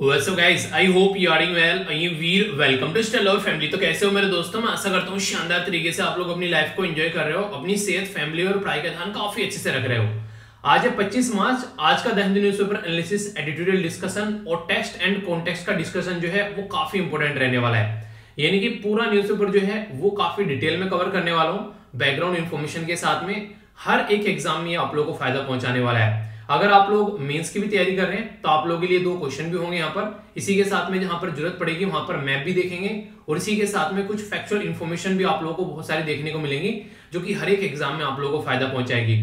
What's up guys? I hope you are doing well. I am Veer, welcome to स्टेल love family. तो कैसे हो मेरे दोस्तों? मैं आशा करता हूँ शानदार तरीके से आप लोग अपनी लाइफ को एंजॉय कर रहे हो, अपनी सेहत, फैमिली और पढ़ाई का ध्यान काफी अच्छे से रख रहे हो। आज है 25 मार्च। आज का the Hindu newspaper analysis, editorial discussion और टेक्स्ट एंड कॉन्टेक्स्ट का डिस्कशन जो है वो काफी इंपॉर्टेंट रहने वाला है। यानी कि पूरा न्यूज़पेपर जो है वो काफी डिटेल में कवर करने वाला हूँ, बैकग्राउंड इन्फॉर्मेशन के साथ में। हर एक एग्जाम में आप लोगों को फायदा पहुंचाने वाला है। अगर आप लोग मेंस की भी तैयारी कर रहे हैं तो आप लोगों के लिए 2 क्वेश्चन भी होंगे यहाँ पर। इसी के साथ में जहां पर जरूरत पड़ेगी वहां पर मैप भी देखेंगे और इसी के साथ में कुछ फैक्चुअल इन्फॉर्मेशन भी आप लोगों को बहुत सारी देखने को मिलेंगी, जो कि हर एक एग्जाम में आप लोगों को फायदा पहुंचाएगी।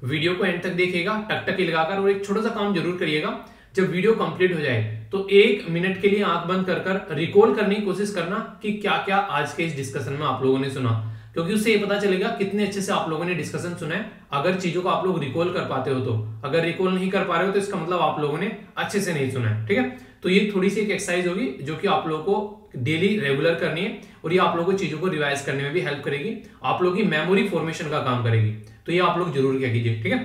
वीडियो को एंड तक देखिएगा, टक टक लगाकर, और एक छोटा सा काम जरूर करिएगा। जब वीडियो कंप्लीट हो जाए तो 1 मिनट के लिए आंख बंद कर रिकॉल करने की कोशिश करना कि क्या क्या आज के इस डिस्कशन में आप लोगों ने सुना, क्योंकि उससे ये पता चलेगा कितने अच्छे से आप लोगों ने डिस्कशन सुना है। अगर चीजों को आप लोग रिकॉल कर पाते हो तो, अगर रिकॉल नहीं कर पा रहे हो तो इसका मतलब आप लोगों ने अच्छे से नहीं सुना है। ठीक है, तो ये थोड़ी सी एक एक्सरसाइज होगी जो कि आप लोगों को डेली रेगुलर करनी है और ये आप लोगों को चीजों को रिवाइज करने में भी हेल्प करेगी, आप लोगों की मेमोरी फॉर्मेशन का काम करेगी। तो ये आप लोग जरूर क्या कीजिए। ठीक है,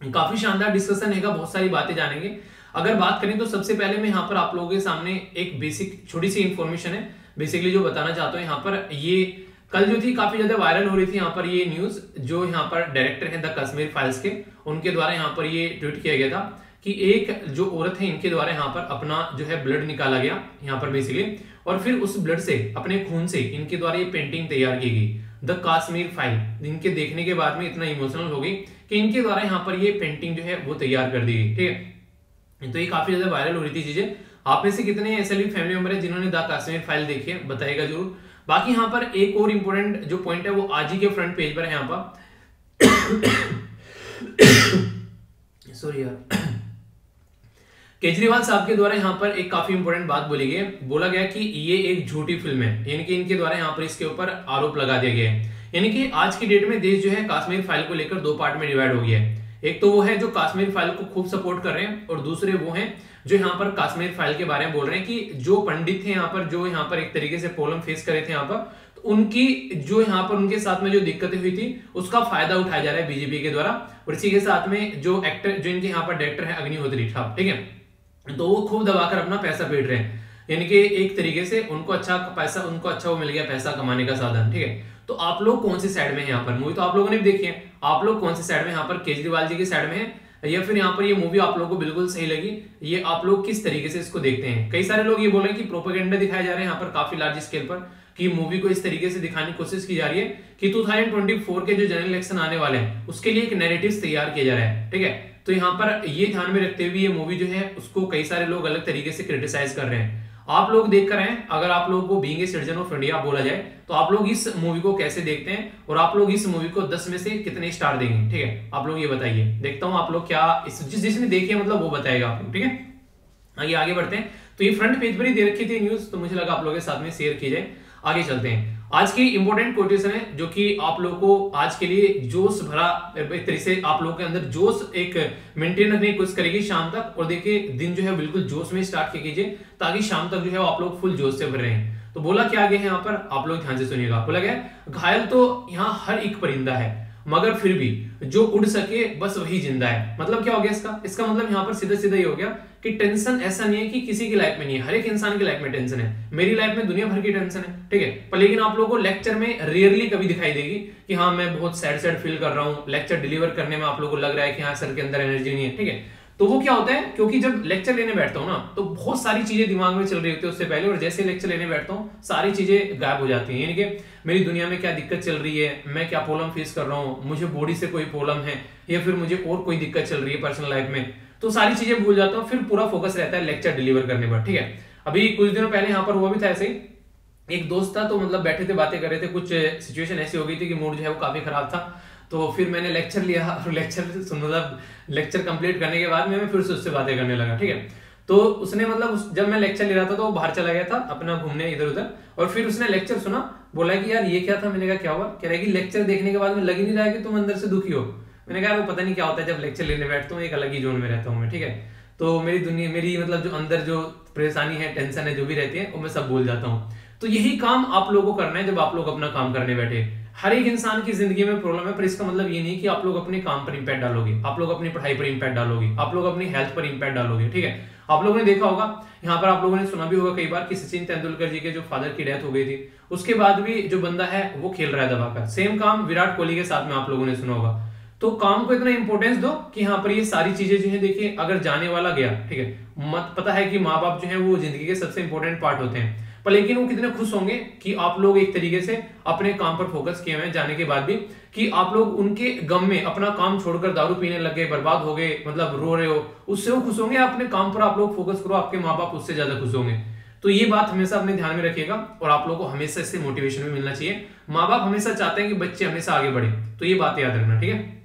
काफी शानदार डिस्कशन है, बहुत सारी बातें जानेंगे। अगर बात करें तो सबसे पहले मैं यहाँ पर आप लोगों के सामने एक बेसिक छोटी सी इंफॉर्मेशन है, बेसिकली जो बताना चाहता हूँ। यहाँ पर ये कल जो थी काफी ज्यादा वायरल हो रही थी यहाँ पर ये न्यूज, जो यहाँ पर डायरेक्टर हैं द कश्मीर फाइल्स के, उनके द्वारा यहाँ पर ये ट्वीट किया गया था कि एक जो औरत है इनके द्वारा यहाँ पर अपना जो है ब्लड निकाला गया यहाँ पर बेसिकली, और फिर उस ब्लड से, अपने खून से इनके द्वारा ये पेंटिंग तैयार की गई, द कश्मीर फाइल। इनके देखने के बाद में इतना इमोशनल हो गई कि इनके द्वारा यहाँ पर ये पेंटिंग जो है वो तैयार कर दी गई। ठीक है, तो ये काफी ज्यादा वायरल हो रही थी चीजें। आप में से कितने ऐसे भी फैमिली मेंबर है जिन्होंने द कश्मीर फाइल देखी है, बताइएगा जरूर। बाकी यहाँ पर एक और इंपॉर्टेंट जो पॉइंट है वो आज ही के फ्रंट पेज पर है यहाँ पर। सॉरी यार, केजरीवाल साहब के द्वारा यहाँ पर एक काफी इंपॉर्टेंट बात बोली गई, बोला गया कि ये एक झूठी फिल्म है, यानी कि इनके द्वारा यहाँ पर इसके ऊपर आरोप लगा दिया गया है। यानी कि आज की डेट में देश जो है कश्मीर फाइल को लेकर 2 पार्ट में डिवाइड हो गया है। एक तो वो है जो कश्मीर फाइल को खूब सपोर्ट कर रहे हैं, और दूसरे वो हैं जो यहाँ पर कश्मीर फाइल के बारे में बोल रहे हैं कि जो पंडित थे यहाँ पर, जो यहाँ पर एक तरीके से प्रॉब्लम फेस करे थे यहाँ पर, तो उनकी जो यहाँ पर उनके साथ में जो दिक्कतें हुई थी उसका फायदा उठाया जा रहा है बीजेपी के द्वारा। और इसी के साथ में जो एक्टर, जो इनके यहाँ पर डायरेक्टर है अग्निहोत्री साहब, ठीक है, तो वो खूब दबाकर अपना पैसा पेट रहे हैं। यानी कि एक तरीके से उनको अच्छा पैसा, उनको अच्छा वो मिल गया पैसा कमाने का साधन। ठीक है, तो आप लोग कौन सी साइड में है यहाँ पर? मूवी तो आप लोगों ने भी देखी है, आप लोग कौन सी साइड में यहाँ पर? केजरीवाल जी की साइड में है, या फिर यहाँ पर ये मूवी आप लोगों को बिल्कुल सही लगी? ये आप लोग किस तरीके से इसको देखते हैं? कई सारे लोग ये बोल रहे हैं कि प्रोपेगेंडा दिखाए जा रहे हैं यहाँ पर काफी लार्ज स्केल पर, कि मूवी को इस तरीके से दिखाने की कोशिश की जा रही है कि 2024 के जो जनरल इलेक्शन आने वाले हैं उसके लिए एक नैरेटिव तैयार किया जा रहा है। ठीक है, तो यहाँ पर ये ध्यान में रखते हुए ये मूवी जो है उसको कई सारे लोग अलग तरीके से क्रिटिसाइज कर रहे हैं। आप लोग देख कर आए, अगर आप लोगों को being a citizen of India बोला जाए तो आप लोग इस मूवी को कैसे देखते हैं, और आप लोग इस मूवी को 10 में से कितने स्टार देंगे? ठीक है, आप लोग ये बताइए। देखता हूं आप लोग क्या जिसने देखी है मतलब वो बताएगा आप लोग। ठीक है, आगे बढ़ते हैं। तो ये फ्रंट पेज पर ही दे रखी थी न्यूज, तो मुझे लगा आप लोगों के साथ में शेयर की जाए। आगे चलते हैं। आज की इंपॉर्टेंट कोटेशन है जो कि आप लोगों को आज के लिए जोश भरा, एक तरीके से आप लोगों के अंदर जोश एक मेंटेन रखने की कोशिश करेगी शाम तक। और देखिए दिन जो है बिल्कुल जोश में स्टार्ट कीजिए ताकि शाम तक जो है आप लोग फुल जोश से भर रहे हैं। तो बोला क्या गया है यहाँ पर, आप लोग ध्यान से सुनिएगा। बोला गया घायल तो यहाँ हर एक परिंदा है, मगर फिर भी जो उड़ सके बस वही जिंदा है। मतलब क्या हो गया इसका मतलब यहाँ पर सीधा सीधा ये हो गया कि टेंशन ऐसा नहीं है कि किसी की लाइफ में नहीं है, हर एक इंसान की लाइफ में टेंशन है। मेरी लाइफ में दुनिया भर की टेंशन है। ठीक है, पर लेकिन आप लोगों को लेक्चर में रेयरली कभी दिखाई देगी कि हाँ मैं बहुत सैड फील कर रहा हूँ, लेक्चर डिलीवर करने में आप लोगों को लग रहा है कि हाँ सर के अंदर एनर्जी नहीं है। ठीक है, तो वो क्या होता है, क्योंकि जब लेक्चर लेने बैठता हूँ ना तो बहुत सारी चीजें दिमाग में चल रही होती है उससे पहले, और जैसे लेक्चर लेने बैठता हूँ सारी चीजें गायब हो जाती हैं। यानी कि मेरी दुनिया में क्या दिक्कत चल रही है, मैं क्या प्रॉब्लम फेस कर रहा हूँ, मुझे बॉडी से कोई प्रॉब्लम है या फिर मुझे और कोई दिक्कत चल रही है पर्सनल लाइफ में, तो सारी चीजें भूल जाता हूँ। फिर पूरा फोकस रहता है लेक्चर डिलीवर करने पर। ठीक है, अभी कुछ दिनों पहले यहाँ पर हुआ भी था ऐसे ही, एक दोस्त था, तो मतलब बैठे थे बातें कर रहे थे, कुछ सिचुएशन ऐसी हो गई थी कि मूड जो है वो काफी खराब था। तो फिर मैंने लेक्चर लिया और लेक्चर कंप्लीट करने के बाद मैं फिर से उससे बातें करने लगा। ठीक है, तो उसने मतलब जब मैं लेक्चर ले रहा था तो वो बाहर चला गया था अपना घूमने इधर उधर, और फिर उसने लेक्चर सुना, बोला कि यार ये क्या था? मैंने कहा क्या हुआ? कह रहा है कि लेक्चर देखने के बाद में लग ही नहीं रहा है कि तुम अंदर से दुखी हो। मैंने कहा वो पता नहीं क्या होता है, जब लेक्चर लेने बैठता हूँ एक अलग ही जोन में रहता हूँ मैं। ठीक है, तो मेरी मतलब जो अंदर जो परेशानी है, टेंशन है, जो भी रहती है वो मैं सब भूल जाता हूँ। तो यही काम आप लोगों को करना है जब आप लोग अपना काम करने बैठे। हर एक इंसान की जिंदगी में प्रॉब्लम है, पर इसका मतलब ये नहीं कि आप लोग अपने काम पर इंपैक्ट डालोगे, आप लोग अपनी पढ़ाई पर इंपैक्ट डालोगे, आप लोग अपनी हेल्थ पर इंपैक्ट डालोगे। ठीक है, आप लोगों ने देखा होगा, यहाँ पर आप लोगों ने सुना भी होगा कई बार कि सचिन तेंदुलकर जी के जो फादर की डेथ हो गई थी, उसके बाद भी जो बंदा है वो खेल रहा है दबाकर। सेम काम विराट कोहली के साथ में आप लोगों ने सुना होगा। तो काम को इतना इंपॉर्टेंस दो कि यहाँ पर ये सारी चीजें जो है, देखिए अगर जाने वाला गया, ठीक है, मत पता है कि माँ बाप जो है वो जिंदगी के सबसे इंपॉर्टेंट पार्ट होते हैं, पर लेकिन वो कितने खुश होंगे कि आप लोग एक तरीके से अपने काम पर फोकस किए हुए हैं जाने के बाद भी, कि आप लोग उनके गम में अपना काम छोड़कर दारू पीने लग गए, बर्बाद हो गए, मतलब रो रहे हो, उससे वो खुश होंगे। अपने काम पर आप लोग फोकस करो, आपके माँ बाप उससे ज्यादा खुश होंगे। तो ये बात हमेशा अपने ध्यान में रखिएगा और आप लोगों को हमेशा इससे मोटिवेशन भी मिलना चाहिए। माँ बाप हमेशा चाहते हैं कि बच्चे हमेशा आगे बढ़े, तो ये बात याद रखना, ठीक है।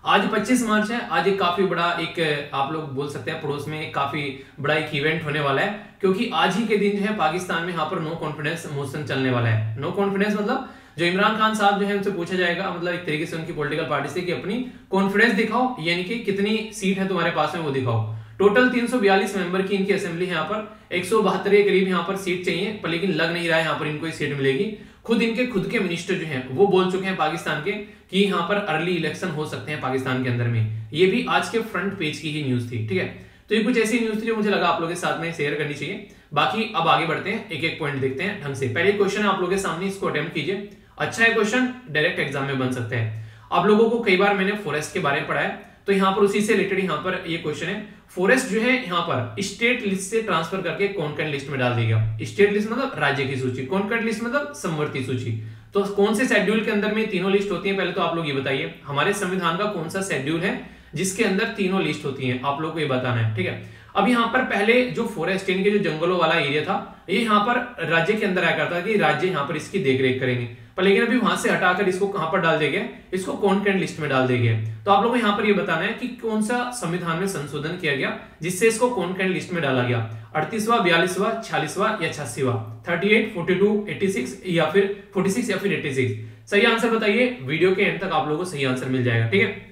आज 25 मार्च है, आज एक काफी बड़ा एक आप लोग बोल सकते हैं पड़ोस में एक काफी बड़ा एक इवेंट होने वाला है, क्योंकि आज ही के दिन जो है पाकिस्तान में यहाँ पर नो कॉन्फिडेंस मोशन चलने वाला है। नो कॉन्फिडेंस मतलब जो इमरान खान साहब जो है उनसे पूछा जाएगा, मतलब एक तरीके से उनकी पॉलिटिकल पार्टी से कि अपनी कॉन्फिडेंस दिखाओ, यानी कि कितनी सीट है तुम्हारे पास में वो दिखाओ। टोटल 342 मेंबर की इनकी असेंबली है, यहाँ पर 172 के करीब यहाँ पर सीट चाहिए, पर लेकिन लग नहीं रहा है यहाँ पर इनको सीट मिलेगी। खुद के मिनिस्टर जो हैं वो बोल चुके हैं पाकिस्तान के कि यहाँ पर अर्ली इलेक्शन हो सकते हैं पाकिस्तान के अंदर में। ये भी आज के फ्रंट पेज की ही न्यूज थी, ठीक है। तो ये कुछ ऐसी न्यूज थी जो मुझे लगा आप लोगों के साथ में शेयर करनी चाहिए। बाकी अब आगे बढ़ते हैं, एक एक पॉइंट देखते हैं ढंग से। पहले क्वेश्चन है आप लोगों के सामने, इसको अटेम्प्ट कीजिए। अच्छा है क्वेश्चन, डायरेक्ट एग्जाम में बन सकते हैं। आप लोगों को कई बार मैंने फॉरेस्ट के बारे में पढ़ा है, तो यहाँ पर उसी से रिलेटेड यहाँ पर ये क्वेश्चन है। फॉरेस्ट जो है यहाँ पर स्टेट लिस्ट से ट्रांसफर करके कॉन्करेंट लिस्ट में डाल देगा। स्टेट लिस्ट मतलब राज्य की सूची, कॉन्करेंट लिस्ट मतलब समवर्ती सूची। तो कौन से शेड्यूल के अंदर में तीनों लिस्ट होती है, पहले तो आप लोग ये बताइए हमारे संविधान का कौन सा शेड्यूल है जिसके अंदर तीनों लिस्ट होती है, आप लोग को ये बताना है, ठीक है। अब यहाँ पर पहले जो फॉरेस्ट यानी कि जो जंगलों वाला एरिया था, ये यहाँ पर राज्य के अंदर आया करता कि राज्य यहाँ पर इसकी देखरेख करेंगे, पर लेकिन अभी वहां से हटाकर इसको कहां पर डाल देंगे, इसको कॉन्करेंट लिस्ट में डाल देंगे। तो आप लोगों को यहाँ पर ये बताना है कि कौन सा संविधान में संशोधन किया गया जिससे इसको कॉन्करेंट लिस्ट में डाला गया। 38वां, 42वां, 46वां या 86वां, 38, 42, 86 या फिर 46 या फिर 86। सही आंसर बताइए, वीडियो के एंड तक आप लोगों को सही आंसर मिल जाएगा, ठीक है।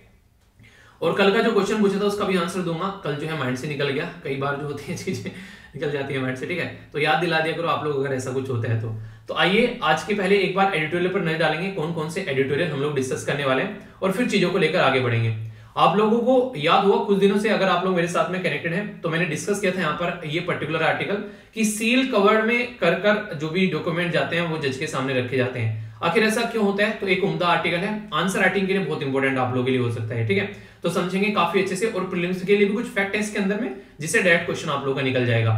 और कल का जो क्वेश्चन पूछा था उसका भी आंसर दूंगा, कल जो है माइंड से निकल गया, कई बार जो होती है चीजें निकल जाती है माइंड से, ठीक है। तो याद दिला दिया करो आप लोग अगर ऐसा कुछ होता है तो आइए आज के पहले एक बार एडिटोरियल पर नजर डालेंगे, कौन कौन से एडिटोरियल हम लोग डिस्कस करने वाले हैं और फिर चीजों को लेकर आगे बढ़ेंगे। आप लोगों को याद हुआ कुछ दिनों से, अगर आप लोग मेरे साथ में कनेक्टेड हैं, तो मैंने डिस्कस किया था यहाँ पर ये पर्टिकुलर आर्टिकल कि सील कवर्ड में कर जो भी डॉक्यूमेंट जाते हैं वो जज के सामने रखे जाते हैं। आखिर ऐसा क्यों होता है? तो एक उम्दा आर्टिकल है, आंसर राइटिंग के लिए बहुत इंपॉर्टेंट आप लोगों के लिए हो सकता है, ठीक है। तो समझेंगे काफी अच्छे से, और प्रीलिम्स के लिए भी कुछ फैक्ट है इसके अंदर में जिससे डायरेक्ट क्वेश्चन आप लोगों का निकल जाएगा।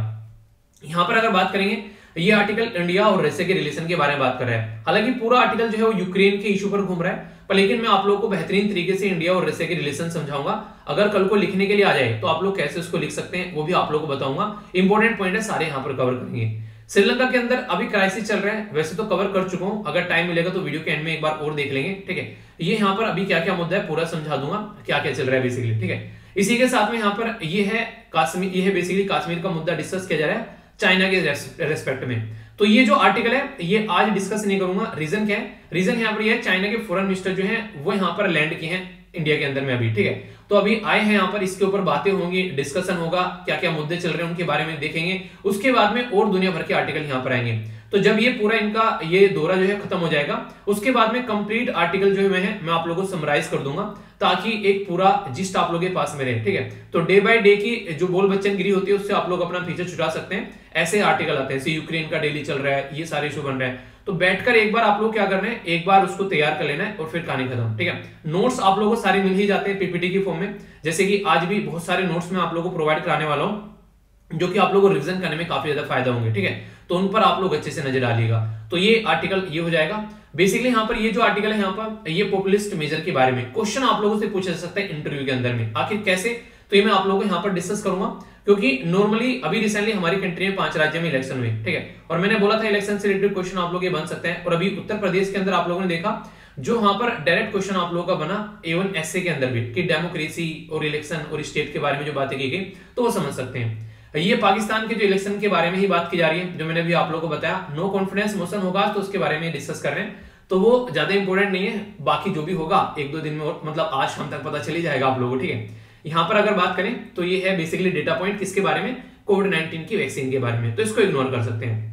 यहां पर अगर बात करेंगे, ये आर्टिकल इंडिया और रशिया के रिलेशन के बारे में बात कर रहा है। हालांकि पूरा आर्टिकल जो है वो यूक्रेन के इशू पर घूम रहा है, पर लेकिन मैं आप लोगों को बेहतरीन तरीके से इंडिया और रशिया के रिलेशन समझाऊंगा। अगर कल को लिखने के लिए आ जाए तो आप लोग कैसे उसको लिख सकते हैं वो भी आप लोगों को बताऊंगा। इंपॉर्टेंट पॉइंट है, सारे यहां पर कवर करेंगे। श्रीलंका के अंदर अभी क्राइसिस चल रहा है, वैसे तो कवर कर चुका हूं, अगर टाइम मिलेगा तो वीडियो के एंड में एक बार और देख लेंगे, ठीक है। ये यहाँ पर अभी क्या क्या मुद्दा है पूरा समझा दूंगा, क्या क्या चल रहा है बेसिकली, ठीक है। इसी के साथ में यहाँ पर ये है कश्मीर, ये है बेसिकली कश्मीर का मुद्दा डिस्कस किया जा रहा है चाइना के रेस्पेक्ट में। तो ये जो आर्टिकल है ये आज डिस्कस नहीं करूंगा। रीजन क्या है? रीजन यहाँ पर ये है, चाइना के फॉरेन मिनिस्टर जो है वो यहाँ पर लैंड किए हैं इंडिया के अंदर में अभी, ठीक है। तो अभी आए हैं यहाँ पर, इसके ऊपर बातें होंगी, डिस्कशन होगा, क्या क्या मुद्दे चल रहे हैं उनके बारे में देखेंगे। उसके बाद में और दुनिया भर के आर्टिकल यहाँ पर आएंगे। तो जब ये पूरा इनका ये दौरा जो है खत्म हो जाएगा, उसके बाद में कंप्लीट आर्टिकल जो है मैं आप लोगों को समराइज कर दूंगा, ताकि एक पूरा जिस्ट आप लोगों के पास में रहे, ठीक है। तो डे बाय डे की जो बोल बच्चन गिरी होती है उससे आप लोग अपना पीछे छुड़ा सकते हैं। ऐसे आर्टिकल आते हैं, जैसे यूक्रेन का डेली चल रहा है, ये सारे इशू बन रहे हैं। तो बैठकर एक बार आप लोग क्या करना है, एक बार उसको तैयार कर लेना है और फिर कहानी खत्म, ठीक है। नोट्स आप लोगों को सारे मिल ही जाते हैं पीपीटी की फॉर्म में, जैसे कि आज भी बहुत सारे नोट्स मैं आप लोगों को प्रोवाइड कराने वाला हूं, जो कि आप लोगों को रिवीजन करने में काफी ज्यादा फायदा होंगे, ठीक है। तो उन पर आप लोग अच्छे से नजर डालिएगा। तो ये आर्टिकल ये हो जाएगा बेसिकली। यहाँ पर ये जो आर्टिकल है यहाँ पर ये पॉपुलिस्ट मेजर के बारे में क्वेश्चन आप लोगों से पूछा जा सकता है इंटरव्यू के अंदर में। आखिर कैसे? तो ये मैं आप लोगों को यहाँ पर डिस्कस करूंगा, क्योंकि नॉर्मली अभी रिसेंटली हमारी कंट्री में 5 राज्यों में इलेक्शन हुए, ठीक है। और मैंने बोला था इलेक्शन से रिलेटेड क्वेश्चन आप लोग ये बन सकते हैं। और अभी उत्तर प्रदेश के अंदर आप लोगों ने देखा जो वहां पर डायरेक्ट क्वेश्चन आप लोगों का बना A1 एसए के अंदर भी, कि डेमोक्रेसी और इलेक्शन और स्टेट के बारे में जो बातें की गई, तो वो समझ सकते हैं। ये पाकिस्तान के जो इलेक्शन के बारे में ही बात की जा रही है, जो मैंने भी आप लोगों को बताया। नो कॉन्फिडेंस मोशन होगा तो उसके बारे में डिस्कस कर रहे हैं, तो वो ज्यादा इंपॉर्टेंट नहीं है। बाकी जो भी होगा 1-2 दिन में, और मतलब आज शाम तक पता चल ही जाएगा आप लोगों को, ठीक है। यहाँ पर अगर बात करें तो ये है बेसिकली डेटा पॉइंट किसके बारे में, कोविड-19 की वैक्सीन के बारे में, तो इसको इग्नोर कर सकते हैं।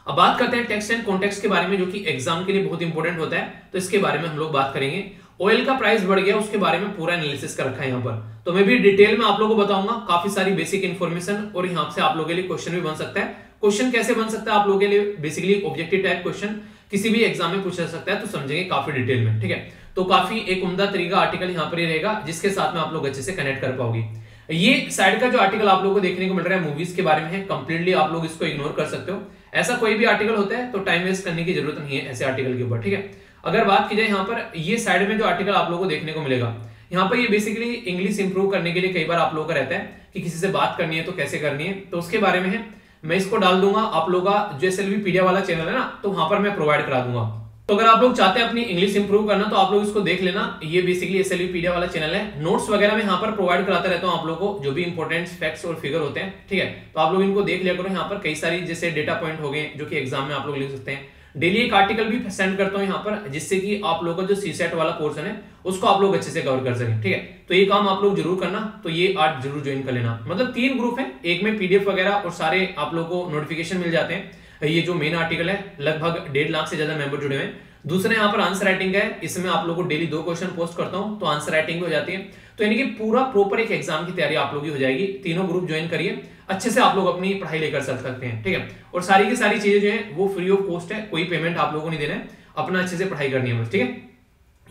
अब बात करते हैं टेक्स्ट एंड कॉन्टेक्स्ट के बारे में, जो कि एग्जाम के लिए बहुत इंपॉर्टेंट होता है, तो इसके बारे में हम लोग बात करेंगे। ऑयल का प्राइस बढ़ गया, उसके बारे में पूरा एनालिसिस कर रखा है यहाँ पर। तो मैं भी डिटेल में आप लोगों को बताऊंगा काफी सारी बेसिक इन्फॉर्मेशन, और यहाँ से आप लोगों के लिए क्वेश्चन भी बन सकता है। क्वेश्चन कैसे बन सकता है आप लोगों के लिए, बेसिकली ऑब्जेक्टिव टाइप क्वेश्चन किसी भी एग्जाम में पूछा जा सकता है, तो समझेंगे काफी डिटेल में, ठीक है। तो काफी एक उम्दा तरीका आर्टिकल यहाँ पर ही रहेगा, जिसके साथ में आप लोग अच्छे से कनेक्ट कर पाओगे। ये साइड का जो आर्टिकल आप लोगों को देखने को मिल रहा है मूवीज के बारे में है, कंप्लीटली आप लोग इसको इग्नोर कर सकते हो। ऐसा कोई भी आर्टिकल होता है तो टाइम वेस्ट करने की जरूरत नहीं है ऐसे आर्टिकल के ऊपर, ठीक है। अगर बात की जाए यहाँ पर ये साइड में जो आर्टिकल आप लोगों को देखने को मिलेगा, यहाँ पर ये बेसिकली इंग्लिश इंप्रूव करने के लिए कई बार आप लोगों का रहता है कि किसी से बात करनी है तो कैसे करनी है, तो उसके बारे में है। मैं इसको डाल दूंगा आप लोगों का जो SLVpedia वाला चैनल है ना, तो वहां पर मैं प्रोवाइड करा दूंगा। तो अगर आप लोग चाहते हैं अपनी इंग्लिश इंप्रूव करना तो आप लोग इसको देख लेना। ये बेसिकली SLVpedia वाला चैनल है। नोट्स वगैरह में यहाँ पर प्रोवाइड कराता रहता हूँ आप लोगों को, जो भी इंपॉर्टेंट फैक्ट्स और फिगर होते हैं, ठीक है। तो आप लोग इनको देख लिया करो। यहाँ पर कई सारी जैसे डेटा पॉइंट हो गए जो कि एग्जाम में आप लोग लिख सकते हैं। डेली एक आर्टिकल भी सेंड करता हूँ यहाँ पर, जिससे कि आप लोगों का जो CSAT वाला पोर्शन है उसको आप लोग अच्छे से कवर कर सकें, ठीक है। तो ये काम आप लोग जरूर करना। तो ये आज जरूर ज्वाइन कर लेना। मतलब 3 ग्रुप है, एक में PDF वगैरह और सारे आप लोग को नोटिफिकेशन मिल जाते हैं। ये जो मेन आर्टिकल है लगभग 1.5 लाख से ज्यादा मेंबर जुड़े हुए हैं। दूसरा यहाँ पर आंसर राइटिंग है, इसमें आप लोगों को डेली 2 क्वेश्चन पोस्ट करता हूँ, तो आंसर राइटिंग भी हो जाती है। तो यानी कि पूरा प्रॉपर एक एग्जाम की तैयारी आप लोगों की हो जाएगी। तीनों ग्रुप ज्वाइन करिए, अच्छे से आप लोग अपनी पढ़ाई लेकर चल सकते हैं, ठीक है। और सारी की सारी चीजें जो है वो फ्री ऑफ कॉस्ट है, कोई पेमेंट आप लोगों को नहीं देना है, अपना अच्छे से पढ़ाई करनी है बस, ठीक है।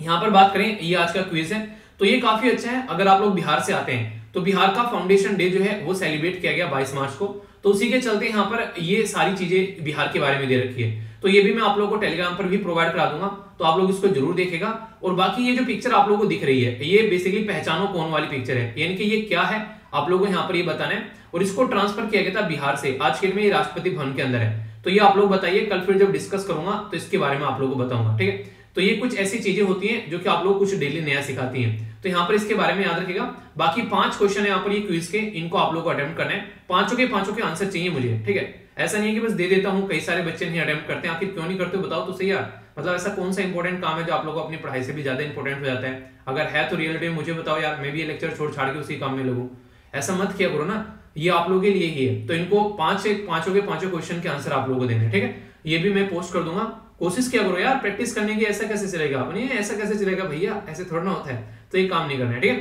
यहाँ पर बात करें, ये आज का क्विज है, तो ये काफी अच्छा है। अगर आप लोग बिहार से आते हैं तो बिहार का फाउंडेशन डे जो है वो सेलिब्रेट किया गया 22 मार्च को, तो उसी के चलते यहाँ पर ये सारी चीजें बिहार के बारे में दे रखी है। तो ये भी मैं आप लोगों को टेलीग्राम पर भी प्रोवाइड करा दूंगा, तो आप लोग इसको जरूर देखेगा। और बाकी ये जो पिक्चर आप लोगों को दिख रही है, ये बेसिकली पहचानो कौन वाली पिक्चर है, यानी कि ये क्या है आप लोगों को यहाँ पर ये बताना है। और इसको ट्रांसफर किया गया था बिहार से, आज के दिन में ये राष्ट्रपति भवन के अंदर है। तो ये आप लोग बताइए, कल फिर जब डिस्कस करूंगा तो इसके बारे में आप लोगों को बताऊंगा, ठीक है। तो ये कुछ ऐसी चीजें होती हैं जो कि आप लोग कुछ डेली नया सिखाती हैं, तो यहाँ पर इसके बारे में याद रखिएगा। बाकी 5 क्वेश्चन है यहाँ पर ये क्विज के, इनको आप लोग को अटेम्प्ट करना है। पांचों के आंसर चाहिए मुझे, ठीक है। ऐसा नहीं है कि बस दे देता हूँ, कई सारे बच्चे नहीं अटेम्प्ट करते हैं। आखिर क्यों नहीं करते बताओ तो सही यार। मतलब ऐसा कौन सा इंपॉर्टेंट काम है जो आप लोग को अपनी पढ़ाई से भी ज्यादा इंपॉर्टेंट हो जाता है? अगर है तो रियलिटी में मुझे बताओ यार, मैं भी ये लेक्चर छोड़ छाड़ के उसी काम में लगूं। ऐसा मत किया करो ना, ये आप लोगों के लिए ही है। तो इनको पांचों के क्वेश्चन के आंसर आप लोगों को देने, ठीक है। ये भी मैं पोस्ट कर दूंगा, कोशिश किया करो यार प्रैक्टिस करने की। ऐसा कैसे चलेगा अपने, ऐसा कैसे चलेगा भैया, ऐसे थोड़ा ना होता है। तो ये काम नहीं करना है, ठीक है।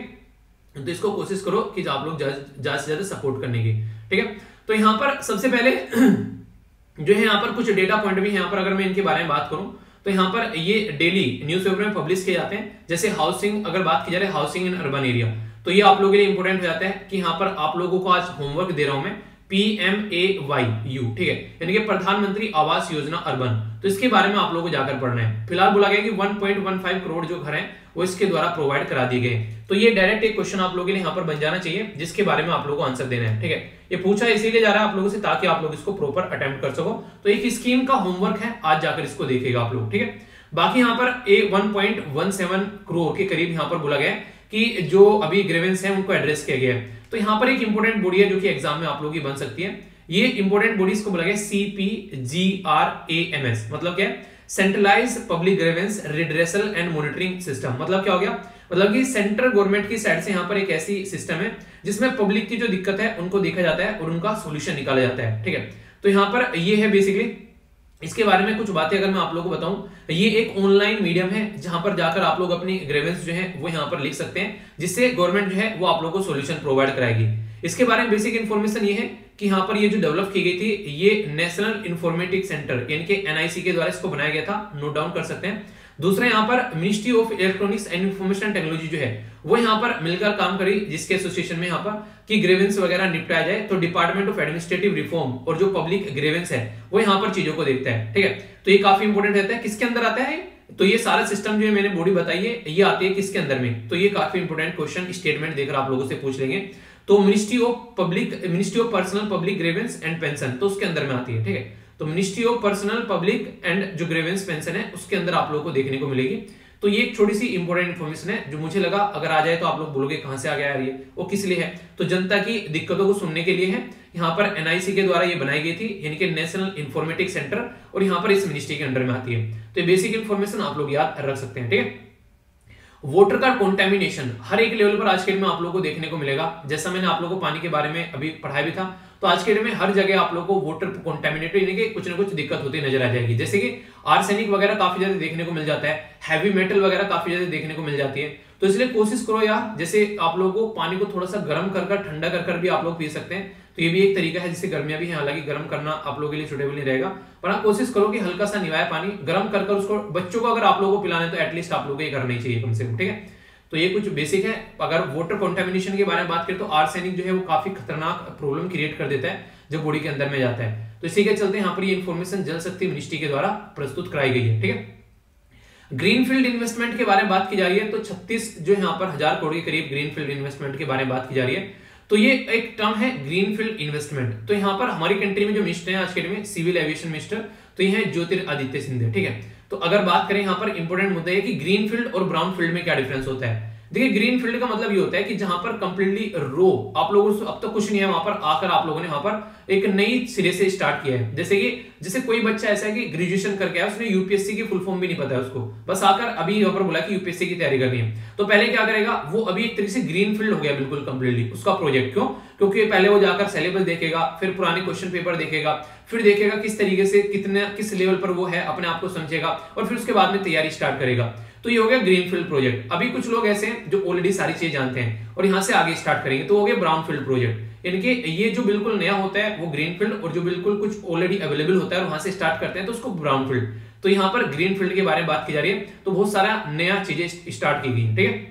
तो इसको कोशिश करो कि आप लोग ज्यादा से ज्यादा सपोर्ट करने की, ठीक है। तो यहाँ पर सबसे पहले जो है यहाँ पर कुछ डेटा पॉइंट भी है यहाँ पर, अगर मैं इनके बारे में बात करूं तो यहाँ पर ये डेली न्यूज़पेपर में पब्लिश किए जाते हैं। जैसे हाउसिंग, अगर बात की जाए हाउसिंग इन अर्बन एरिया, तो ये आप लोगों के लिए इंपॉर्टेंट हो जाता है कि यहाँ पर आप लोगों को आज होमवर्क दे रहा हूं मैं, PMAYU, ठीक है, यानी कि प्रधानमंत्री आवास योजना अर्बन। तो इसके बारे में आप लोगों को जाकर पढ़ना है। फिलहाल बोला गया कि 1.15 करोड़ जो घर हैं वो इसके द्वारा प्रोवाइड करा दिए गए। तो ये डायरेक्ट एक क्वेश्चन आप लोगों के लिए यहाँ पर बन जाना चाहिए, जिसके बारे में आप लोगों को आंसर देना है, ठीक है। ये पूछा इसीलिए जा रहा है आप लोगों से ताकि आप लोग इसको प्रॉपर अटेम्प्ट कर सको। तो एक स्कीम का होमवर्क है, आज जाकर इसको देखेगा आप लोग, ठीक है। बाकी यहाँ पर 1.17 करोड़ के करीब यहाँ पर बोला गया कि जो अभी ग्रीवेंस है उनको एड्रेस किया गया है। तो यहाँ पर एक इंपॉर्टेंट बॉडी है जो कि एग्जाम में आप लोगों की बन सकती है। ये इंपॉर्टेंट बॉडी इसको बोला गया CPGRAMS, मतलब क्या है, centralize public grievance redressal and monitoring system. मतलब क्या हो गया, मतलब कि सेंट्रल गवर्नमेंट की साइड से यहाँ पर एक ऐसी सिस्टम है जिसमें पब्लिक की जो दिक्कत है उनको देखा जाता है और उनका सोल्यूशन निकाला जाता है, ठीक है। तो यहाँ पर ये है बेसिकली, इसके बारे में कुछ बातें अगर मैं आप लोगों को बताऊं, ये एक ऑनलाइन मीडियम है जहां पर जाकर आप लोग अपनी ग्रीवेंस जो है वो यहाँ पर लिख सकते हैं, जिससे गवर्नमेंट जो है वो आप लोगों को सॉल्यूशन प्रोवाइड कराएगी। इसके बारे में बेसिक इन्फॉर्मेशन ये है कि यहाँ पर ये जो डेवलप की गई थी, ये नेशनल इंफॉर्मेटिक्स सेंटर यानी कि NIC के द्वारा इसको बनाया गया था, नोट डाउन कर सकते हैं। दूसरा यहाँ पर ministry of electronics and information technology जो है वो यहाँ पर मिलकर काम करी, जिसके एसोसिएशन में यहाँ पर कि ग्रीवेंस वगैरह निपटाया जाए। तो डिपार्टमेंट ऑफ एडमिनिस्ट्रेटिव रिफॉर्म और जो पब्लिक ग्रीवेंस है वो यहाँ पर चीजों को देखता है, ठीक है। तो ये काफी इंपॉर्टेंट रहता है। किसके अंदर आता है, तो ये सारा सिस्टम जो है मैंने बॉडी बताई है, ये आती है किसके अंदर में, तो ये काफी इंपॉर्टेंट क्वेश्चन स्टेटमेंट देकर आप लोगों से पूछ लेंगे। तो ministry of personnel public grievance and pension, तो उसके अंदर में आती है, ठीक है। तो ministry of personnel public and जो ग्रीवेंस पेंशन है उसके अंदर आप लोगों को देखने को मिलेगी। तो ये एक छोटी सी इंपॉर्टेंट इन्फॉर्मेशन है जो मुझे लगा अगर आ जाए तो आप लोग बोलोगे कहां से आ गया यार, ये वो किस लिए है, तो जनता की दिक्कतों को सुनने के लिए है। यहाँ पर NIC के द्वारा ये बनाई गई थी, यानी कि नेशनल इंफॉर्मेटिक्स सेंटर, और यहाँ पर इस मिनिस्ट्री के अंडर में आती है। तो ये बेसिक इन्फॉर्मेशन आप लोग याद रख सकते हैं, ठीक है। वाटर का कॉन्टेमिनेशन हर एक लेवल पर आज के दिन में आप लोगों को देखने को मिलेगा। जैसा मैंने आप लोगों को पानी के बारे में अभी पढ़ाया भी था, तो आज के डेट में हर जगह आप लोगों को वाटर कंटेमिनेटेड यानी कि कुछ ना कुछ दिक्कत होती नजर आ जाएगी। जैसे कि आर्सेनिक वगैरह काफी ज्यादा देखने को मिल जाता है, हैवी मेटल वगैरह काफी ज्यादा देखने को मिल जाती है। तो इसलिए कोशिश करो यार, जैसे आप लोगों को पानी को थोड़ा सा गर्म कर ठंडा कर भी आप लोग पी सकते हैं, तो ये भी एक तरीका है। जिससे गर्मियां भी है, हालांकि गर्म करना आप लोगों के लिए सुटेबल नहीं रहेगा, पर आप कोशिश करो कि हल्का सा निवाया पानी गर्म कर उसको बच्चों को अगर आप लोगों को पिलाना है तो एटलीस्ट आप लोगों को ये करना ही चाहिए कम से कम, ठीक है। तो ये कुछ बेसिक है। अगर वाटर कंटामिनेशन के बारे में बात करें तो आर्सेनिक जो है वो काफी खतरनाक प्रॉब्लम क्रिएट कर देता है जब बॉडी के अंदर में जाता है। तो इसी के चलते यहाँ पर ये इन्फॉर्मेशन जल शक्ति मिनिस्ट्री के द्वारा प्रस्तुत कराई गई है, ठीक है। ग्रीनफील्ड इन्वेस्टमेंट के बारे में बात की जा रही है, तो 36 जो यहाँ पर 1000 करोड़ के करीब ग्रीनफील्ड इन्वेस्टमेंट के बारे में बात की जा रही है। तो ये एक टर्म है ग्रीनफील्ड इन्वेस्टमेंट। तो यहाँ पर हमारी कंट्री में जो मिनिस्टर है आज के डेट में सिविल एविएशन मिनिस्टर, तो ये है ज्योतिरादित्य सिंधिया, ठीक है। तो अगर बात करें यहाँ पर इंपॉर्टेंट मुद्दा है कि ग्रीनफील्ड और ब्राउनफील्ड में क्या डिफरेंस होता है। देखिए ग्रीन फील्ड का मतलब ये होता है कि जहां पर कंप्लीटली रो आप लोगों अब तो कुछ नहीं है, वहां पर आकर आप लोगों ने वहां पर एक नई सिरे से स्टार्ट किया है। जैसे कोई बच्चा ऐसा है कि ग्रेजुएशन करके आया, उसने यूपीएससी की फुल फॉर्म भी नहीं पता है उसको, बस आकर अभी यहाँ पर बोला कि यूपीएससी की तैयारी करनी है, तो पहले क्या करेगा वो, अभी एक तरीके से ग्रीन फील्ड हो गया बिल्कुल कंप्लीटली उसका प्रोजेक्ट। क्यों? क्योंकि पहले वो जाकर सिलेबस देखेगा, फिर पुराने क्वेश्चन पेपर देखेगा, फिर देखेगा किस तरीके से किस लेवल पर वो है, अपने आप को समझेगा, और फिर उसके बाद में तैयारी स्टार्ट करेगा। तो ये हो गया ग्रीनफील्ड प्रोजेक्ट। अभी कुछ लोग ऐसे हैं जो ऑलरेडी सारी चीजें जानते हैं और यहां से आगे स्टार्ट करेंगे, तो हो गया ब्राउनफील्ड प्रोजेक्ट। इनके ये जो बिल्कुल नया होता है वो ग्रीनफील्ड, और जो बिल्कुल कुछ ऑलरेडी अवेलेबल होता है वहां से स्टार्ट करते हैं तो उसको ब्राउनफील्ड। तो यहाँ पर ग्रीनफील्ड के बारे में बात की जा रही है, तो बहुत सारा नया चीजें स्टार्ट की गई है, ठीक है।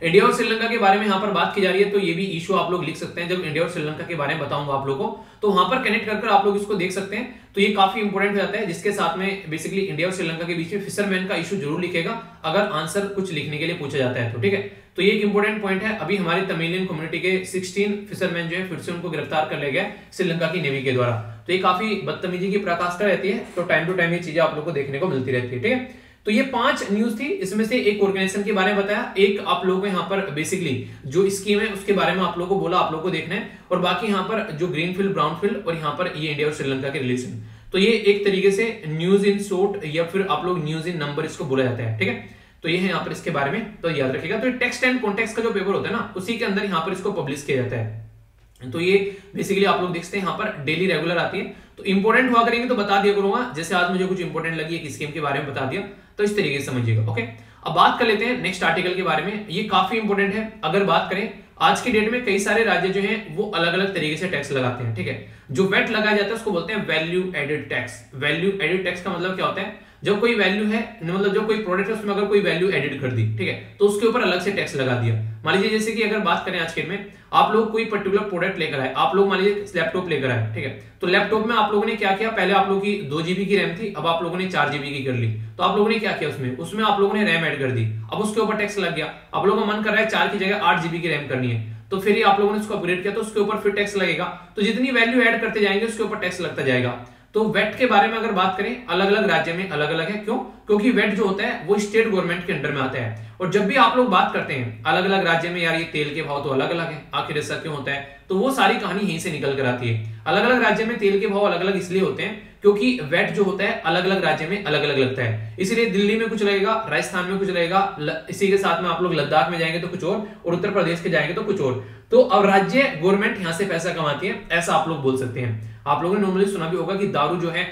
इंडिया और श्रीलंका के बारे में यहाँ पर बात की जा रही है, तो ये भी इशू आप लोग लिख सकते हैं। जब इंडिया और श्रीलंका के बारे में बताऊंगा आप लोगों को, तो वहां पर कनेक्ट कर आप लोग इसको देख सकते हैं। तो ये काफी इंपॉर्टेंट हो जाता है, जिसके साथ में बेसिकली इंडिया और श्रीलंका के बीच में फिशरमैन का इशू जरूर लिखेगा अगर आंसर कुछ लिखने के लिए पूछा जाता है तो, ठीक है। तो ये एक इंपॉर्टेंट पॉइंट है। अभी हमारी तमिलियन कम्युनिटी के 16 फिशरमैन जो है फिर से उनको गिरफ्तार कर लिया गया श्रीलंका की नेवी के द्वारा। तो ये काफी बदतमीजी की पराकाष्ठा रहती है, तो टाइम टू टाइम ये चीजें आप लोग को देखने को मिलती रहती है, ठीक है। तो ये 5 न्यूज थी, इसमें से एक ऑर्गेनाइजेशन के बारे में बताया, एक आप लोगों को यहाँ पर बेसिकली जो स्कीम है उसके बारे में आप लोगों को बोला, आप लोगों को देखना है, और बाकी यहाँ पर जो ग्रीनफील्ड ब्राउनफील्ड और यहाँ पर ये इंडिया और श्रीलंका के रिलेशन। तो ये एक तरीके से न्यूज इन शॉर्ट या फिर आप लोग न्यूज इन नंबर इसको बोला जाता है, ठीक है। तो ये है यहाँ पर इसके बारे में, तो याद रखिएगा। तो टेक्स्ट एंड कॉन्टेक्स्ट का जो पेपर होता है ना, उसी के अंदर यहाँ पर इसको पब्लिश किया जाता है। तो ये बेसिकली आप लोग देखते हैं यहाँ पर डेली रेगुलर आती है, तो इंपॉर्टेंट हुआ करेंगे तो बता दिया करूंगा। जैसे आज मुझे कुछ इंपॉर्टेंट लगी है स्कीम के बारे में बता दिया, तो इस तरीके से समझिएगा, ओके। अब बात कर लेते हैं नेक्स्ट आर्टिकल के बारे में, ये काफी इंपॉर्टेंट है। अगर बात करें आज की डेट में कई सारे राज्य जो हैं वो अलग अलग तरीके से टैक्स लगाते हैं, ठीक है। जो वेट लगाया जाता है उसको बोलते हैं value added tax. Value added tax का मतलब क्या होता है, जब कोई वैल्यू है, मतलब जो कोई प्रोडक्ट है उसमें अगर कोई वैल्यू एडिट कर दी, ठीक है, तो उसके ऊपर अलग से टैक्स लगा दिया। मान लीजिए जैसे कि अगर बात करें आज के में, आप लोग कोई पर्टिकुलर प्रोडक्ट लेकर आए, आप लोग मान लीजिए लैपटॉप लेकर आए, ठीक है, तो लैपटॉप में आप लोगों ने क्या किया, पहले आप लोगों की 2 GB की रैम थी, अब आप लोगों ने 4 GB की कर ली। तो आप लोगों ने क्या किया, उसमें आप लोगों ने रैम ऐड कर दी, अब उसके ऊपर टैक्स लग गया। आप लोगों का मन कर रहा है 4 की जगह 8 GB की रैम करनी है, तो फिर आप लोगों ने उसको अपग्रेड किया, तो उसके ऊपर फिर टैक्स लगेगा। तो जितनी वैल्यू ऐड करते जाएंगे उसके ऊपर टैक्स लगता जाएगा। तो वेट के बारे में अगर बात करें, अलग अलग राज्य में अलग अलग है। क्यों? क्योंकि वेट जो होता है वो स्टेट गवर्नमेंट के अंडर में आता है। और जब भी आप लोग बात करते हैं अलग अलग राज्य में, यार ये तेल के भाव तो अलग अलग है, आखिर ऐसा क्यों होता है, तो वो सारी कहानी यहीं से निकल कर आती है। अलग अलग राज्य में तेल के भाव अलग अलग इसलिए होते हैं क्योंकि वेट जो होता है अलग अलग राज्य में अलग अलग लगता है। इसीलिए दिल्ली में कुछ लगेगा, राजस्थान में कुछ लगेगा, इसी के साथ में आप लोग लद्दाख में जाएंगे तो कुछ और उत्तर प्रदेश के जाएंगे तो कुछ और। तो अब राज्य गवर्नमेंट यहां से पैसा कमाती है, ऐसा आप लोग बोल सकते हैं। आप लोगों ने नॉर्मली सुना भी होगा कि दारू जो है,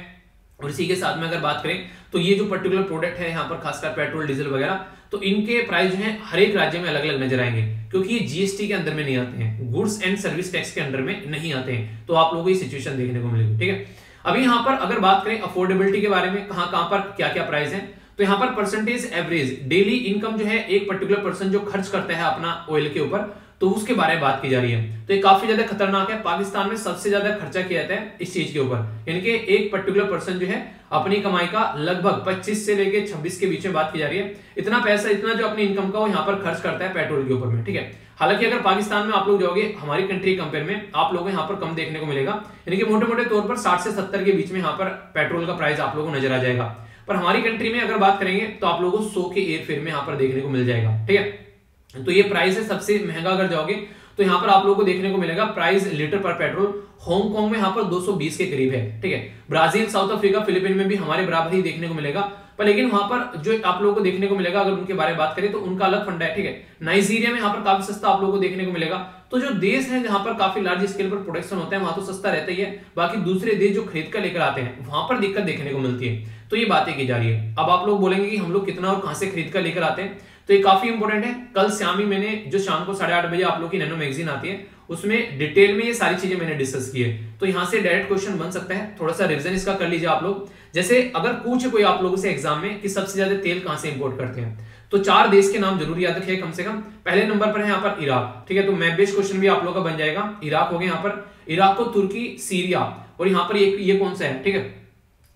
और इसी के साथ में अगर बात करें तो ये जो पर्टिकुलर प्रोडक्ट है यहाँ पर खासकर पेट्रोल डीजल वगैरह, तो इनके प्राइस जो है हर एक राज्य में अलग अलग नजर आएंगे क्योंकि ये जीएसटी के अंदर में नहीं आते हैं, गुड्स एंड सर्विस टैक्स के अंडर में नहीं आते हैं। तो आप लोगों को ये सिचुएशन देखने को मिलेगी, ठीक है। अभी यहाँ पर अगर बात करें अफोर्डेबिलिटी के बारे में, कहां पर क्या क्या प्राइस है, तो यहाँ पर परसेंटेज एवरेज डेली इनकम जो है एक पर्टिकुलर पर्सन जो खर्च करता है अपना ऑयल के ऊपर, तो उसके बारे में बात की जा रही है। तो ये काफी ज्यादा खतरनाक है। पाकिस्तान में सबसे ज्यादा खर्चा किया जाता है इस चीज के ऊपर, यानी कि एक पर्टिकुलर पर्सन जो है अपनी कमाई का लगभग 25 से लेके 26 के बीच में बात की जा रही है, इतना पैसा, इतना जो अपनी इनकम का वो यहाँ पर खर्च करता है पेट्रोल के ऊपर में, ठीक है। हालांकि अगर पाकिस्तान में आप लोग जाओगे हमारी कंट्री कंपेयर में, आप लोगों को यहाँ पर कम देखने को मिलेगा, यानी कि मोटे मोटे तौर पर 60 से 70 के बीच में यहाँ पर पेट्रोल का प्राइस आप लोगों को नजर आ जाएगा। पर हमारी कंट्री में अगर बात करेंगे तो आप लोगों को 100 के एयर में यहाँ पर देखने को मिल जाएगा, ठीक है। तो ये प्राइस है सबसे महंगा। अगर जाओगे तो यहाँ पर आप लोगों को देखने को मिलेगा प्राइस लीटर पर पेट्रोल हांगकांग में यहाँ पर 220 के करीब है, ठीक है। ब्राजील, साउथ अफ्रीका, फिलीपीन में भी हमारे बराबर ही देखने को मिलेगा, पर लेकिन वहां पर जो आप लोगों को देखने को मिलेगा अगर उनके बारे में बात करें तो उनका अलग फंडा है, ठीक है। नाइजीरिया में यहाँ पर काफी सस्ता आप लोगों को देखने को मिलेगा, तो जो देश है जहां पर काफी लार्ज स्केल पर प्रोडक्शन होता है वहां तो सस्ता रहता ही है, बाकी दूसरे देश जो खरीद कर लेकर आते हैं वहां पर दिक्कत देखने को मिलती है। तो ये बातें की जा रही है। अब आप लोग बोलेंगे कि हम लोग कितना और कहां से खरीद कर लेकर आते हैं, तो ये काफी इंपॉर्टेंट है। कल शाम ही मैंने जो शाम को 8:30 बजे आप लोग की नैनो मैगजीन आती है उसमें डिटेल में ये सारी चीजें मैंने डिस्कस की है, तो यहां से डायरेक्ट क्वेश्चन बन सकता है। थोड़ा सा रिवीजन इसका कर लीजिए आप लोग। जैसे अगर पूछे कोई आप लोगों से एग्जाम में कि सबसे ज्यादा तेल कहां से इंपोर्ट करते हैं, तो 4 देश के नाम जरूर याद रखिए कम से कम। पहले नंबर पर है यहाँ पर इराक, ठीक है, तो मैप बेस्ड क्वेश्चन भी आप लोगों का बन जाएगा। इराक हो गया यहाँ पर, इराक को तुर्की, सीरिया, और यहाँ पर ये कौन सा है, ठीक है,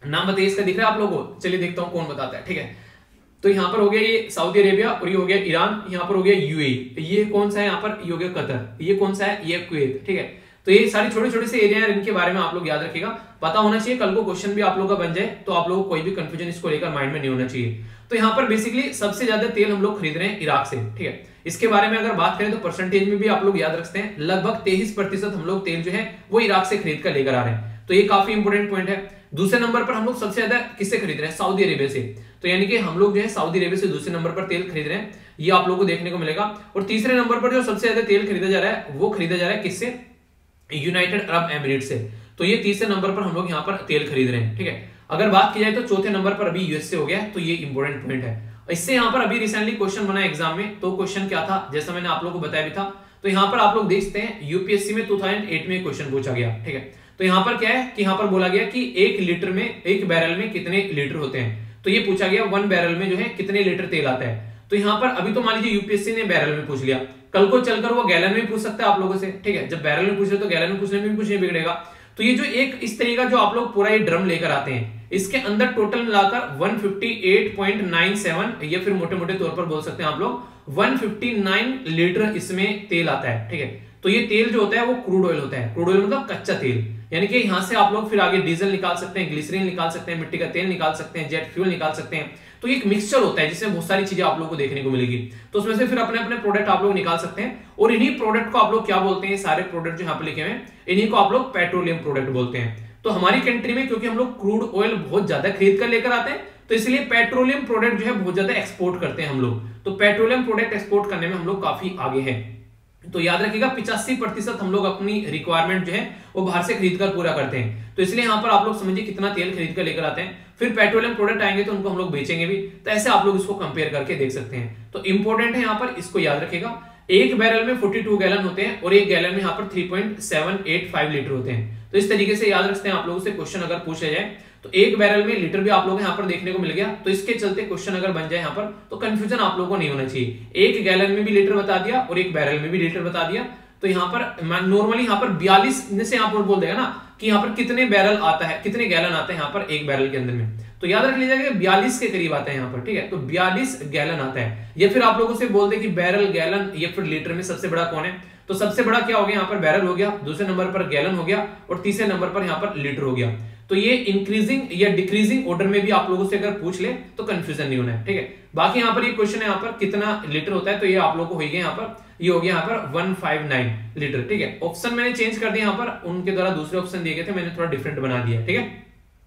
नाम बताइए इसका, दिख रहा है आप लोगों को? चलिए देखता हूं कौन बताता है, ठीक है। तो यहाँ पर हो गया ये सऊदी अरेबिया, और ये हो गया ईरान, यहाँ पर हो गया यूएई, ये कौन सा है यहाँ पर, ये हो गया कतर, ये कौन सा है, ये कुवैत, ठीक है। तो ये सारी छोटे छोटे से एरिया है, इनके बारे में आप लोग याद रखिएगा, पता होना चाहिए। कल को क्वेश्चन भी आप लोगों का बन जाए तो आप लोगों को कोई भी कंफ्यूजन इसको लेकर माइंड में नहीं होना चाहिए। तो यहाँ पर बेसिकली सबसे ज्यादा तेल हम लोग खरीद रहे हैं इराक से, ठीक है। इसके बारे में अगर बात करें तो परसेंटेज में भी आप लोग याद रखते हैं, लगभग 23% हम लोग तेल जो है वो इराक से खरीद कर लेकर आ रहे हैं। तो ये काफी इंपोर्टेंट पॉइंट है। दूसरे नंबर पर हम लोग सबसे ज्यादा किससे खरीद रहे हैं, सऊदी अरेबिया से। तो यानी कि हम लोग जो है सऊदी अरेबिया से दूसरे नंबर पर तेल खरीद रहे हैं, ये आप लोगों को देखने को मिलेगा। और तीसरे नंबर पर जो सबसे ज्यादा तेल खरीदा जा रहा है वो खरीदा जा रहा है किससे, यूनाइटेड अरब एमिरेट से। तो ये तीसरे नंबर पर हम लोग यहाँ पर तेल खरीद रहे हैं, ठीक है। अगर बात की जाए तो चौथे नंबर पर अभी यूएस से हो गया, तो ये इंपॉर्टेंट पॉइंट है। इससे यहाँ पर अभी रिसेंटली क्वेश्चन बना एग्जाम में, तो क्वेश्चन क्या था जैसा मैंने आप लोगों को बताया भी था। तो यहाँ पर आप लोग देख सकते हैं यूपीएससी में 2008 में क्वेश्चन पूछा गया, ठीक है। तो यहाँ पर क्या है कि यहाँ पर बोला गया कि 1 लीटर में, 1 बैरल में कितने लीटर होते हैं। तो ये पूछा गया 1 बैरल में जो है कितने लीटर तेल आता है। तो यहाँ पर अभी तो मान लीजिए यूपीएससी ने बैरल में पूछ लिया, कल को चलकर वो गैलन में पूछ सकता है आप लोगों से, ठीक है। जब बैरल में पूछ रहे तो गैलन में पूछने में भी कुछ नहीं बिगड़ेगा। तो ये जो एक इस तरीका जो आप लोग पूरा ये ड्रम लेकर आते हैं, इसके अंदर टोटल मिलाकर 158.97 या फिर मोटे मोटे तौर पर बोल सकते हैं आप लोग 159 लीटर इसमें तेल आता है, ठीक है। तो ये तेल जो होता है वो क्रूड ऑयल होता है, क्रूड ऑयल मतलब कच्चा तेल, यानी कि यहां से आप लोग फिर आगे डीजल निकाल सकते हैं, ग्लिसरीन निकाल सकते हैं, मिट्टी का तेल निकाल सकते हैं, जेट फ्यूल निकाल सकते हैं। तो एक मिक्सचर होता है जिसमें बहुत सारी चीजें आप लोगों को देखने को मिलेगी। तो उसमें से फिर अपने अपने प्रोडक्ट आप लोग निकाल सकते हैं, और इन्हीं प्रोडक्ट को आप लोग क्या बोलते हैं, सारे प्रोडक्ट जो यहाँ पे लिखे हुए हैं इन्हीं को आप लोग पेट्रोलियम प्रोडक्ट बोलते हैं। तो हमारी कंट्री में क्योंकि हम लोग क्रूड ऑयल बहुत ज्यादा खरीद कर लेकर आते हैं, तो इसलिए पेट्रोलियम प्रोडक्ट जो है बहुत ज्यादा एक्सपोर्ट करते हैं हम लोग। तो पेट्रोलियम प्रोडक्ट एक्सपोर्ट करने में हम लोग काफी आगे हैं। तो याद रखिएगा 85% हम लोग अपनी रिक्वायरमेंट जो है वो बाहर से खरीद कर पूरा करते हैं। तो इसलिए यहाँ पर आप लोग समझिए कितना तेल खरीद कर लेकर आते हैं, फिर पेट्रोलियम प्रोडक्ट आएंगे तो उनको हम लोग बेचेंगे भी। तो ऐसे आप लोग इसको कंपेयर करके देख सकते हैं। तो इंपॉर्टेंट है यहाँ पर, इसको याद रखिएगा। 1 बैरल में 42 गैलन होते हैं, और 1 गैलन में यहाँ पर 3.785 लीटर होते हैं। तो इस तरीके से याद रखते हैं आप लोगों से क्वेश्चन अगर पूछा जाए तो 1 बैरल में लीटर भी आप लोग यहाँ पर देखने को मिल गया। तो इसके चलते क्वेश्चन अगर बन जाए यहाँ पर तो कंफ्यूजन आप लोगों को नहीं होना चाहिए। 1 गैलन में भी लीटर बता दिया और 1 बैरल में भी लीटर बता दिया। तो यहाँ पर नॉर्मली यहाँ पर 42 से यहाँ पर बोल देगा ना कि यहाँ पर कितने बैरल आता है, कितने गैलन आते हैं यहाँ पर 1 बैरल के अंदर में। तो याद रख लीजिएगा 42 के करीब आता है यहाँ पर, ठीक है। तो 42 गैलन आता है। या फिर आप लोगों से बोल दे कि बैरल, गैलन या फिर लीटर में सबसे बड़ा कौन है, तो सबसे बड़ा क्या हो गया यहाँ पर बैरल हो गया, दूसरे नंबर पर गैलन हो गया, और तीसरे नंबर पर यहाँ पर लीटर हो गया। तो ये इंक्रीजिंग या डिक्रीजिंग ऑर्डर में भी आप लोगों से अगर पूछ ले तो कंफ्यूजन नहीं होना है, ठीक है। बाकी यहाँ पर ये क्वेश्चन है यहाँ पर कितना लीटर होता है, तो ये आप लोगों को हो गया यहाँ पर, ये हो गया यहाँ पर 159 लीटर, ठीक है। ऑप्शन मैंने चेंज कर दिया यहाँ पर, उनके द्वारा दूसरे ऑप्शन दिए गए थे, मैंने थोड़ा डिफरेंट बना दिया, ठीक है।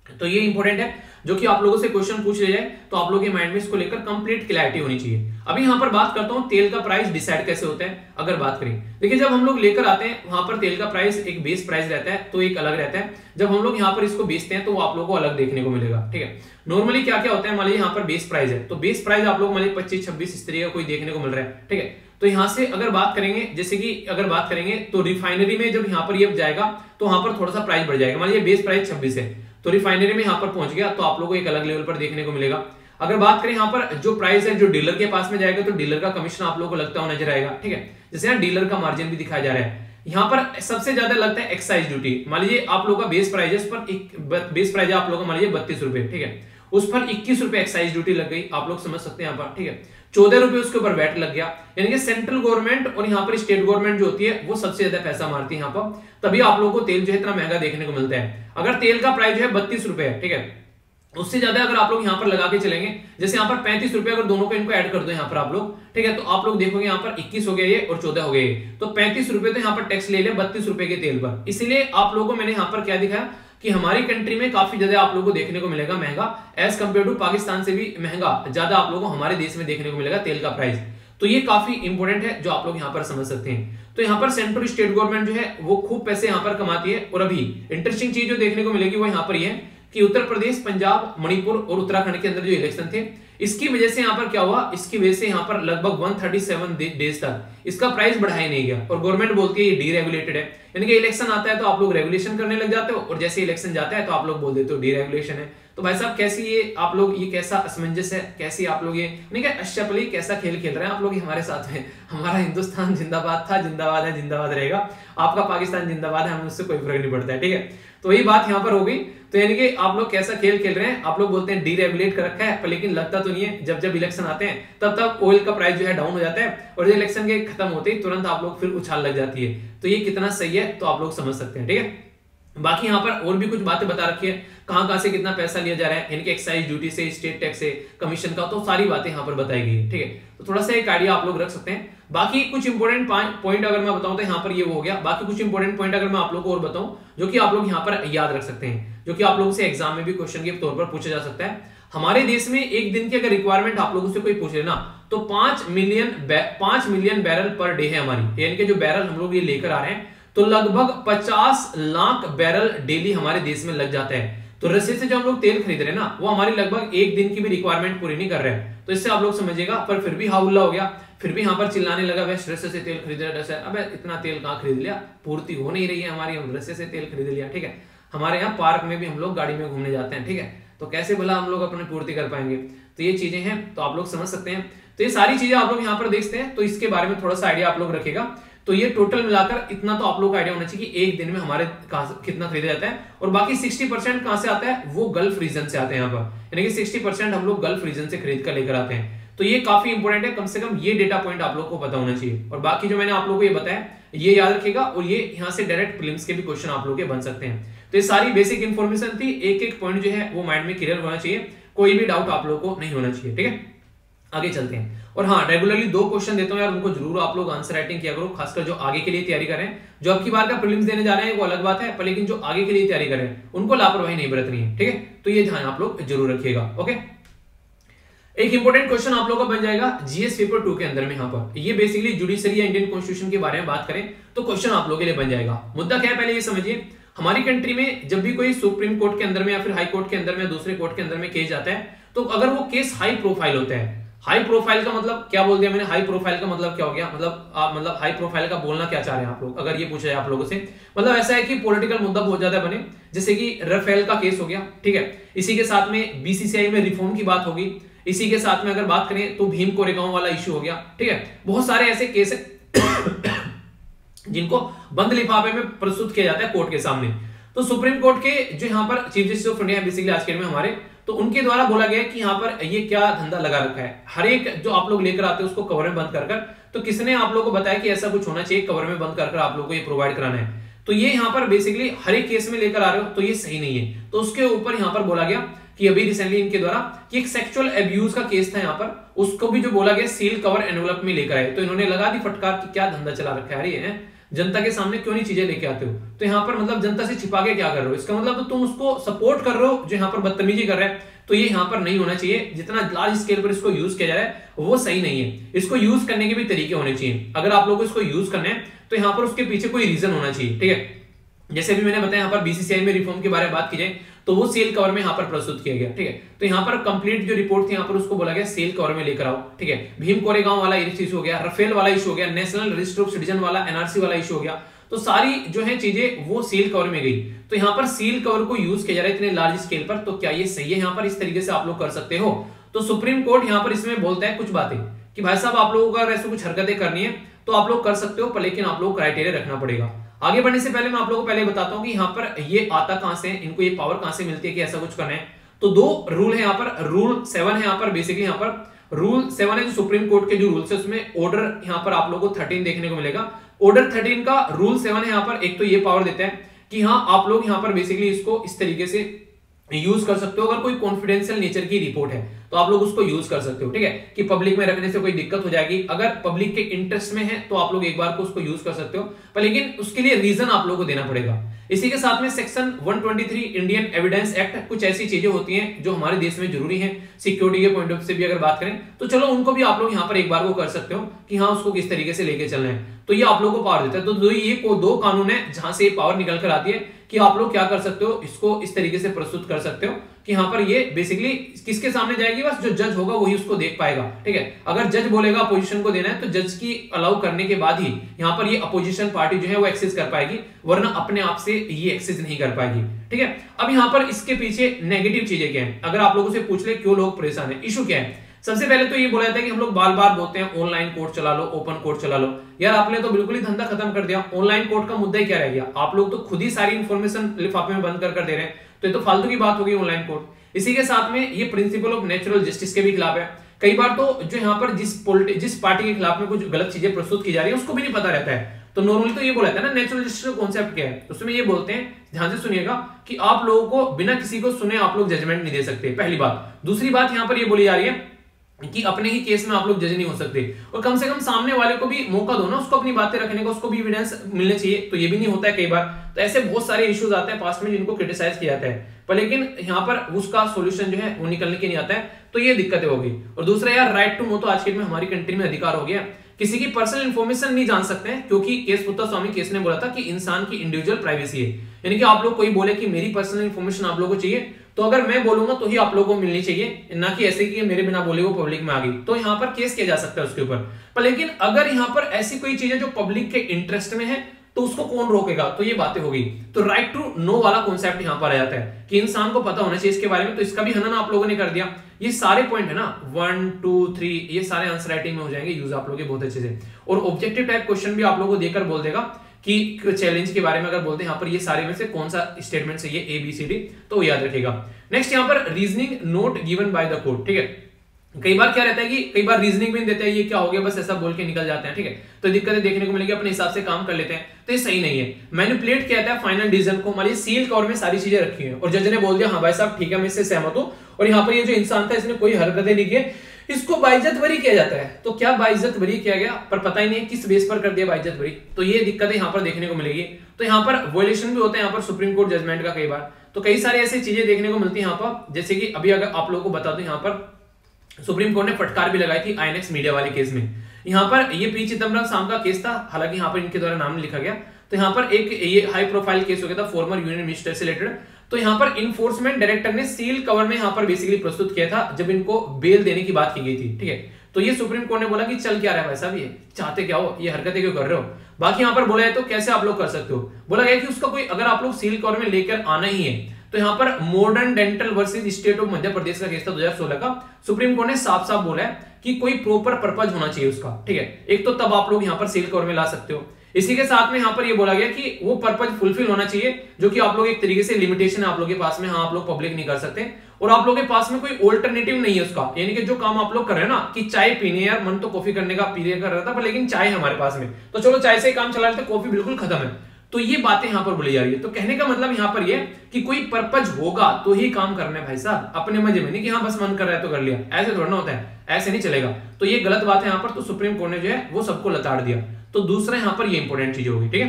तो ये इंपॉर्टेंट है, जो कि आप लोगों से क्वेश्चन पूछ ले जाए तो आप लोगों के माइंड में इसको लेकर कंप्लीट क्लैरिटी होनी चाहिए। अभी यहाँ पर बात करता हूँ तेल का प्राइस डिसाइड कैसे होता है। अगर बात करें, देखिए जब हम लोग लेकर आते हैं वहां पर तेल का प्राइस एक बेस प्राइस रहता है, तो एक अलग रहता है। जब हम लोग यहाँ पर इसको बेचते हैं तो वो आप लोगों को अलग देखने को मिलेगा, ठीक है। नॉर्मली क्या क्या होता है, मान लीजिए यहाँ पर बेस प्राइस है, तो बेस प्राइस आप लोग मान लीजिए 25-26 इस तरीके का कोई देखने को मिल रहा है, ठीक है। तो यहाँ से अगर बात करेंगे, जैसे कि अगर बात करेंगे तो रिफाइनरी में जब यहाँ पर ये जाएगा तो वहां पर थोड़ा सा प्राइस बढ़ जाएगा। मान लीजिए बेस प्राइस 26 है, तो रिफाइनरी में यहाँ पर पहुंच गया तो आप लोगों को एक अलग लेवल पर देखने को मिलेगा। अगर बात करें यहाँ पर जो प्राइस है जो डीलर के पास में जाएगा, तो डीलर का कमीशन आप लोगों को लगता हुआ नजर आएगा, ठीक है। जैसे यहाँ डीलर का मार्जिन भी दिखाया जा रहा है। यहाँ पर सबसे ज्यादा लगता है एक्साइज ड्यूटी। मान लीजिए आप लोगों का बेस प्राइस है, उस पर बेस प्राइस है आप लोगों का मान लीजिए 32 रुपए, ठीक है। उस पर 21 रुपए एक्साइज ड्यूटी लग गई, आप लोग समझ सकते हैं यहाँ पर, ठीक है। 14 रुपए उसके ऊपर वैट लग गया। यानी कि सेंट्रल गवर्नमेंट और यहाँ पर स्टेट गवर्नमेंट जो होती है वो सबसे ज्यादा पैसा मारती है यहाँ पर, तभी आप लोगों को तेल जो है इतना महंगा देखने को मिलता है। अगर तेल का प्राइस जो है 32 रुपए है, ठीक है, उससे ज्यादा अगर आप लोग यहाँ पर लगा के चलेंगे, जैसे यहाँ पर 35 रुपए, अगर दोनों को इनको ऐड कर दो यहाँ पर आप लोग, ठीक है, तो आप लोग देखोगे यहाँ पर 21 हो गया ये और 14 हो गया ये, तो 35 रुपए तो यहाँ पर टैक्स ले ले 32 रुपए के तेल पर। इसीलिए आप लोगों को मैंने यहाँ पर क्या दिखाया कि हमारी कंट्री में काफी ज्यादा आप लोगों को देखने को मिलेगा महंगा, एज कंपेयर टू पाकिस्तान से भी महंगा ज्यादा आप लोगों को हमारे देश में देखने को मिलेगा तेल का प्राइस। तो ये काफी इंपॉर्टेंट है जो आप लोग यहाँ पर समझ सकते हैं। तो यहाँ पर सेंट्रल स्टेट गवर्नमेंट जो है वो खूब पैसे यहाँ पर कमाती है। और अभी इंटरेस्टिंग चीज जो देखने को मिलेगी वो यहाँ पर ये है कि उत्तर प्रदेश, पंजाब, मणिपुर और उत्तराखंड के अंदर जो इलेक्शन थे, इसकी वजह से यहाँ पर क्या हुआ, इसकी वजह से यहाँ पर लगभग 137 डेज तक इसका प्राइस बढ़ाया नहीं गया। और गवर्नमेंट बोलती है ये डीरेगुलेटेड है, यानी कि इलेक्शन आता है तो आप लोग रेगुलेशन करने लग जाते हो, और जैसे इलेक्शन जाता है तो आप लोग बोल देते हो डीरेगुलेशन है। तो भाई साहब कैसी ये आप लोग, ये कैसा असमंजस है, कैसी आप लोग ये नहीं क्या अश्चपली कैसा खेल खेल रहे हैं आप लोग हमारे साथ में। हमारा हिंदुस्तान जिंदाबाद था, जिंदाबाद है, जिंदाबाद रहेगा। आपका पाकिस्तान जिंदाबाद है, हमें उससे कोई फर्क नहीं पड़ता है, ठीक है। तो यही बात यहाँ पर हो गई। तो यानी कि आप लोग कैसा खेल खेल रहे हैं, आप लोग बोलते हैं डीरेगुलेट कर रखा है, पर लेकिन लगता तो नहीं है। जब जब इलेक्शन आते हैं तब तब ऑयल का प्राइस जो है डाउन हो जाता है, और जब इलेक्शन के खत्म होते ही तुरंत आप लोग फिर उछाल लग जाती है। तो ये कितना सही है तो आप लोग समझ सकते हैं, ठीक है। बाकी यहाँ पर और भी कुछ बातें बता रखी है, कहां से कितना पैसा लिया जा रहा है, इनके एक्साइज ड्यूटी से, स्टेट टैक्स से, कमीशन का, तो सारी बातें यहाँ पर बताई गई है, ठीक है। तो थोड़ा सा एक आइडिया आप लोग रख सकते हैं। बाकी कुछ इंपोर्टेंट पॉइंट अगर मैं बताऊं तो यहाँ पर ये हो गया। बाकी कुछ इंपोर्टेंट पॉइंट अगर मैं आप लोग को और बताऊं जो कि आप लोग यहाँ पर याद रख सकते हैं, जो कि आप लोगों से एग्जाम में भी क्वेश्चन के तौर पर पूछा जा सकता है। हमारे देश में एक दिन की अगर रिक्वायरमेंट आप लोगों से कोई पूछ लेना तो 5 मिलियन बैरल पर डे है हमारी, यानी कि जो बैरल हम लोग ये लेकर आ रहे हैं, तो लगभग 50 लाख बैरल डेली हमारे देश में लग जाता है। तो रशिया से जो हम लोग तेल खरीद रहे हैं ना, वो हमारी लगभग एक दिन की भी रिक्वायरमेंट पूरी नहीं कर रहे हैं। तो इससे आप लोग समझिएगा। पर फिर भी हाउल्ला हो गया, फिर भी यहाँ पर चिल्लाने लगा वेस्ट रशिया से तेल खरीद रहा है। अबे इतना तेल कहाँ खरीद लिया, पूर्ति हो नहीं रही है हमारी, हम रशिया से तेल खरीद लिया, ठीक है। हमारे यहाँ पार्क में भी हम लोग गाड़ी में घूमने जाते हैं, ठीक है। तो कैसे भला हम लोग अपनी पूर्ति कर पाएंगे। तो ये चीजें हैं, तो आप लोग समझ सकते हैं। तो ये सारी चीजें आप लोग यहाँ पर देखते हैं, तो इसके बारे में थोड़ा सा आइडिया आप लोग रखेगा। तो ये टोटल मिलाकर इतना तो आप लोग का आइडिया होना चाहिए कि एक दिन में हमारे कितना खरीदा जाता है। और बाकी 60% कहां से आता है, वो गल्फ रीजन से आते हैं यहाँ पर, यानी कि 60% हम लोग गल्फ रीजन से खरीद कर लेकर आते हैं। तो ये काफी इंपॉर्टेंट है, कम से कम ये डेटा पॉइंट आप लोग को पता होना चाहिए। और बाकी जो मैंने आप लोगों को ये बताया ये याद रखिएगा, और ये यहाँ से डायरेक्ट प्रीलिम्स के भी क्वेश्चन आप लोग के बन सकते हैं। तो ये सारी बेसिक इन्फॉर्मेशन थी, एक एक पॉइंट जो है वो माइंड में क्लियर होना चाहिए, कोई भी डाउट आप लोग को नहीं होना चाहिए, ठीक है। आगे चलते हैं। और हाँ, रेगुलरली 2 क्वेश्चन देता हूं यार, उनको जरूर आप लोग आंसर राइटिंग किया करो, खासकर जो आगे के लिए तैयारी करें। जो अब की बार का प्रीलिम्स देने जा रहे हैं वो अलग बात है, पर लेकिन जो आगे के लिए तैयारी करें उनको लापरवाही नहीं बरतनी है, ठीक है। तो ये ध्यान आप लोग जरूर रखिएगा, ओके। एक इंपॉर्टेंट क्वेश्चन आप लोगों का बन जाएगा जीएस पेपर 2 के अंदर में। यहाँ पर ये बेसिकली जुडिशरी या इंडियन कॉन्स्टिट्यूशन के बारे में बात करें तो क्वेश्चन आप लोगों के लिए बन जाएगा। मुद्दा क्या है पहले ये समझिए। हमारी कंट्री में जब भी कोई सुप्रीम कोर्ट के अंदर में या फिर हाई कोर्ट के अंदर में, दूसरे कोर्ट के अंदर में केस जाता है, तो अगर वो केस हाई प्रोफाइल होता है, हाई प्रोफाइल का मतलब क्या बोल दिया मैंने, हाई प्रोफाइल का मतलब क्या हो गया, मतलब हाई प्रोफाइल का बोलना क्या चाह रहे हैं आप लोग, अगर ये पूछा जाए आप लोगों से, मतलब ऐसा है कि पॉलिटिकल मुद्दा बहुत ज्यादा बने, जैसे कि राफेल का केस हो गया, ठीक है। इसी के साथ में बीसीसीआई में रिफॉर्म की बात होगी, इसी के साथ में अगर बात करें तो भीम कोरेगांव वाला इश्यू हो गया, ठीक है। बहुत सारे ऐसे केस है जिनको बंद लिफाफे में प्रस्तुत किया जाता है कोर्ट के सामने। तो सुप्रीम कोर्ट के जो यहाँ पर chief justice of India basically आज के डेट में हमारे, तो उनके द्वारा बोला गया कि यहाँ पर ये क्या धंधा लगा रखा है, हर एक जो आप लोग लेकर आते हैं उसको कवर में बंद कर कर। तो किसने आप लोगों को बताया कि ऐसा कुछ होना चाहिए, कवर में बंद कर आप लोगों को ये प्रोवाइड कराना है। तो ये यहाँ पर बेसिकली हर एक केस में लेकर आ रहे हो, तो ये सही नहीं है। तो उसके ऊपर यहाँ पर बोला गया कि अभी रिसेंटली इनके द्वारा कि एक सेक्सुअल एब्यूज का केस था यहाँ पर, उसको भी जो बोला गया सील कवर एनवलप में लेकर आए। तो इन्होंने लगा दी फटकार कि क्या धंधा चला रखा है, जनता के सामने क्यों नहीं चीजें लेके आते हो। तो यहाँ पर मतलब जनता से छिपा के क्या कर रहे हो, इसका मतलब तो तुम उसको सपोर्ट कर रहे हो जो यहाँ पर बदतमीजी कर रहे हैं। तो ये यहाँ पर नहीं होना चाहिए। जितना लार्ज स्केल पर इसको यूज किया जा रहा है वो सही नहीं है। इसको यूज करने के भी तरीके होने चाहिए। अगर आप लोगों को इसको यूज करना है तो यहाँ पर उसके पीछे कोई रीजन होना चाहिए, ठीक है। जैसे भी मैंने बताया यहाँ पर बीसीसीआई में रिफॉर्म के बारे में बात की जाए तो वो सेल कवर में यहाँ पर प्रस्तुत किया गया, ठीक है। तो यहाँ पर कंप्लीट जो रिपोर्ट थी यहाँ पर उसको बोला गया सेल कवर में लेकर आओ, ठीक है। भीम कोरेगांव वाला इश्यू हो गया, राफेल वाला इश्यू हो गया, नेशनल रजिस्टर ऑफ सिटीजन वाला एनआरसी वाला इश्यू हो गया। तो सारी जो है चीजें वो सील कवर में गई। तो यहाँ पर सील कवर को यूज किया जा रहा है इतने लार्ज स्केल पर, तो क्या ये सही है? यहाँ पर इस तरीके से आप लोग कर सकते हो। तो सुप्रीम कोर्ट यहाँ पर इसमें बोलता है कुछ बातें कि भाई साहब आप लोगों को अगर ऐसे कुछ हरकतें करनी है तो आप लोग कर सकते हो, पर लेकिन आप लोग क्राइटेरिया रखना पड़ेगा। आगे बढ़ने से पहले मैं आप लोगों को पहले बताता हूं कि यहाँ पर ये आता कहां से, इनको ये पावर कहां से मिलती है कि ऐसा कुछ करना है। तो 2 रूल है यहाँ पर, रूल 7 है यहाँ पर, बेसिकली यहाँ पर रूल 7 है जो सुप्रीम कोर्ट के जो रूल्स है उसमें ऑर्डर यहाँ पर आप लोगों को 13 देखने को मिलेगा। ऑर्डर 13 का रूल 7 है यहाँ पर, एक तो ये पावर देता है कि हाँ आप लोग यहाँ पर बेसिकली इसको इस तरीके से यूज कर सकते हो। अगर कोई कॉन्फिडेंशियल नेचर की रिपोर्ट है, तो आप लोग उसको यूज कर सकते हो, ठीक है, कि पब्लिक में रखने से कोई दिक्कत हो जाएगी। अगर पब्लिक के इंटरेस्ट में है तो आप लोग एक बार को उसको यूज कर सकते हो, पर लेकिन उसके लिए रीजन आप लोगों को देना पड़ेगा। इसी के साथ में सेक्शन 123 इंडियन एविडेंस एक्ट, कुछ ऐसी चीजें होती हैं जो हमारे देश में जरूरी हैं सिक्योरिटी के पॉइंट ऑफ से भी अगर बात करें तो चलो उनको भी आप लोग यहाँ पर एक बार को कर सकते हो कि हाँ उसको किस तरीके से लेके चलना है, तो ये आप लोगों को पावर देता है। तो ये दो कानून है जहां से ये पावर निकल कर आती है कि आप लोग क्या कर सकते हो, इसको इस तरीके से प्रस्तुत कर सकते हो कि यहाँ पर ये बेसिकली किसके सामने जाएगी, बस जो जज होगा वही उसको देख पाएगा, ठीक है। अगर जज बोलेगा अपोजिशन को देना है तो जज की अलाउ करने के बाद ही यहाँ पर ये अपोजिशन पार्टी जो है वो एक्सेस कर पाएगी, वरना अपने आप से ये एक्सेस नहीं कर पाएगी, ठीक है। अब यहाँ पर इसके पीछे नेगेटिव चीजें क्या है, अगर आप लोगों से पूछ ले क्यों लोग परेशान है, इशू क्या है। सबसे पहले तो ये बोला जाता है कि हम लोग बार बार बोलते हैं ऑनलाइन कोर्ट चला लो, ओपन कोर्ट चला लो। यार आपने तो बिल्कुल ही धंधा खत्म कर दिया, ऑनलाइन कोर्ट का मुद्दा ही क्या रह गया, आप लोग तो खुद ही सारी इंफॉर्मेशन लिफाफे में बंद कर दे रहे हैं, तो ये तो फालतू की बात होगी ऑनलाइन कोर्ट। इसी के साथ में ये प्रिंसिपल ऑफ नेचुरल जस्टिस के भी खिलाफ है। कई बार तो जो यहाँ पर जिस पार्टी के खिलाफ में कुछ गलत चीजें प्रस्तुत की जा रही है उसको भी नहीं पता रहता है, तो नॉर्मली तो ये बोला था ना नेचुरल जस्टिस का कॉन्सेप्ट क्या है, उसमें ये बोलते हैं, ध्यान से सुनिएगा, कि आप लोगों को बिना किसी को सुने आप लोग जजमेंट नहीं दे सकते, पहली बात। दूसरी बात यहाँ पर ये बोली जा रही है कि अपने ही केस में आप लोग जज नहीं हो सकते, और कम से कम सामने वाले को भी मौका दो ना उसको अपनी बातें रखने का, उसको भी एविडेंस मिलने चाहिए, तो ये भी नहीं होता है कई बार। तो ऐसे बहुत सारे इश्यूज आते हैं पास्ट में जिनको क्रिटिसाइज किया जाता है, पर लेकिन यहाँ पर उसका सॉल्यूशन जो है वो निकलने के नहीं आता है, तो ये दिक्कतें होगी। और दूसरा यार राइट टू नो तो आज के दिन में हमारी कंट्री में अधिकार हो गया, किसी की पर्सनल इंफॉर्मेशन नहीं जान सकते हैं, क्योंकि केस पुत्ता स्वामी केस ने बोला था कि इंसान की इंडिविजुअल प्राइवेसी है, यानी कि आप लोग कोई बोले कि मेरी पर्सनल इंफॉर्मेशन आप लोगों को चाहिए, तो अगर मैं बोलूंगा तो ही आप लोगों को मिलनी चाहिए, ना कि ऐसे कि मेरे बिना बोले वो पब्लिक में आ गई, तो यहाँ पर केस किया जा सकता है उसके ऊपर। पर लेकिन अगर यहाँ पर ऐसी कोई चीज है जो पब्लिक के इंटरेस्ट में है तो उसको कौन रोकेगा, तो ये बातें होगी। तो राइट टू नो वाला कॉन्सेप्ट यहाँ पर आ जाता है कि इंसान को पता होना चाहिए इसके बारे में, तो इसका भी हनन आप लोगों ने कर दिया। ये सारे पॉइंट है ना 1 2 3 ये सारे आंसर राइटिंग में हो जाएंगे, यूज आप लोग के बहुत अच्छे से। और ऑब्जेक्टिव टाइप क्वेश्चन भी आप लोगों को देकर बोल देगा कि चैलेंज के बारे में अगर बोलते हैं यहाँ पर ये सारे में से कौन सा स्टेटमेंट है ये ABCD, तो याद रखिएगा। नेक्स्ट यहाँ पर reasoning note given by the court, ठीक है। कई बार क्या रहता है कि कई बार रीजनिंग भी नहीं देते हैं, ये क्या हो गया बस ऐसा बोल के निकल जाते हैं, ठीक है, तो दिक्कतें देखने को मिलेगी, अपने हिसाब से काम कर लेते हैं, तो ये सही नहीं है। मैनिपुलेट किया जाता है फाइनल डिसीजन को, हमारी सील कवर में सारी चीजें रखी हैं और जज ने बोल दिया हाँ भाई साहब ठीक है मैं इससे सहमत हूं, और यहाँ पर ये जो इंसान था इसने कोई हरकतें नहीं की, इसको बाइज्जत बरी किया जाता है। तो क्या बाइज्जत बरी किया गया, पर पता ही नहीं किस बेस पर कर दिया बाइज्जत बरी, तो ये दिक्कतें यहाँ पर देखने को मिलेगी। तो यहाँ पर वॉयलेशन भी होता है यहाँ पर सुप्रीम कोर्ट जजमेंट का कई बार, तो कई सारी ऐसी चीजें देखने को मिलती है यहाँ पर, जैसे कि अभी अगर आप लोगों को बता दूं यहाँ पर सुप्रीम कोर्ट ने फटकार भी लगाई थी INX मीडिया वाले केस में। यहाँ पर ये पी चिदम्बरम साम का केस था, हालांकि यहाँ पर इनके द्वारा नाम लिखा गया, तो यहाँ पर एक ये हाई प्रोफाइल केस हो गया था फॉर्मर यूनियन मिनिस्टर से रिलेटेड। तो यहाँ पर इन्फोर्समेंट डायरेक्टर ने सील कवर में यहाँ पर बेसिकली प्रस्तुत किया था जब इनको बेल देने की बात की गई थी, ठीक है। तो ये सुप्रीम कोर्ट ने बोला कि चल क्या रहा है वैसा भी है, चाहते क्या हो, ये हरकतें क्यों कर रहे हो। बाकी यहाँ पर बोला है तो कैसे आप लोग कर सकते हो, बोला गया कि उसका कोई अगर आप लोग सील कवर में लेकर आना ही है, तो यहाँ पर modern dental versus state of Madhya Pradesh का केस था 2016 का, सुप्रीम कोर्ट ने साफ साफ बोला है कि कोई प्रॉपर पर्पज होना चाहिए उसका, ठीक है। एक तो तब आप लोग यहाँ पर सील कवर में ला सकते हो, इसी के साथ में यहाँ पर ये बोला गया कि वो पर्पज फुलफिल होना चाहिए, जो कि आप लोग एक तरीके से लिमिटेशन है आप लोग के पास में, हाँ आप लोग पब्लिक नहीं कर सकते, और आप लोग के पास में कोई ऑल्टरनेटिव नहीं है उसका, यानी कि जो काम आप लोग कर रहे हैं ना कि चाय पीने, यार मन तो कॉफी करने का पीने कर रहा था, पर लेकिन चाय है हमारे पास में, तो चलो चाय से काम चला लेते, कॉफी बिल्कुल खत्म है। तो ये बातें यहाँ पर बोली जा रही है। तो कहने का मतलब यहाँ पर ये कि कोई पर्पज होगा तो ही काम करना है भाई साहब, अपने मजे में नहीं कि हाँ बस मन कर रहा है तो कर लिया, ऐसे थोड़ा ना होता है, ऐसे नहीं चलेगा। तो ये गलत बात है यहाँ पर, तो सुप्रीम कोर्ट ने जो है वो सबको लताड़ दिया। तो दूसरा यहाँ पर ये इंपॉर्टेंट चीज होगी, ठीक है।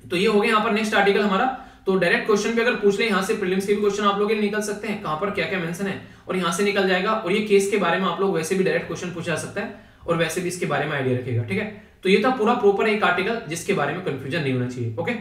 तो ये हो गया यहाँ पर नेक्स्ट आर्टिकल हमारा। तो डायरेक्ट क्वेश्चन भी अगर पूछ ले यहाँ से प्रीलिम्स के भी क्वेश्चन आप लोग निकल सकते हैं, कहां पर क्या क्या मेंशन है, और यहाँ से निकल जाएगा। और ये केस के बारे में आप लोग वैसे भी डायरेक्ट क्वेश्चन पूछा जा सकता है, और वैसे भी इसके बारे में आइडिया रखेगा, ठीक है। तो ये था पूरा प्रॉपर एक आर्टिकल जिसके बारे में कंफ्यूजन नहीं होना चाहिए, ओके।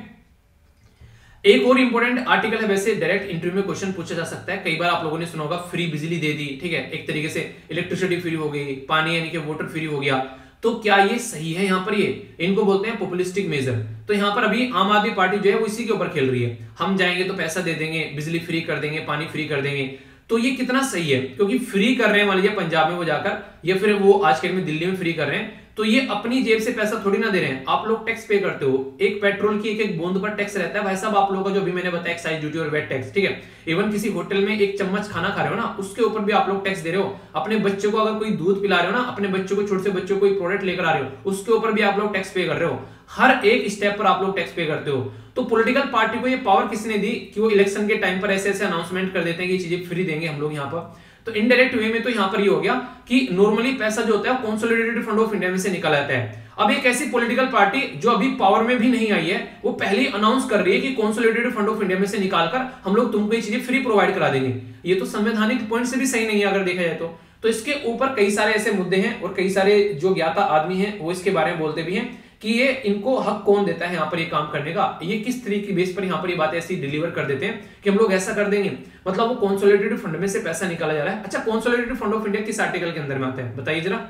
एक और इंपॉर्टेंट आर्टिकल है, वैसे डायरेक्ट इंटरव्यू में क्वेश्चन पूछा जा सकता है। कई बार आप लोगों ने सुना होगा फ्री बिजली दे दी, ठीक है, एक तरीके से इलेक्ट्रिसिटी फ्री हो गई, पानी यानी कि वाटर फ्री हो गया। तो क्या ये सही है, यहाँ पर ये इनको बोलते हैं पॉपुलिस्टिक मेजर। तो यहाँ पर अभी आम आदमी पार्टी जो है वो इसी के ऊपर खेल रही है, हम जाएंगे तो पैसा दे देंगे, बिजली फ्री कर देंगे, पानी फ्री कर देंगे। तो ये कितना सही है, क्योंकि फ्री कर रहे हैं मान लीजिए पंजाब में वो जाकर, या फिर वो आजकल में दिल्ली में फ्री कर रहे हैं, तो ये अपनी जेब से पैसा थोड़ी ना दे रहे हैं, आप लोग टैक्स पे करते हो। एक पेट्रोल की एक एक बूंद पर टैक्स रहता है भाई साहब आप लोगों का, जो भी मैंने बताया एक्साइज ड्यूटी और वेट टैक्स, ठीक है। इवन किसी होटल में एक चम्मच खाना खा रहे हो ना, उसके ऊपर भी आप लोग टैक्स दे रहे हो। अपने बच्चों को अगर कोई दूध पिला रहे हो ना, अपने बच्चों को, छोटे से बच्चों को कोई प्रोडक्ट लेकर आ रहे हो, उसके ऊपर भी आप लोग टैक्स पे कर रहे हो। हर एक स्टेप पर आप लोग टैक्स पे करते हो। तो पॉलिटिकल पार्टी को ये पावर किसने दी कि वो इलेक्शन के टाइम पर ऐसे ऐसे अनाउंसमेंट कर देते हैं कि चीजें फ्री देंगे हम लोग यहाँ पर। तो इनडायरेक्ट वे में तो यहां पर ये हो गया कि नॉर्मली पैसा जो होता है कंसोलिडेटेड फंड ऑफ इंडिया में से निकल आता है। अब एक ऐसी पॉलिटिकल पार्टी जो अभी पावर में भी नहीं आई है, वो पहले अनाउंस कर रही है कि कंसोलिडेटेड फंड ऑफ इंडिया में से निकालकर हम लोग तुमको ये चीजें फ्री प्रोवाइड करा देंगे। ये तो संवैधानिक पॉइंट से भी सही नहीं है अगर देखा जाए तो इसके ऊपर कई सारे ऐसे मुद्दे हैं और कई सारे जो ज्ञाता आदमी हैं वो इसके बारे में बोलते भी हैं कि ये इनको हक कौन देता है यहाँ पर ये काम करने का, ये किस तरीके की बेस पर यहाँ पर ये बातें ऐसी डिलीवर कर देते हैं कि हम लोग ऐसा कर देंगे, मतलब वो कंसोलिडेटेड फंड में से पैसा निकाला जा रहा है। अच्छा, कंसोलिडेटेड फंड ऑफ इंडिया किस आर्टिकल के अंदर में आता है बताइए जरा।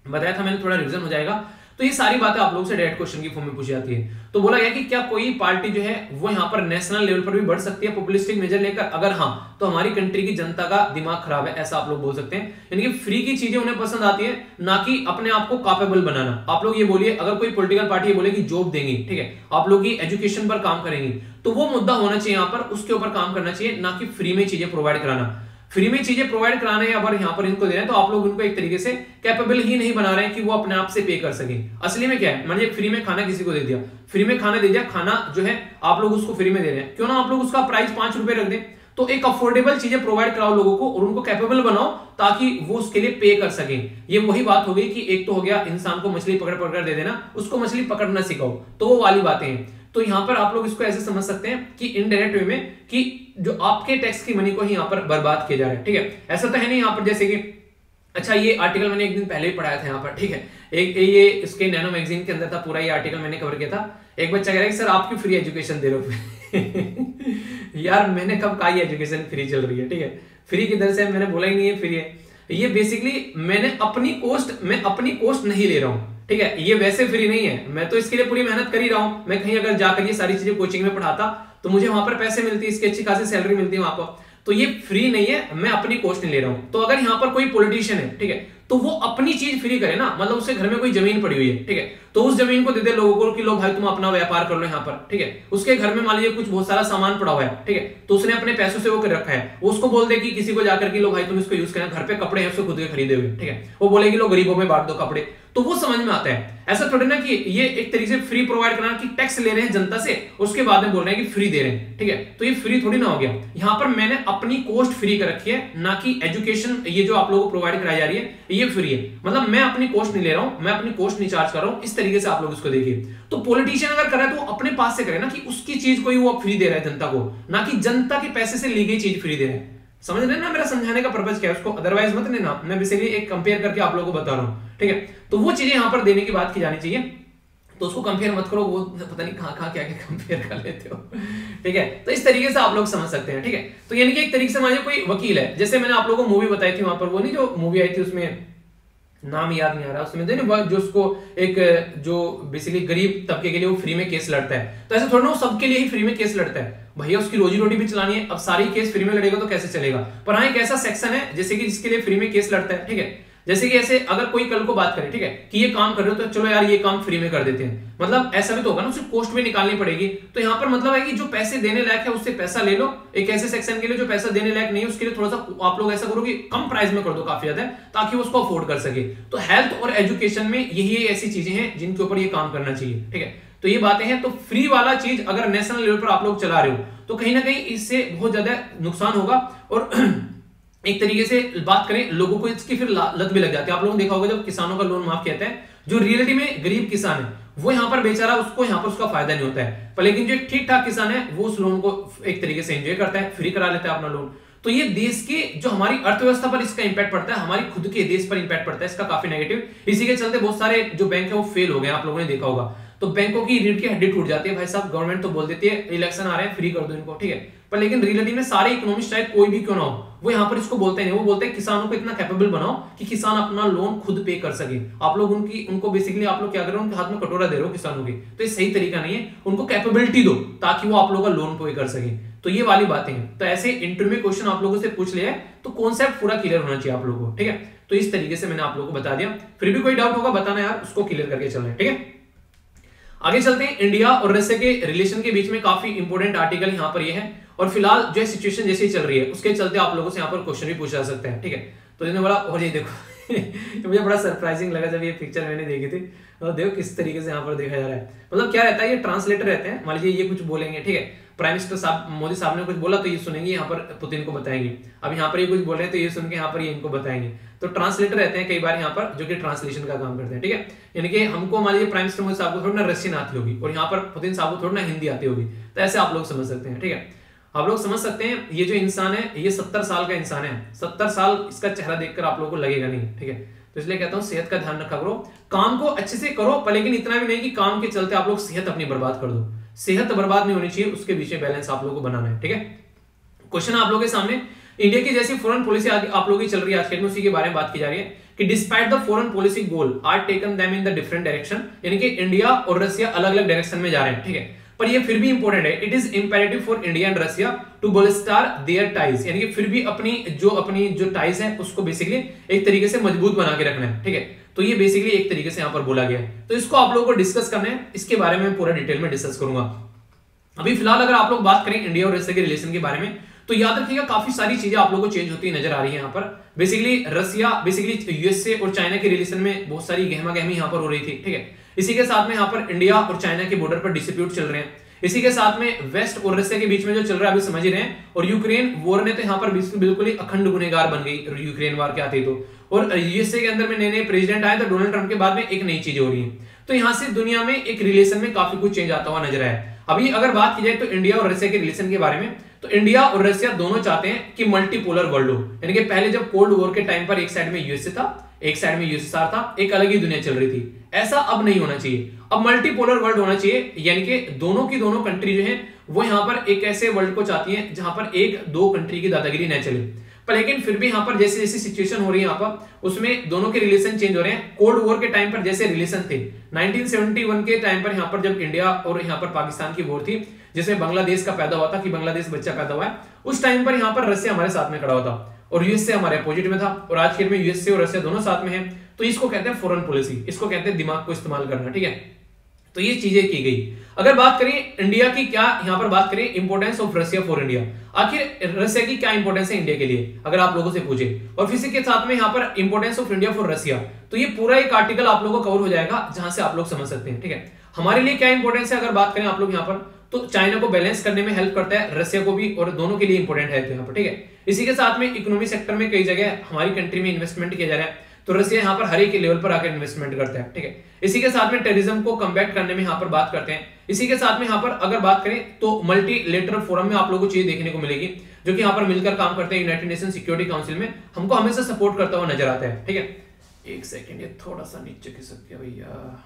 बताया था मैंने, थोड़ा रिवीजन हो जाएगा। तो ये सारी बातें आप लोगों से डायरेक्ट क्वेश्चन की फॉर्म में पूछी जाती है। तो बोला गया कि क्या कोई पार्टी जो है वो यहाँ पर नेशनल लेवल पर भी बढ़ सकती है पॉपुलिस्टिक मेजर लेकर, अगर हाँ तो हमारी कंट्री की जनता का दिमाग खराब है, ऐसा आप लोग बोल सकते हैं। यानी कि फ्री की चीजें उन्हें पसंद आती है, ना कि अपने आप को कैपेबल बनाना। आप लोग ये बोलिए, अगर कोई पॉलिटिकल पार्टी ये बोले कि जॉब देंगी, ठीक है, आप लोग की एजुकेशन पर काम करेंगी, तो वो मुद्दा होना चाहिए यहाँ पर, उसके ऊपर काम करना चाहिए, ना कि फ्री में चीजें प्रोवाइड कराना। फ्री में चीजें प्रोवाइड कराने हैं अगर यहाँ पर इनको दे रहे हैं तो आप लोग उनको एक तरीके से कैपेबल ही नहीं बना रहे हैं कि वो अपने आप से पे कर सके। असली में क्या है, मानिए फ्री में खाना किसी को दे दिया, फ्री में खाना दे दिया, खाना जो है आप लोग उसको फ्री में दे रहे हैं, क्यों ना आप लोग उसका प्राइस 5 रुपए रख दें। तो एक अफोर्डेबल चीजें प्रोवाइड कराओ लोगों को और उनको कैपेबल बनाओ ताकि वो उसके लिए पे कर सके। ये वही बात हो गई कि एक तो हो गया इंसान को मछली पकड़ पकड़ दे देना, उसको मछली पकड़ना सिखाओ, तो वो वाली बातें हैं। तो यहां पर आप लोग इसको ऐसे समझ सकते हैं कि इनडायरेक्ट वे में कि जो आपके टैक्स की मनी को ही यहां पर बर्बाद किया जा रहा है, ठीक है। ऐसा तो है नहीं यहां पर जैसे कि, अच्छा ये आर्टिकल मैंने एक दिन पहले ही पढ़ाया था यहाँ पर, ठीक है, एक ये इसके नैनो मैगजीन के अंदर था, पूरा ये आर्टिकल मैंने कवर किया था। एक बच्चा कह रहा है कि सर आपकी फ्री एजुकेशन दे रहे हो यार मैंने कब कहा ये एजुकेशन फ्री चल रही है, ठीक है, फ्री किधर से, मैंने बोला ही नहीं है फ्री है। ये बेसिकली मैं अपनी कॉस्ट नहीं ले रहा हूं, ठीक है, ये वैसे फ्री नहीं है, मैं तो इसके लिए पूरी मेहनत कर ही रहा हूं। मैं कहीं अगर जाकर ये सारी चीजें कोचिंग में पढ़ाता तो मुझे वहां पर पैसे मिलती, इसकी अच्छी खासी सैलरी मिलती है वहां पर, तो ये फ्री नहीं है, मैं अपनी कॉस्ट नहीं ले रहा हूं। तो अगर यहाँ पर कोई पॉलिटिशियन है, ठीक है, तो वो अपनी चीज फ्री करे ना, मतलब उसके घर में कोई जमीन पड़ी हुई है, ठीक है, तो उस जमीन को दे दे लोगों को कि लो भाई तुम अपना व्यापार कर लो यहाँ पर, ठीक है। उसके घर में मान लीजिए कुछ बहुत सारा सामान पड़ा हुआ है, ठीक है, तो उसने अपने पैसों से वो कर रखा है, वो उसको बोल दे कि किसी को जाकर के लो भाई तुम इसको यूज करना, घर पे कपड़े हैं उसको खुद के खरीदे हुए, ठीक है, वो बोलेगी लो गरीबों में बांट दो कपड़े, तो वो समझ में आता है। ऐसा थोड़ी ना कि ये एक तरीके से फ्री प्रोवाइड कराना कि टैक्स ले रहे हैं जनता से, उसके बाद में बोल रहे हैं कि फ्री दे रहे हैं, ठीक है, तो ये फ्री थोड़ी ना हो गया। यहां पर मैंने अपनी कॉस्ट फ्री कर रखी है, ना कि एजुकेशन ये जो आप लोगों को प्रोवाइड कराई जा रही है ये फ्री है, मतलब मैं अपनी कॉस्ट नहीं ले रहा हूं, मैं अपनी कॉस्ट नहीं चार्ज कर रहा हूं, इस तरीके से आप लोग इसको देखिए। तो पॉलिटिशियन अगर कर रहा है तो अपने पास से करे ना, कि उसकी चीज को ही वो फ्री दे रहा है जनता को, ना कि जनता के पैसे से ली गई चीज फ्री दे रहे हैं। समझ रहे ना मेरा समझाने का पर्पस क्या है, उसको अदरवाइज मत लेना, मैं बेसिकली एक कंपेयर करके आप लोगों को बता रहा हूं, ठीक है। तो वो चीजें यहां पर देने की बात की जानी चाहिए, तो उसको कंपेयर मत करो, वो पता नहीं कहां क्या क्या कंपेयर कर लेते हो, ठीक है। तो इस तरीके से आप लोग समझ सकते हैं, ठीक है। तो यानी कि एक तरीके से मान लीजिए कोई वकील है, जैसे मैंने आप लोगों को मूवी बताई थी वहां पर, वो नहीं जो मूवी आई थी उसमें नाम याद नहीं आ रहा, उसमें जो उसको एक जो बेसिकली गरीब तबके के लिए वो फ्री में केस लड़ता है, तो ऐसे थोड़ा ना वो सबके लिए ही फ्री में केस लड़ता है, भैया उसकी रोजी रोटी भी चलानी है, अब सारी केस फ्री में लड़ेगा तो कैसे चलेगा। पर हाँ एक ऐसा सेक्शन है जैसे कि जिसके लिए फ्री में केस लड़ता है, ठीक है, जैसे कि ऐसे अगर कोई कल को बात करे, ठीक है, कि ये काम कर रहे हो तो चलो यार ये काम फ्री में कर देते हैं, मतलब ऐसा भी तो होगा ना, उसे कॉस्ट भी निकालनी पड़ेगी। तो यहाँ पर मतलब है कि जो पैसे देने लायक है उससे पैसा ले लो, एक ऐसे सेक्शन के लिए जो पैसा देने लायक नहीं है उसके लिए थोड़ा सा आप लोग ऐसा करो कि कम प्राइस में कर दो काफी ज्यादा, ताकि वो उसको अफोर्ड कर सके। तो हेल्थ और एजुकेशन में यही ऐसी चीजें हैं जिनके ऊपर ये काम करना चाहिए, ठीक है। तो ये बातें हैं। तो फ्री वाला चीज अगर नेशनल लेवल पर आप लोग चला रहे हो तो कहीं ना कहीं इससे बहुत ज्यादा नुकसान होगा, और एक तरीके से बात करें लोगों को इसकी फिर लत भी लग जाती है। आप लोगों ने देखा होगा जब किसानों का लोन माफ किया है, जो रियलिटी में गरीब किसान है वो यहाँ पर बेचारा, उसको यहाँ पर उसका फायदा नहीं होता है, पर लेकिन जो ठीक ठाक किसान है वो उस लोन को एक तरीके से एंजॉय करता है, फ्री करा लेता है अपना लोन। तो ये देश के जो हमारी अर्थव्यवस्था पर इसका इंपैक्ट पड़ता है, हमारी खुद के देश पर इंपैक्ट पड़ता है इसका काफी नेगेटिव। इसी के चलते बहुत सारे जो बैंक है वो फेल हो गए, आप लोगों ने देखा होगा। तो बैंकों की रीढ़ की हड्डी टूट जाती है, भाई साहब गवर्नमेंट तो बोल देती है इलेक्शन आ रहे हैं फ्री कर दो इनको, ठीक है, पर लेकिन रियलिटी में सारे इकोनॉमिस्ट चाहे कोई भी क्यों ना हो वो यहाँ पर इसको बोलते नहीं, वो बोलते हैं किसानों को इतना कैपेबल बनाओ कि किसान अपना लोन खुद पे कर सके। आप लोग उनको बेसिकली आप लोग क्या कर रहे हो, उनके हाथ में कटोरा दे रहे हो किसानों की, तो ये सही तरीका नहीं है। उनको कैपेबिलिटी दो ताकि वो आप लोगों का लोन पे कर सके। तो ये वाली बातें हैं। तो ऐसे इंटरव्यू में क्वेश्चन आप लोगों से पूछ लिया है तो कॉन्सेप्ट पूरा क्लियर होना चाहिए आप लोगों को, ठीक है। तो इस तरीके से मैंने आप लोगों को बता दिया, फिर भी कोई डाउट होगा बताना यार, उसको क्लियर करके चलना है, ठीक है। आगे चलते हैं। इंडिया और रशिया के रिलेशन के बीच में काफी इंपॉर्टेंट आर्टिकल यहाँ पर ये है, और फिलहाल जो सिचुएशन जैसी चल रही है उसके चलते आप लोगों से यहाँ पर क्वेश्चन भी पूछा जा सकता है, ठीक है। तो इन्होंने बोला और ये देखो मुझे बड़ा सरप्राइजिंग लगा जब ये पिक्चर मैंने देखी थी, तो देखो किस तरीके से यहाँ पर देखा जा रहा है। मतलब क्या रहता है, ये ट्रांसलेटर रहते हैं, मान लीजिए ये कुछ बोलेंगे, ठीक है, प्राइम मिनिस्टर साहब मोदी साहब ने कुछ बोला तो ये सुनेंगे, यहाँ पर पुतिन को बताएंगे। अब यहाँ पर ये कुछ बोल रहे हैं तो ये सुन के यहाँ पर ये इनको बताएंगे। तो ट्रांसलेटर रहते हैं कई बार यहाँ पर जो कि ट्रांसलेशन का काम करते हैं, ठीक है। यानी कि हमको मान लीजिए प्राइम मिनिस्टर मोदी साहब को थोड़ा ना रशियन आती होगी और यहाँ पर पुतिन साहब को थोड़ा ना हिंदी आती होगी, तो ऐसे आप लोग समझ सकते हैं, ठीक है। आप लोग समझ सकते हैं ये जो इंसान है ये 70 साल का इंसान है, 70 साल इसका चेहरा देखकर आप लोगों को लगेगा नहीं, ठीक है। तो इसलिए कहता हूं सेहत का ध्यान रखा करो, काम को अच्छे से करो, पर लेकिन इतना भी नहीं कि काम के चलते आप लोग सेहत अपनी बर्बाद कर दो। सेहत बर्बाद नहीं होनी चाहिए, उसके बीच में बैलेंस आप लोगों को बनाना है, ठीक है। क्वेश्चन आप लोगों के सामने, इंडिया की जैसी फॉरेन पॉलिसी आप लोगों की चल रही है आज के, उसी के बारे में बात की जा रही है कि despite the foreign policy goal are taken them in the different direction, यानी कि इंडिया और रशिया अलग अलग डायरेक्शन में जा रहे हैं, ठीक है। पर ये फिर भी इंपॉर्टेंट है, it is imperative for India and Russia to bolster their ties, यानी कि फिर भी अपनी जो टाइज है उसको बेसिकली एक तरीके से मजबूत बना के रखना है, ठीक है। तो ये बेसिकली एक तरीके से यहां पर बोला गया है, तो इसको आप लोगों को डिस्कस करना है, इसके बारे में पूरा डिटेल में डिस्कस करूंगा। अभी फिलहाल अगर आप लोग बात करें इंडिया और रशिया के रिलेशन के बारे में, तो याद रखिएगा काफी सारी चीजें आप लोगों को चेंज होती नजर आ रही है। यहाँ पर बेसिकली यूएसए और चाइना के रिलेशन में बहुत सारी गहमा गहमी यहाँ पर हो रही थी, ठीक है। इसी के साथ में यहाँ पर इंडिया और चाइना के बॉर्डर पर डिस्प्यूट चल रहे हैं। इसी के साथ में वेस्ट और रशिया के बीच में जो चल रहा है अभी समझ ही रहे हैं, और यूक्रेन वॉर ने तो यहाँ पर बिल्कुल ही अखंड गुनहगार बन गई यूक्रेन वॉर के आते तो, और यूएसए के अंदर में नए नए प्रेसिडेंट आए तो डोनाल्ड ट्रंप के बाद में एक नई चीज हो रही है। तो यहाँ से दुनिया में एक रिलेशन में काफी कुछ चेंज आता हुआ नजर आया। अभी अगर बात की जाए तो इंडिया और रशिया के रिलेशन के बारे में, तो इंडिया और रशिया दोनों चाहते हैं कि मल्टीपोलर वर्ल्ड हो, यानी कि पहले जब कोल्ड वॉर के टाइम पर एक साइड में यूएसए था, एक साइड में यूएसएसआर था, एक अलग ही दुनिया चल रही थी। ऐसा अब नहीं होना चाहिए, अब मल्टीपोलर वर्ल्ड होना चाहिए, यानी कि दोनों की दोनों कंट्री जो है वो यहाँ पर एक ऐसे वर्ल्ड को चाहती है जहां पर एक दो कंट्री की दादागिरी न चले। पर लेकिन फिर भी यहाँ पर जैसे जैसी सिचुएशन हो रही है यहाँ पर, उसमें दोनों के रिलेशन चेंज हो रहे हैं। कोल्ड वॉर के टाइम पर जैसे रिलेशन थे 1971 के टाइम पर, यहाँ पर जब इंडिया और यहाँ पर पाकिस्तान की वॉर थी जिसमें बांग्लादेश का पैदा हुआ था कि बांग्लादेश बच्चा पैदा हुआ है, उस टाइम पर यहाँ पर रशिया हमारे साथ में खड़ा हुआ था और यूएसए हमारे अपोजिट में था, और आज के में यूएसए और रशिया दोनों साथ में है। तो इसको कहते हैं फॉरेन पॉलिसी, इसको कहते हैं दिमाग को इस्तेमाल करना, ठीक है। तो ये चीजें की गई। अगर बात करें इंडिया की, क्या यहाँ पर बात करें importance of Russia for India, आखिर रशिया की क्या इंपोर्टेंस है इंडिया के लिए अगर आप लोगों से पूछे, और फिर के साथ में यहाँ पर importance of India for Russia, तो ये पूरा एक आर्टिकल आप लोगों को कवर हो जाएगा जहां से आप लोग समझ सकते हैं, ठीक है। हमारे लिए क्या इंपोर्टेंस है अगर बात करें आप लोग यहाँ पर, तो चाइना को बैलेंस करने में हेल्प करता है, रशिया को भी, और दोनों के लिए इंपोर्टेंट है यहाँ पर, ठीक है। इसी के साथ में इकोनॉमी सेक्टर में कई जगह हमारी कंट्री में इन्वेस्टमेंट किया जा रहा है, तो रशिया यहाँ पर हर एक लेवल पर आकर इन्वेस्टमेंट करता है, ठीक है। इसी के साथ में टेररिज्म को कम्बैट करने में यहाँ पर बात करते हैं। इसी के साथ में यहाँ पर अगर बात करें तो मल्टीलेटरल फोरम में आप लोगों को चीज देखने को मिलेगी जो कि यहाँ पर मिलकर काम करते हैं, यूनाइटेड नेशन सिक्योरिटी काउंसिल में हमको हमेशा सपोर्ट करता हुआ नजर आता है, ठीक है। एक सेकेंड, ये थोड़ा सा नीचे खिसक गया भैया।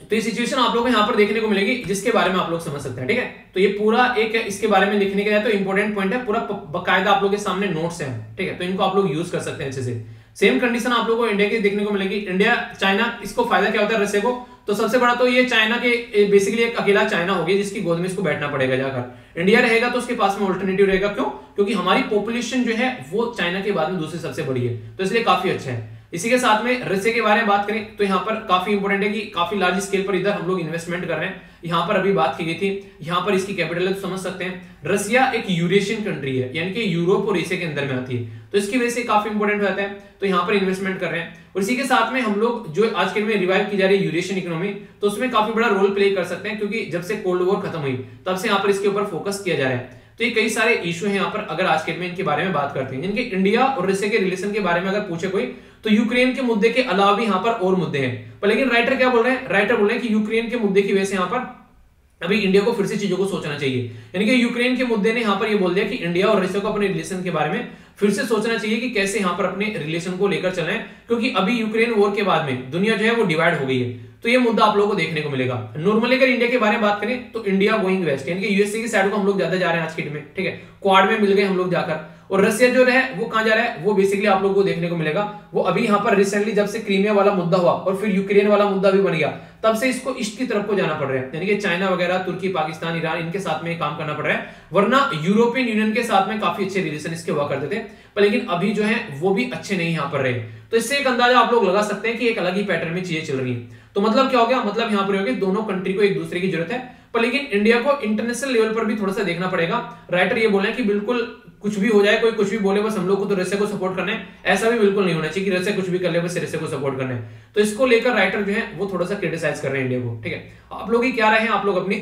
तो ये सिचुएशन आप लोगों को यहाँ पर देखने को मिलेगी जिसके बारे में आप लोग समझ सकते हैं, ठीक है। तो ये पूरा एक इसके बारे में लिखने के लिए तो इंपॉर्टेंट पॉइंट है, पूरा बकायदा आप लोगों के सामने नोट्स हैं, ठीक है। तो इनको आप लोग यूज कर सकते हैं अच्छे से। सेम कंडीशन आप लोगों को इंडिया की देखने को मिलेगी। इंडिया चाइना, इसको फायदा क्या होता है रशिया को, तो सबसे बड़ा तो ये चाइना के बेसिकली एक अकेला चाइना होगी जिसकी गोद में इसको बैठना पड़ेगा जाकर। इंडिया रहेगा तो उसके पास में ऑल्टरनेटिव रहेगा, क्यों? क्योंकि हमारी पॉपुलेशन जो है वो चाइना के बाद में दूसरी सबसे बड़ी है, तो इसलिए काफी अच्छा है। इसी के साथ में रशिया के बारे में बात करें तो यहाँ पर काफी इंपोर्टेंट है कि काफी लार्ज स्केल पर इधर हम लोग इन्वेस्टमेंट कर रहे हैं। यहाँ पर अभी बात की गई थी, यहाँ पर इसकी कैपिटल तो समझ सकते हैं। रशिया एक यूरेशियन कंट्री है, यानी कि यूरोप और एशिया के अंदर में आती है, तो इसकी वजह से काफी इंपोर्टेंट हो जाता है, तो यहाँ पर इन्वेस्टमेंट कर रहे हैं। और इसी के साथ में हम लोग जो आज के में रिवाइव की जा रही है यूरेशियन इकोनॉमी, तो उसमें काफी बड़ा रोल प्ले कर सकते हैं, क्योंकि जब से कोल्ड वॉर खत्म हुई तब से यहाँ पर इसके ऊपर फोकस किया जा रहा है। तो ये कई सारे इशू हैं यहाँ पर अगर आज के में इनके बारे में बात करते हैं, जिनके इंडिया और रशिया के रिलेशन के बारे में अगर पूछे कोई, तो यूक्रेन के मुद्दे के अलावा भी यहाँ पर और मुद्दे हैं। पर लेकिन राइटर क्या बोल रहे हैं, राइटर बोल रहे हैं कि यूक्रेन के मुद्दे की वजह से यहाँ पर अभी इंडिया को फिर से चीजों को सोचना चाहिए। यानी कि यूक्रेन के मुद्दे ने यहाँ पर ये बोल दिया कि इंडिया और रशिया को अपने रिलेशन के बारे में फिर से सोचना चाहिए कि कैसे यहाँ पर अपने रिलेशन को लेकर चलें, क्योंकि अभी यूक्रेन वॉर के बाद में दुनिया जो है वो डिवाइड हो गई है। तो ये मुद्दा आप लोगों को देखने को मिलेगा। नॉर्मली अगर इंडिया के बारे में बात करें तो इंडिया गोइंग वेस्ट, यानी कि यूएसए की साइड को हम लोग ज्यादा जा रहे हैं आज के डेट में, ठीक है। क्वाड में मिल गए हम लोग जाकर, और रशिया जो है वो कहां जा रहा है, वो बेसिकली आप लोगों को देखने को मिलेगा। वो अभी यहाँ पर रिसेंटली जब से क्रीमिया वाला मुद्दा हुआ और फिर यूक्रेन वाला मुद्दा भी बन गया, तब से इसको ईस्ट की तरफ को जाना पड़ रहा है, यानी कि चाइना वगैरह, तुर्की, पाकिस्तान, ईरान, इनके साथ में काम करना पड़ रहा है। वरना यूरोपियन यूनियन के साथ में काफी अच्छे रिलेशन इसके हुआ करते थे, पर लेकिन अभी जो है वो भी अच्छे नहीं यहाँ पर रहे। तो इससे एक अंदाजा आप लोग लगा सकते हैं कि एक अलग ही पैटर्न में चीजें चल रही है। तो मतलब क्या हो गया, मतलब यहाँ पर हो गया दोनों कंट्री को एक दूसरे की जरूरत है, पर लेकिन इंडिया को इंटरनेशनल लेवल पर भी थोड़ा सा देखना पड़ेगा। राइटर ये बोले कि बिल्कुल कुछ भी हो जाए, कोई कुछ भी बोले, बस हम लोग को तो रशिया को सपोर्ट करना है, ऐसा भी बिल्कुल नहीं होना चाहिए कि रशिया कुछ भी कर ले बस रशिया को सपोर्ट करना है। तो इसको लेकर राइटर जो है वो थोड़ा सा क्रिटिसाइज कर रहे हैं इंडिया को, ठीक है। आप लोग की क्या राय है, आप लोग अपनी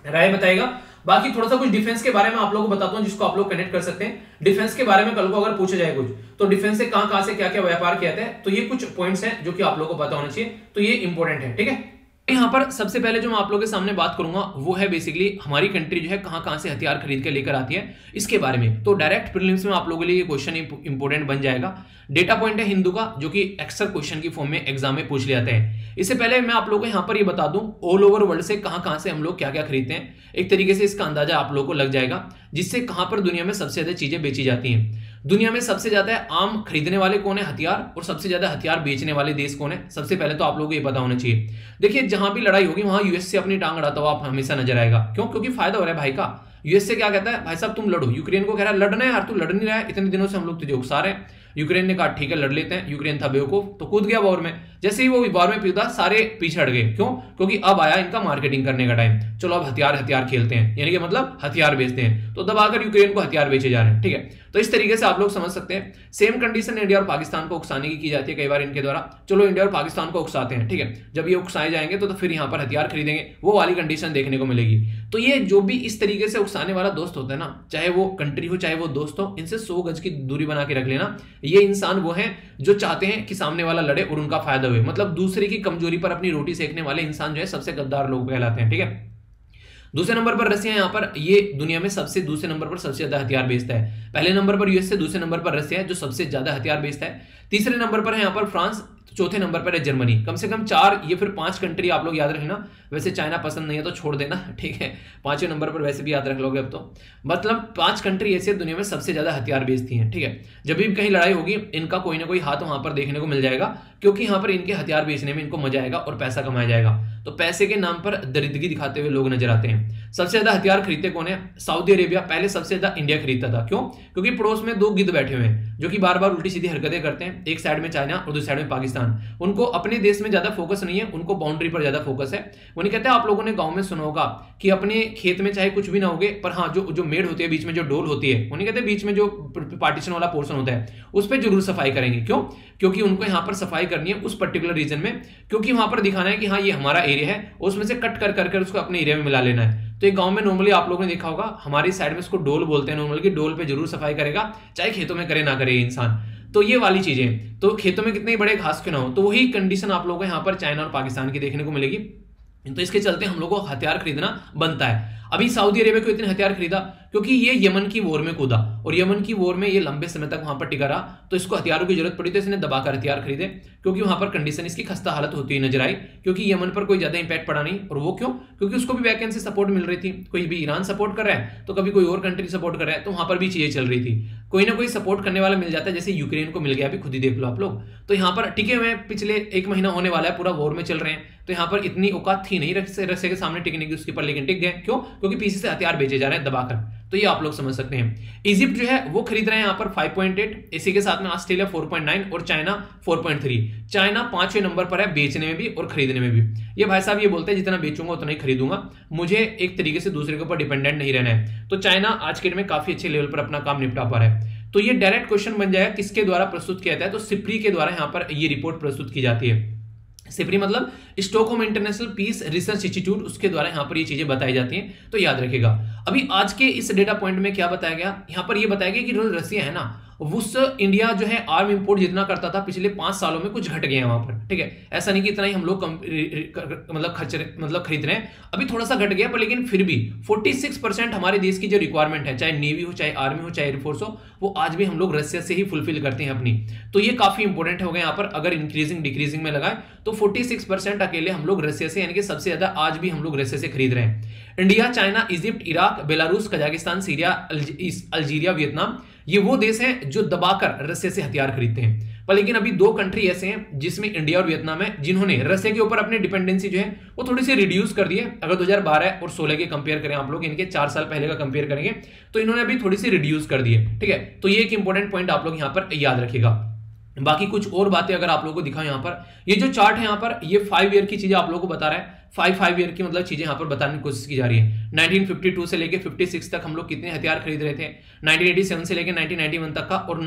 राय बताएगा। बाकी थोड़ा सा कुछ डिफेंस के बारे में आप लोगों को बताता हूं जिसको आप लोग कनेक्ट कर सकते हैं। डिफेंस के बारे में कल को अगर पूछा जाए कुछ, तो डिफेंस से कहां से क्या क्या व्यापार किया जाता है, तो ये कुछ पॉइंट्स हैं जो कि आप लोगों को पता होना चाहिए, तो ये इंपॉर्टेंट है, ठीक है। यहां पर सबसे पहले जो मैं आप लोगों के सामने बात करूंगा वो है बेसिकली हमारी कंट्री जो है कहां से हथियार खरीद के लेकर आती है इसके बारे में। तो डायरेक्ट प्रीलिम्स में आप लोगों के लिए ये क्वेश्चन इंपॉर्टेंट बन जाएगा। डेटा पॉइंट है हिंदू का, जो कि अक्सर क्वेश्चन की फॉर्म में एग्जाम में पूछ लिया जाता है। इससे पहले मैं आप लोगों को यहां पर ये बता दूं ऑल ओवर वर्ल्ड से कहां से हम लोग क्या क्या खरीदते हैं, एक तरीके से इसका अंदाजा आप लोगों को लग जाएगा, जिससे कहां पर दुनिया में सबसे ज्यादा चीजें बेची जाती हैं। दुनिया में सबसे ज्यादा आम खरीदने वाले कौन है, हथियार, और सबसे ज्यादा हथियार बेचने वाले देश कौन है, सबसे पहले तो आप लोगों को ये पता होना चाहिए। देखिए जहां भी लड़ाई होगी वहां यूएस से अपनी टांग अड़ाता हुआ आप हमेशा नजर आएगा। क्यों? क्योंकि फायदा हो रहा है भाई का। यूएस से क्या कहता है, भाई साहब तुम लड़ो, यूक्रेन को कह रहा है लड़ना है यार, तू लड़ नहीं रहा है, इतने दिनों से हम लोग तुझे उकसा रहे हैं। यूक्रेन ने कहा ठीक है लड़ लेते हैं, यूक्रेन था बेवकूफ तो कूद गया वॉर में। जैसे ही वो वॉर में कूदा सारे पीछे हट गए। क्यों? क्योंकि अब आया इनका मार्केटिंग करने का टाइम, चलो अब हथियार खेलते हैं, यानी कि मतलब हथियार बेचते हैं, तो दबाकर यूक्रेन को हथियार बेचे जा रहे हैं, ठीक है। तो इस तरीके से आप लोग समझ सकते हैं। सेम कंडीशन इंडिया और पाकिस्तान को उकसाने की जाती है कई बार इनके द्वारा, चलो इंडिया और पाकिस्तान को उकसाते हैं, ठीक है। जब ये उकसाए जाएंगे तो फिर यहाँ पर हथियार खरीदेंगे, वो वाली कंडीशन देखने को मिलेगी। तो ये जो भी इस तरीके से उकसाने वाला दोस्त होता है ना, चाहे वो कंट्री हो चाहे वो दोस्त हो, इनसे 100 गज की दूरी बना के रख लेना। ये इंसान वो है जो चाहते हैं कि सामने वाला लड़े और उनका फायदा हुए, मतलब दूसरे की कमजोरी पर अपनी रोटी सेकने वाले इंसान जो है सबसे गद्दार लोग कहलाते हैं, ठीक है। दूसरे नंबर पर रशिया, यहां पर ये दुनिया में दूसरे नंबर पर सबसे ज्यादा हथियार बेचता है। पहले नंबर पर यूएसए, दूसरे नंबर पर रशिया है जो सबसे ज्यादा हथियार बेचता है। तीसरे नंबर पर है यहां पर फ्रांस, चौथे नंबर पर है जर्मनी। कम से कम 4 या फिर 5 कंट्री आप लोग याद रखना। वैसे चाइना पसंद नहीं है तो छोड़ देना, ठीक है। 5वें नंबर पर वैसे भी याद रख लोगे अब तो, मतलब 5 कंट्री ऐसी दुनिया में सबसे ज्यादा हथियार बेचती हैं, ठीक है। जब भी कहीं लड़ाई होगी इनका कोई ना कोई हाथ वहां पर देखने को मिल जाएगा, क्योंकि यहां पर इनके हथियार बेचने में इनको मजा आएगा और पैसा कमाया जाएगा। तो पैसे के नाम पर दरिद्रगी दिखाते हुए लोग नजर आते हैं। सबसे ज्यादा हथियार खरीदते कौन है? सऊदी अरेबिया पहले सबसे ज्यादा इंडिया खरीदता था। क्यों? क्योंकि पड़ोस में 2 गिद्ध बैठे हुए हैं जो कि बार बार उल्टी सीधी हरकतें करते हैं। एक साइड में चाइना और दूसरी साइड में पाकिस्तान। उनको अपने देश में ज्यादा फोकस नहीं है, उनको बाउंड्री पर ज्यादा फोकस है। वो नहीं कहते, आप लोगों ने गांव में सुना होगा कि अपने खेत में चाहे कुछ भी ना होगे, पर हाँ जो मेड़ होती है बीच में, जो डोल होती है, वो नहीं कहते बीच में जो पार्टीशन वाला पोर्शन होता है उस पर जरूर सफाई करेंगे। क्यों? क्योंकि उनको यहाँ पर सफाई करनी है उस पर्टिकुलर रीजन में, क्योंकि वहां पर दिखाना है कि हाँ ये हमारा एरिया है, उसमें से कट कर उसको अपने एरिया में मिला लेना है। तो एक गांव में नॉर्मली आप लोगों ने देखा होगा, हमारी साइड में इसको डोल बोलते हैं नॉर्मली, कि डोल पे जरूर सफाई करेगा, चाहे खेतों में करे ना करे इंसान। तो ये वाली चीजें, तो खेतों में कितने बड़े घास क्यों ना हो, तो वही कंडीशन आप लोगों को यहाँ पर चाइना और पाकिस्तान की देखने को मिलेगी। तो इसके चलते हम लोगों को हथियार खरीदना बनता है। अभी सऊदी अरेबिया को इतने हथियार खरीदा क्योंकि ये यमन की वॉर में कूदा, और यमन की वॉर में ये लंबे समय तक वहां पर टिका रहा, तो इसको हथियारों की जरूरत पड़ी, तो इसने दबाकर हथियार खरीदे, क्योंकि वहां पर कंडीशन इसकी खस्ता हालत होती हुई नजर आई, क्योंकि यमन पर कोई ज्यादा इंपैक्ट पड़ा नहीं। और वो क्यों? क्योंकि उसको भी वैकेंसी सपोर्ट मिल रही थी, कोई भी ईरान सपोर्ट कर रहा है तो कभी कोई और कंट्री सपोर्ट कर रहा है, तो वहां पर भी चीजें चल रही थी, कोई ना कोई सपोर्ट करने वाला मिल जाता है। जैसे यूक्रेन को मिल गया, अभी खुद ही देख लो आप लोग। तो यहाँ पर टिके हुए पिछले 1 महीना होने वाला है, पूरा वॉर में चल रहे हैं, तो यहाँ पर इतनी औकात थी नहीं रशिया के सामने टिकने की उसके पर, लेकिन टिक गए। क्यों? क्योंकि पीछे से हथियार बेचे जा रहे हैं दबाकर। तो ये आप लोग समझ सकते हैं। इजिप्ट जो है वो खरीद रहे हैं यहाँ पर 5.8, इसी के साथ में ऑस्ट्रेलिया 4.9 और चाइना 4.3। चाइना 5वें नंबर पर है बेचने में भी और खरीदने में भी। ये भाई साहब ये बोलते हैं जितना बेचूंगा उतना ही खरीदूंगा, मुझे एक तरीके से दूसरे के ऊपर डिपेंडेंट नहीं रहना है। तो चाइना आज के डेट में काफी अच्छे लेवल पर अपना काम निपटा पा रहा है। तो ये डायरेक्ट क्वेश्चन बन जाएगा किसके द्वारा प्रस्तुत किया जाता है, तो सिप्री के द्वारा यहाँ पर ये रिपोर्ट प्रस्तुत की जाती है। सिप्री मतलब Stockholm International Peace Research Institute, उसके द्वारा यहां पर ये चीजें बताई जाती हैं, तो याद रखिएगा। अभी आज के इस डेटा पॉइंट में क्या बताया गया, यहां पर ये बताया गया कि जो रशिया है ना, उस इंडिया जो है आर्म इंपोर्ट जितना करता था पिछले 5 सालों में कुछ घट गया है वहां पर, ठीक है। ऐसा नहीं कि इतना ही हम लोग मतलब खरीद रहे हैं, अभी थोड़ा सा घट गया, पर लेकिन फिर भी 46% हमारे देश की जो रिक्वायरमेंट है, चाहे नेवी हो चाहे आर्मी हो चाहे एयरफोर्स हो, वो आज भी हम लोग रशिया से ही फुलफिल करते हैं अपनी। तो ये काफी इंपॉर्टेंट हो गया यहाँ पर, अगर इंक्रीजिंग डिक्रीजिंग में लगाए तो 46% अकेले हम लोग रशिया से, यानी कि सबसे ज्यादा आज भी हम लोग रशिया से खरीद रहे हैं। India, China, Egypt, Iraq, Belarus, Kazakhstan, Syria, Algeria, Vietnam, ये वो देश हैं जो दबाकर रशिया से हथियार खरीदते हैं। पर लेकिन अभी 2 कंट्री ऐसे हैं जिसमें इंडिया और वियतनाम है, जिन्होंने रशिया के ऊपर अपनी डिपेंडेंसी जो है वो थोड़ी सी रिड्यूस कर दी है। अगर 2012 और 16 के कंपेयर करें आप लोग, इनके 4 साल पहले का कंपेयर करेंगे तो इन्होंने अभी थोड़ी सी रिड्यूस कर दी है, ठीक है। तो ये एक इंपॉर्टेंट पॉइंट आप लोग यहाँ पर याद रखिएगा। बाकी कुछ और बातें अगर आप लोगों को दिखाऊं, यहाँ पर ये जो चार्ट है यहाँ पर, ये 5 ईयर की चीजें आप लोगों को बता रहा है। फाइव ईयर की मतलब चीजें यहाँ पर बताने की कोशिश की जा रही है। 1952 से लेके 56 तक हम लोग कितने हथियार खरीद रहे थे, 1987 से लेके 1991 तक का, और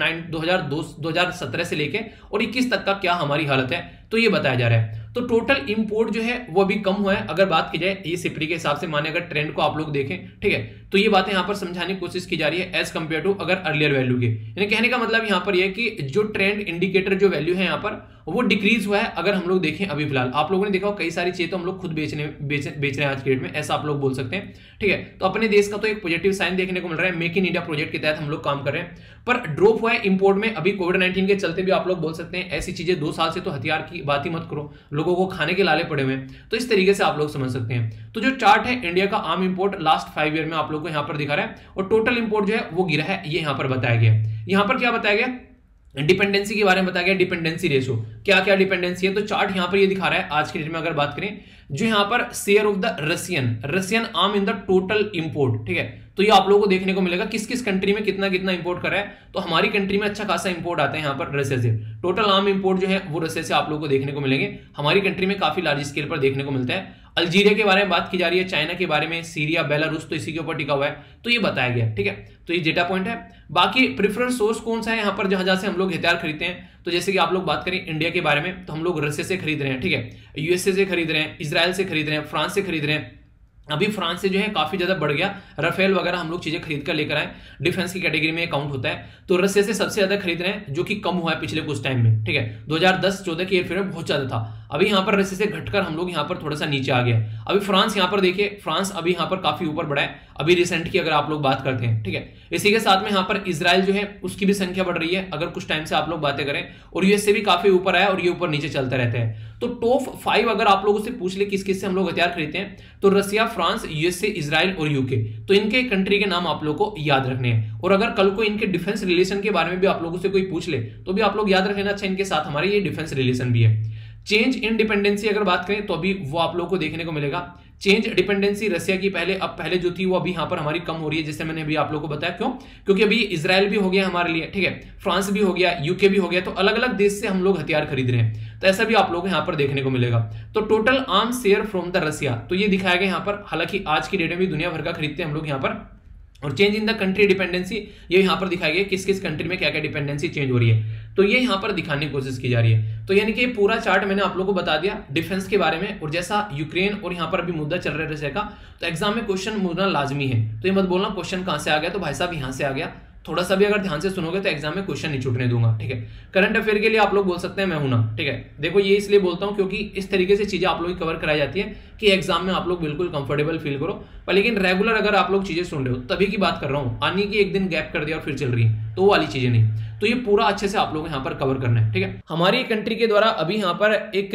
2017 से लेके और 21 तक का क्या हमारी हालत है, तो ये बताया जा रहा है। तो टोटल इंपोर्ट जो है वो भी कम हुआ है अगर बात की जाए ये सिपरी के हिसाब से, माने अगर ट्रेंड को आप लोग देखें, ठीक है। तो ये बातें यहाँ पर समझाने की कोशिश की जा रही है एज कंपेयर टू अगर अर्लियर वैल्यू के, यानी कहने का मतलब यहाँ पर ये कि जो ट्रेंड इंडिकेटर जो वैल्यू है यहाँ पर वो डिक्रीज हुआ है अगर हम लोग देखें अभी फिलहाल। आप लोगों ने देखा कई सारी चीजें तो हम लोग खुद बेच रहे हैं आज के डेट में, ऐसा आप लोग बोल सकते हैं, ठीक है। तो अपने देश का तो एक पॉजिटिव साइन देखने को मिल रहा है, मेक इन इंडिया प्रोजेक्ट के तहत हम लोग काम कर रहे हैं, पर ड्रॉप हुआ है इंपोर्ट में अभी कोविड-19 के चलते भी। आप लोग बोल सकते हैं ऐसी चीजें 2 साल से तो हथियार की बात ही मत करो, लोगों को खाने के लाले पड़े हुए हैं, तो इस तरीके से आप लोग समझ सकते हैं। तो जो चार्ट है इंडिया का आर्म इंपोर्ट लास्ट 5 ईयर में आप लोग को यहाँ पर दिखा रहा है, और टोटल इंपोर्ट जो है वो गिरा है, ये यहाँ पर बताया गया। यहाँ पर क्या बताया गया, डिपेंडेंसी के बारे में बताया गया, डिपेंडेंसी रेशो क्या क्या डिपेंडेंसी है। तो चार्ट यहाँ पर ये दिखा रहा है आज के डेट में अगर बात करें, जो यहाँ पर share of the Russian arm in the total import, ठीक है। तो ये आप लोगों को देखने को मिलेगा किस किस कंट्री में कितना कितना इंपोर्ट कर रहा है। तो हमारी कंट्री में अच्छा खासा इंपोर्ट आता है यहाँ पर रशिया से, टोटल आर्म इंपोर्ट जो है वो रशिया से आप लोगों को देखने को मिलेंगे, हमारी कंट्री में काफी लार्ज स्केल पर देखने को मिलता है। अल्जीरिया के बारे में बात की जा रही है, चाइना के बारे में, सीरिया, बेलारूस तो इसी के ऊपर टिका हुआ है, तो ये बताया गया, ठीक है। तो ये डेटा पॉइंट है। बाकी प्रेफरेंस सोर्स कौन सा है यहाँ पर जहां से हम लोग हथियार खरीदते हैं, तो जैसे कि आप लोग बात करें इंडिया के बारे में, तो हम लोग रशिया से खरीद रहे हैं, ठीक है, यूएसए से खरीद रहे हैं, इजराइल से खरीद रहे हैं, फ्रांस से खरीद रहे हैं। अभी फ्रांस से जो है काफी ज्यादा बढ़ गया, राफेल वगैरह हम लोग चीजें खरीद कर लेकर आए, डिफेंस की कैटेगरी में काउंट होता है। तो रशिया से सबसे ज्यादा खरीद रहे हैं, जो कि कम हुआ है पिछले कुछ टाइम में, ठीक है। 2010-14 की एयर में बहुत ज्यादा था, अभी यहाँ पर रशिया से घटकर हम लोग यहाँ पर थोड़ा सा नीचे आ गया। अभी फ्रांस यहाँ पर देखिए, फ्रांस अभी यहाँ पर काफी ऊपर बढ़ा है अभी रिसेंट की अगर आप लोग बात करते हैं, ठीक है। इसी के साथ में यहाँ पर इजराइल जो है उसकी भी संख्या बढ़ रही है अगर कुछ टाइम से आप लोग बातें करें, और यूएसए भी काफी ऊपर आया और ये ऊपर नीचे चलता रहता है। तो टॉप 5 अगर आप लोगों से पूछ ले किस किस से हम लोग हथियार खरीदते हैं, तो रशिया, फ्रांस, यूएसए, इजराइल और यूके, तो इनके कंट्री के नाम आप लोग को याद रखने हैं। और अगर कल को इनके डिफेंस रिलेशन के बारे में भी आप लोगों से कोई पूछ ले तो भी आप लोग याद रख लेना, अच्छा इनके साथ हमारे ये डिफेंस रिलेशन भी है। चेंज इन डिपेंडेंसी अगर बात करें तो अभी वो आप लोगों को देखने को मिलेगा, चेंज डिपेंडेंसी रशिया की पहले जो थी वो अभी यहाँ पर हमारी कम हो रही है, जैसे मैंने अभी आप लोगों को बताया। क्यों? क्योंकि अभी इजराइल भी हो गया हमारे लिए, ठीक है, फ्रांस भी हो गया, यूके भी हो गया, तो अलग अलग देश से हम लोग हथियार खरीद रहे हैं, तो ऐसा भी आप लोगों को यहाँ पर देखने को मिलेगा। तो total arms share from the Russia, तो ये दिखाया गया यहाँ पर, हालांकि आज की डेट में भी दुनिया भर का खरीदते हैं हम लोग यहाँ पर। और change in the country dependency, ये यहाँ पर दिखाया गया किस किस कंट्री में क्या क्या डिपेंडेंसी चेंज हो रही है, तो ये यहाँ पर दिखाने की कोशिश की जा रही है। तो यानी कि पूरा चार्ट मैंने आप लोगों को बता दिया डिफेंस के बारे में, और जैसा यूक्रेन और यहाँ पर अभी मुद्दा चल रहा है रशिया का, तो एग्जाम में क्वेश्चन मुद्दा लाजमी है, तो ये मत बोलना क्वेश्चन कहां से आ गया, तो भाई साहब यहाँ से आ गया, थोड़ा सा भी अगर ध्यान से सुनोगे तो एग्जाम में क्वेश्चन नहीं छूटने दूंगा, ठीक है। करंट अफेयर के लिए आप लोग बोल सकते हैं मैं हूं ना, ठीक है। देखो ये इसलिए बोलता हूं क्योंकि इस तरीके से चीजें आप लोग की कवर कराई जाती है कि एग्जाम में आप लोग बिल्कुल कंफर्टेबल फील करो, पर लेकिन रेगुलर अगर आप लोग चीजें सुन रहे हो तभी की बात कर रहा हूं, आने की एक दिन गैप कर दिया और फिर चल रही है तो वो वाली चीजें नहीं। तो ये पूरा अच्छे से आप लोग यहाँ पर कवर करना है, ठीक है। हमारी कंट्री के द्वारा अभी यहाँ पर एक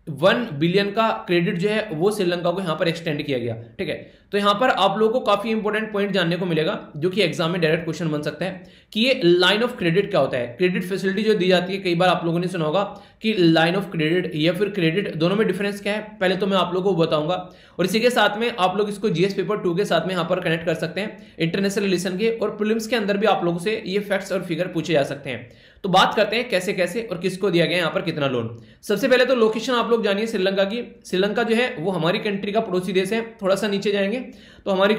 1 बिलियन का क्रेडिट जो है वो श्रीलंका को यहाँ पर एक्सटेंड किया गया, ठीक है। तो यहाँ पर आप लोगों को काफी इंपॉर्टेंट पॉइंट जानने को मिलेगा जो कि एग्जाम में डायरेक्ट क्वेश्चन बन सकता है कि ये लाइन ऑफ क्रेडिट क्या होता है। क्रेडिट फैसिलिटी जो दी जाती है, कई बार आप लोगों ने सुना होगा कि लाइन ऑफ क्रेडिट या फिर क्रेडिट, दोनों में डिफरेंस क्या है पहले तो मैं आप लोगों को बताऊंगा, और इसी के साथ में आप लोग इसको जीएस पेपर 2 के साथ में यहाँ पर कनेक्ट कर सकते हैं इंटरनेशनल रिलेशन के, और प्रीलिम्स के अंदर भी आप लोगों से ये फैक्ट्स और फिगर पूछे जा सकते हैं। तो बात करते हैं कैसे कैसे और किसको दिया गया यहाँ पर कितना लोन। सबसे पहले तो लोकेशन आप लोग जानिए श्रीलंका की। श्रीलंका जो है वो हमारी कंट्री का पड़ोसी देश है। थोड़ा सा नीचे जाएंगे तो हमारी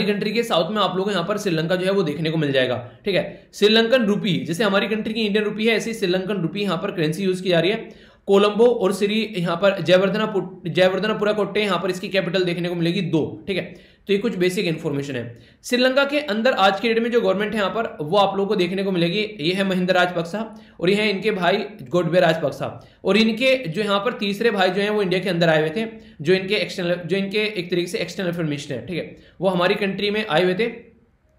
कंट्री के साउथ में आप लोगों को यहाँ पर श्रीलंका जो है वो देखने को मिल जाएगा, ठीक है। श्रीलंकन रुपी, जैसे हमारी कंट्री की इंडियन रुपी है ऐसी श्रीलंकन रुपी यहाँ पर करेंसी यूज की जा रही है। कोलंबो और श्री यहाँ पर जयवर्धनापुरा कोट्टे यहाँ पर इसकी कैपिटल देखने को मिलेगी 2, ठीक है। तो ये कुछ बेसिक इंफॉर्मेशन है। श्रीलंका के अंदर आज के डेट में जो गवर्नमेंट है यहाँ पर वो आप लोगों को देखने को मिलेगी, ये है महिंदा राजपक्सा और ये है इनके भाई गोडबे राजपक्सा, और इनके जो यहाँ पर तीसरे भाई जो हैं वो इंडिया के अंदर आए हुए थे, जो इनके एक तरीके से एक्सटर्नल अफेयर मिनिस्टर है, ठीक है, वो हमारी कंट्री में आए हुए थे।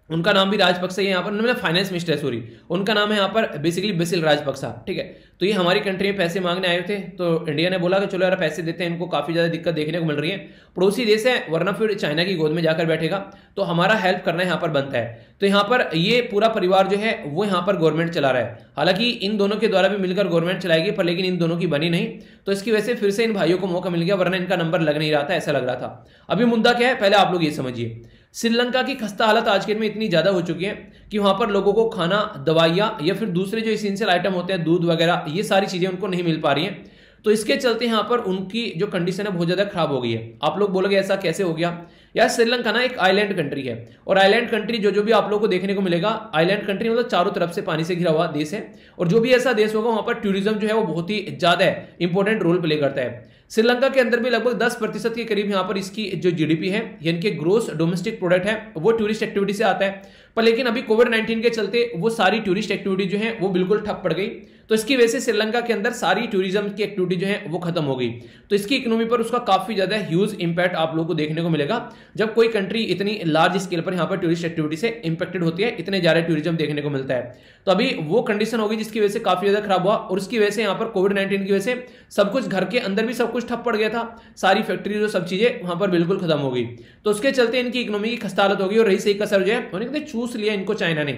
उनका नाम भी राजपक्सा है यहाँ पर, मतलब फाइनेंस मिनिस्टर है, सॉरी, उनका नाम है यहाँ पर बेसिकली बेसिल राजपक्सा, ठीक है। तो ये हमारी कंट्री में पैसे मांगने आए थे, तो इंडिया ने बोला कि चलो यार पैसे देते हैं, इनको काफी ज्यादा दिक्कत देखने को मिल रही है, पड़ोसी देश है वरना फिर चाइना की गोद में जाकर बैठेगा, तो हमारा हेल्प करना यहाँ पर बनता है। तो यहाँ पर ये पूरा परिवार जो है वो यहाँ पर गवर्नमेंट चला रहा है, हालांकि इन दोनों के द्वारा भी मिलकर गवर्नमेंट चलाएगी, पर लेकिन इन दोनों की बनी नहीं, तो इसकी वजह से फिर से इन भाइयों को मौका मिल गया, वरना इनका नंबर लग नहीं रहा था, ऐसा लग रहा था। अभी मुद्दा क्या है पहले आप लोग ये समझिए। श्रीलंका की खस्ता हालत आज के दिन में इतनी ज्यादा हो चुकी है कि वहां पर लोगों को खाना, दवाइयां या फिर दूसरे जो एसेंशियल आइटम होते हैं दूध वगैरह, ये सारी चीजें उनको नहीं मिल पा रही हैं। तो इसके चलते यहाँ पर उनकी जो कंडीशन है बहुत ज्यादा खराब हो गई है। आप लोग बोलोगे ऐसा कैसे हो गया यार? श्रीलंका ना एक आइलैंड कंट्री है, और आइलैंड कंट्री जो भी आप लोगों को देखने को मिलेगा, आइलैंड कंट्री मतलब चारों तरफ से पानी से घिरा हुआ देश है, और जो भी ऐसा देश होगा वहां पर टूरिज्म जो है वो बहुत ही ज्यादा इंपॉर्टेंट रोल प्ले करता है। श्रीलंका के अंदर भी लगभग 10% के करीब यहाँ पर इसकी जो जीडीपी है यानी कि ग्रोस डोमेस्टिक प्रोडक्ट है वो टूरिस्ट एक्टिविटी से आता है। पर लेकिन अभी कोविड-19 के चलते वो सारी टूरिस्ट एक्टिविटी जो है वो बिल्कुल ठप पड़ गई, तो इसकी वजह से श्रीलंका के अंदर सारी टूरिज्म की एक्टिविटी जो है वो खत्म हो गई। तो इसकी इकोनॉमी पर उसका काफी ज्यादा ह्यूज इंपैक्ट आप लोगों को देखने को मिलेगा जब कोई कंट्री इतनी लार्ज स्केल पर यहाँ पर टूरिस्ट एक्टिविटी से इंपैक्टेड होती है, इतने ज्यादा टूरिज्म देखने को मिलता है। तो अभी वो कंडीशन होगी जिसकी वजह से काफी ज्यादा खराब हुआ, और उसकी वजह से यहाँ पर कोविड-19 की वजह से सब कुछ घर के अंदर भी सब कुछ ठप पड़ गया था, सारी फैक्ट्री जो सब चीजें वहां पर बिल्कुल खत्म हो गई। तो उसके चलते इनकी इकोनॉमी की खस्ता हालत होगी, और रही सही कसर जो है उन्हें कहते चूस लिया इनको चाइना ने।